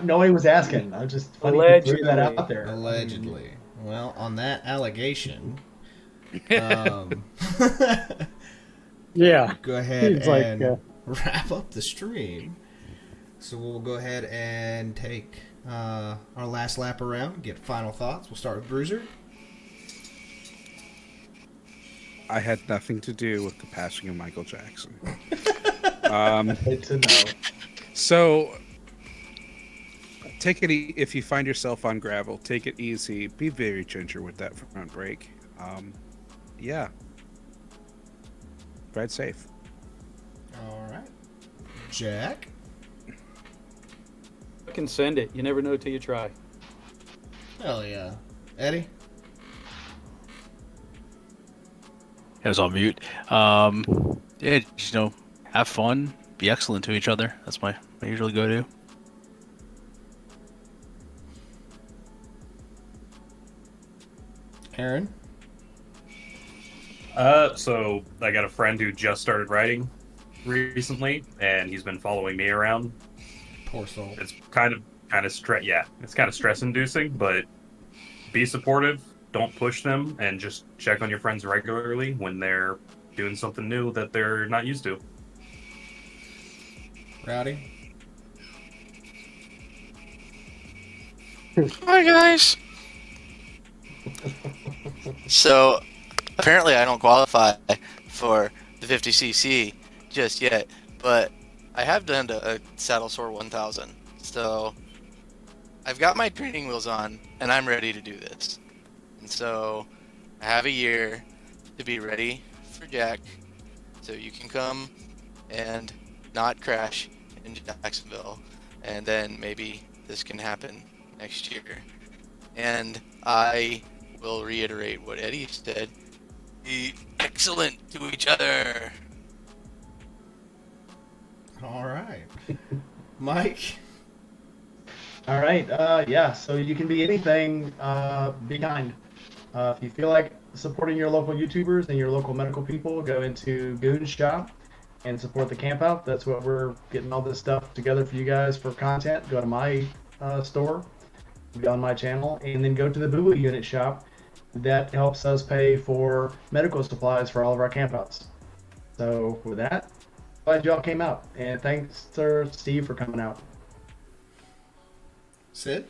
Nobody was asking. I just funny to throw that out there. Allegedly. Well, on that allegation, yeah. Go ahead Seems and like, wrap up the stream. So we'll go ahead and take our last lap around, get final thoughts. We'll start with Bruiser. I had nothing to do with the passing of Michael Jackson. Good to know. So, take it if you find yourself on gravel, take it easy. Be very ginger with that front brake. Yeah. Ride safe. All right. Jack? Fucking send it. You never know till you try. Hell yeah. Eddie? I was on mute. Yeah, just, have fun, be excellent to each other. That's my usual go-to. Aaron? So I got a friend who just started riding recently, and he's been following me around. Poor soul. It's kind of it's kind of stress-inducing, but be supportive. Don't push them, and just check on your friends regularly when they're doing something new that they're not used to. Rowdy? Hi, guys. So, apparently I don't qualify for the 50cc just yet, but I have done a Saddle Sore 1000. So, I've got my training wheels on, and I'm ready to do this. And so, I have a year to be ready for Jack, so you can come and not crash in Jacksonville, and then maybe this can happen next year. And I will reiterate what Eddie said: be excellent to each other. All right. Mike? All right. Yeah. So you can be anything. Be kind. If you feel like supporting your local YouTubers and your local medical people, go into Goon's shop and support the Campout. That's what we're getting all this stuff together for you guys for content. Go to my store, be on my channel, and then go to the Boo Boo Unit shop. That helps us pay for medical supplies for all of our campouts. So with that, glad y'all came out, and thanks to Steve for coming out. Sid?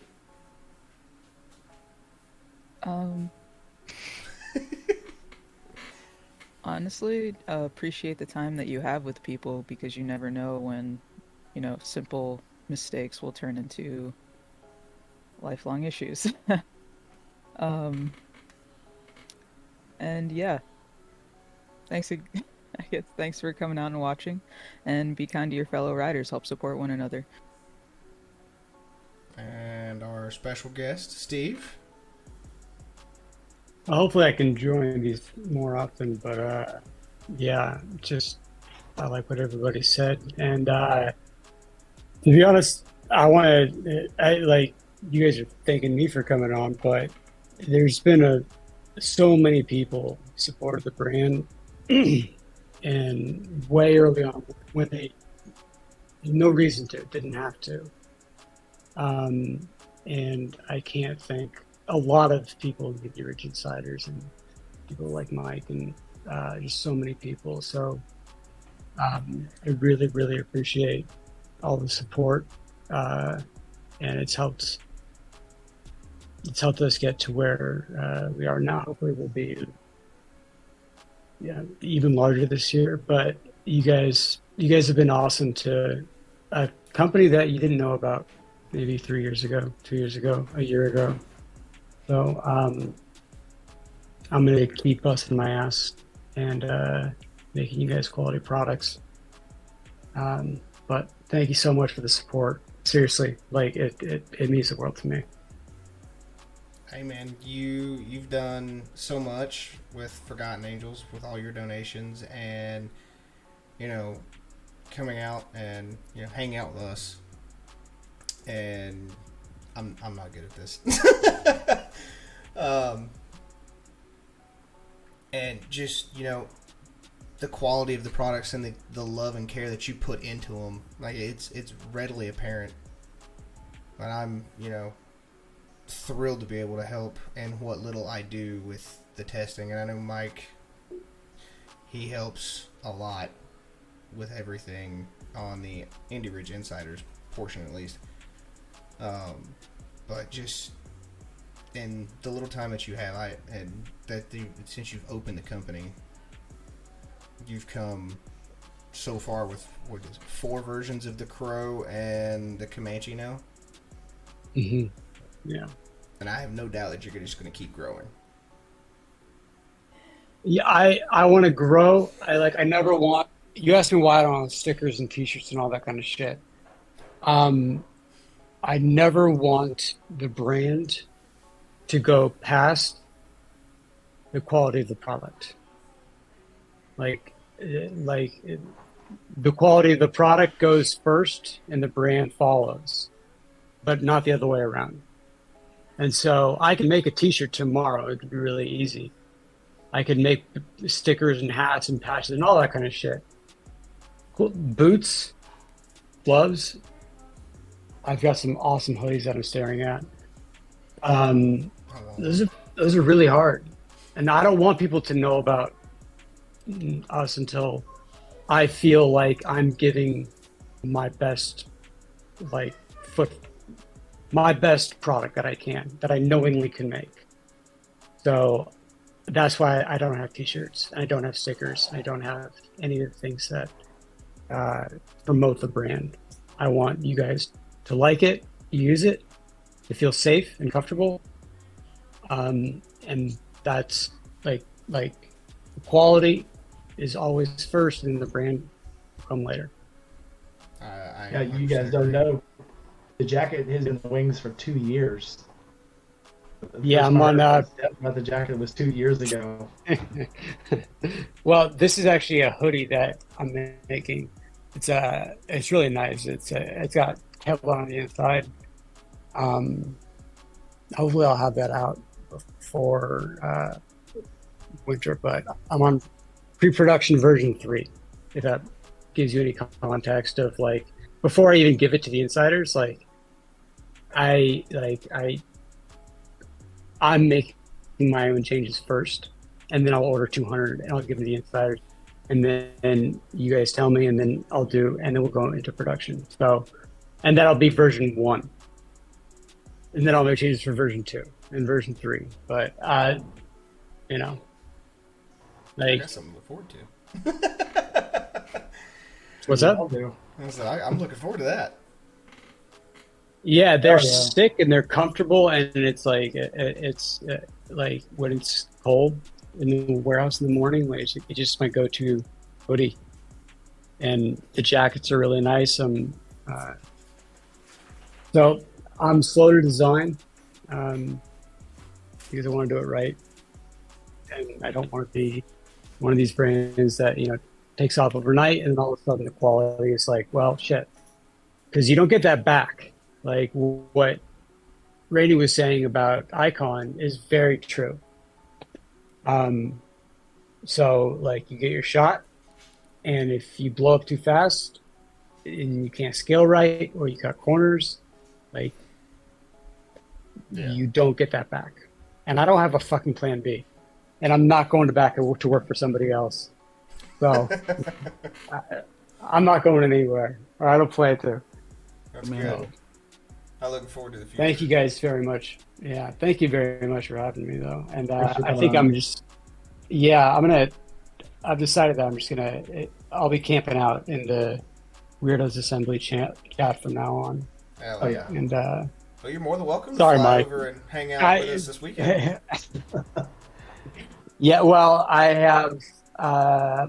Honestly, appreciate the time that you have with people, because you never know when, simple mistakes will turn into lifelong issues. And yeah, thanks for coming out and watching, and be kind to your fellow riders. Help support one another. And our special guest, Steve. Hopefully I can join these more often, but yeah, just I like what everybody said, and to be honest, I like you guys are thanking me for coming on, but there's been so many people supported the brand and way early on when they no reason to, didn't have to, and I can't thank a lot of people, the Rich Insiders and people like Mike and just so many people. So I really, really appreciate all the support, and it's helped us get to where we are now. Hopefully we'll be even larger this year. But you guys have been awesome to a company that you didn't know about maybe 3 years ago, 2 years ago, a year ago. So I'm going to keep busting my ass and making you guys quality products. But thank you so much for the support. Seriously, like it means the world to me. Hey man, you've done so much with Forgotten Angels with all your donations, and coming out and hanging out with us. And I'm not good at this. And just the quality of the products and the love and care that you put into them, like it's readily apparent. And I'm thrilled to be able to help in what little I do with the testing. And I know Mike, he helps a lot with everything on the Indie Ridge Insiders portion, at least. But just in the little time that you have, since you've opened the company, you've come so far with 4 versions of the Crow and the Comanche now. Mm-hmm. Yeah. And I have no doubt that you're just going to keep growing. Yeah, I want to grow. I never want. You asked me why I don't want stickers and T-shirts and all that kind of shit. I never want the brand to go past the quality of the product. The quality of the product goes first and the brand follows, but not the other way around. And so I can make a T-shirt tomorrow. It could be really easy. I could make stickers and hats and patches and all that kind of shit. Cool. Boots, gloves. I've got some awesome hoodies that I'm staring at. Those are really hard, and I don't want people to know about us until I feel like I'm giving my best, my best product that I can, that I knowingly can make. So that's why I don't have T-shirts, I don't have stickers, I don't have any of the things that promote the brand. I want you guys to like it, use it, to feel safe and comfortable, and that's like quality is always first, and the brand will come later. Yeah, you guys don't know, the jacket is in the wings for 2 years. Yeah, I'm on. About the jacket was 2 years ago. Well, this is actually a hoodie that I'm making. It's really nice. It's got Kevlar on the inside. Hopefully I'll have that out before winter, but I'm on pre-production version 3. If that gives you any context of before I even give it to the insiders, I'm making my own changes first, and then I'll order 200 and I'll give them to the insiders, and then you guys tell me, and then I'll do, and then we'll go into production. So, and that'll be version 1, and then I'll make changes for version 2 and version 3. But I got something to look forward to. What's that? I'm looking forward to that. Yeah, they're sick and they're comfortable, and it's when it's cold in the warehouse in the morning, it's just my go-to hoodie. And the jackets are really nice. So I'm slow to design because I want to do it right, and I don't want to be one of these brands that takes off overnight and then all of a sudden the quality is well, shit, because you don't get that back. What Rainey was saying about Icon is very true. So you get your shot, and if you blow up too fast and you can't scale right, or you cut corners, you don't get that back. And I don't have a fucking plan B, and I'm not going back to work for somebody else. So I'm not going anywhere, or I don't plan to. That's good. I'm looking forward to the future. Thank you guys very much. Yeah, thank you very much for having me, though. And I think I've decided that I'll be camping out in the Weirdos Assembly chat from now on. Hell yeah. And well, you're more than welcome to sorry, fly Mike. over and hang out with us this weekend. Yeah, well, I have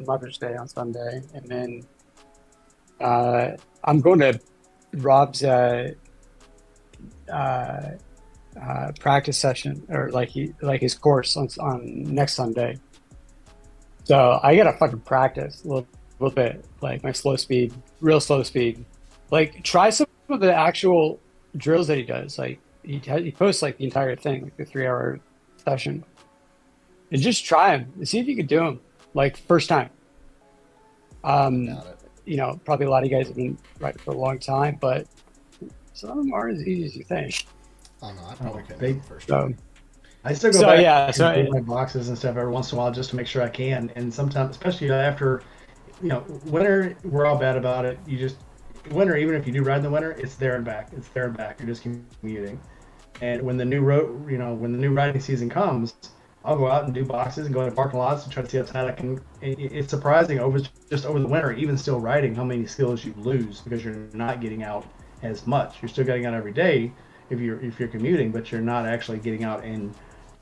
Mother's Day on Sunday, and then I'm going to Rob's practice session, or his course on next Sunday. So I gotta fucking practice a little little bit, like my slow speed, real slow speed. Like try some of the actual drills that he does. Like he posts like the entire thing, like the 3-hour session, and just try them and see if you could do them like first time. You know, probably a lot of you guys have been writing for a long time, but some of them aren't as easy as you think. Oh no, I probably couldn't They- do it first. So, I still go So, back yeah, and so- do my boxes and stuff every once in a while just to make sure I can. And sometimes, especially after, winter, we're all bad about it. Winter, even if you do ride in the winter, it's there and back. It's there and back. You're just commuting. And when the new when the new riding season comes, I'll go out and do boxes and go into parking lots and try to see how tight I can. It's surprising over the winter, even still riding, how many skills you lose because you're not getting out as much. You're still getting out every day if you're commuting, but you're not actually getting out and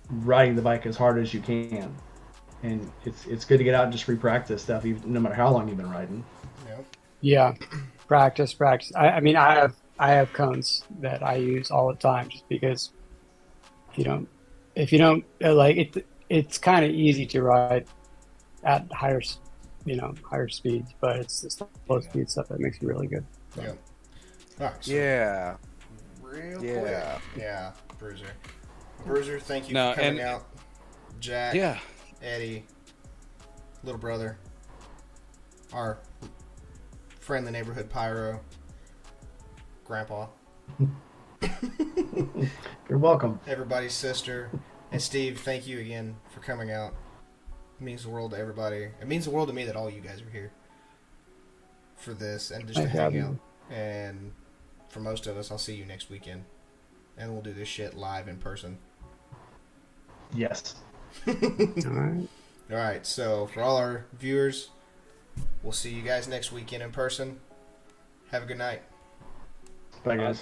riding the bike as hard as you can. And it's good to get out and just re-practice stuff, even, no matter how long you've been riding. Yeah, practice. I mean, I have cones that I use all the time, just because if you don't like it, it's kind of easy to ride at higher speeds, but it's the slow speed stuff that makes you really good. Yeah. All right, so Yeah. real Yeah. quick. Yeah, Bruiser. Bruiser, thank you No, for coming and- out. Jack, Yeah. Eddie, little brother, our friend, the neighborhood pyro, Grandpa. You're welcome. Everybody's sister. And Steve, thank you again for coming out. It means the world to everybody. It means the world to me that all you guys are here for this and just to Thank hang you. out. And for most of us, I'll see you next weekend. And we'll do this shit live in person. Yes. Alright. Alright, so for all our viewers, we'll see you guys next weekend in person. Have a good night. Bye, guys.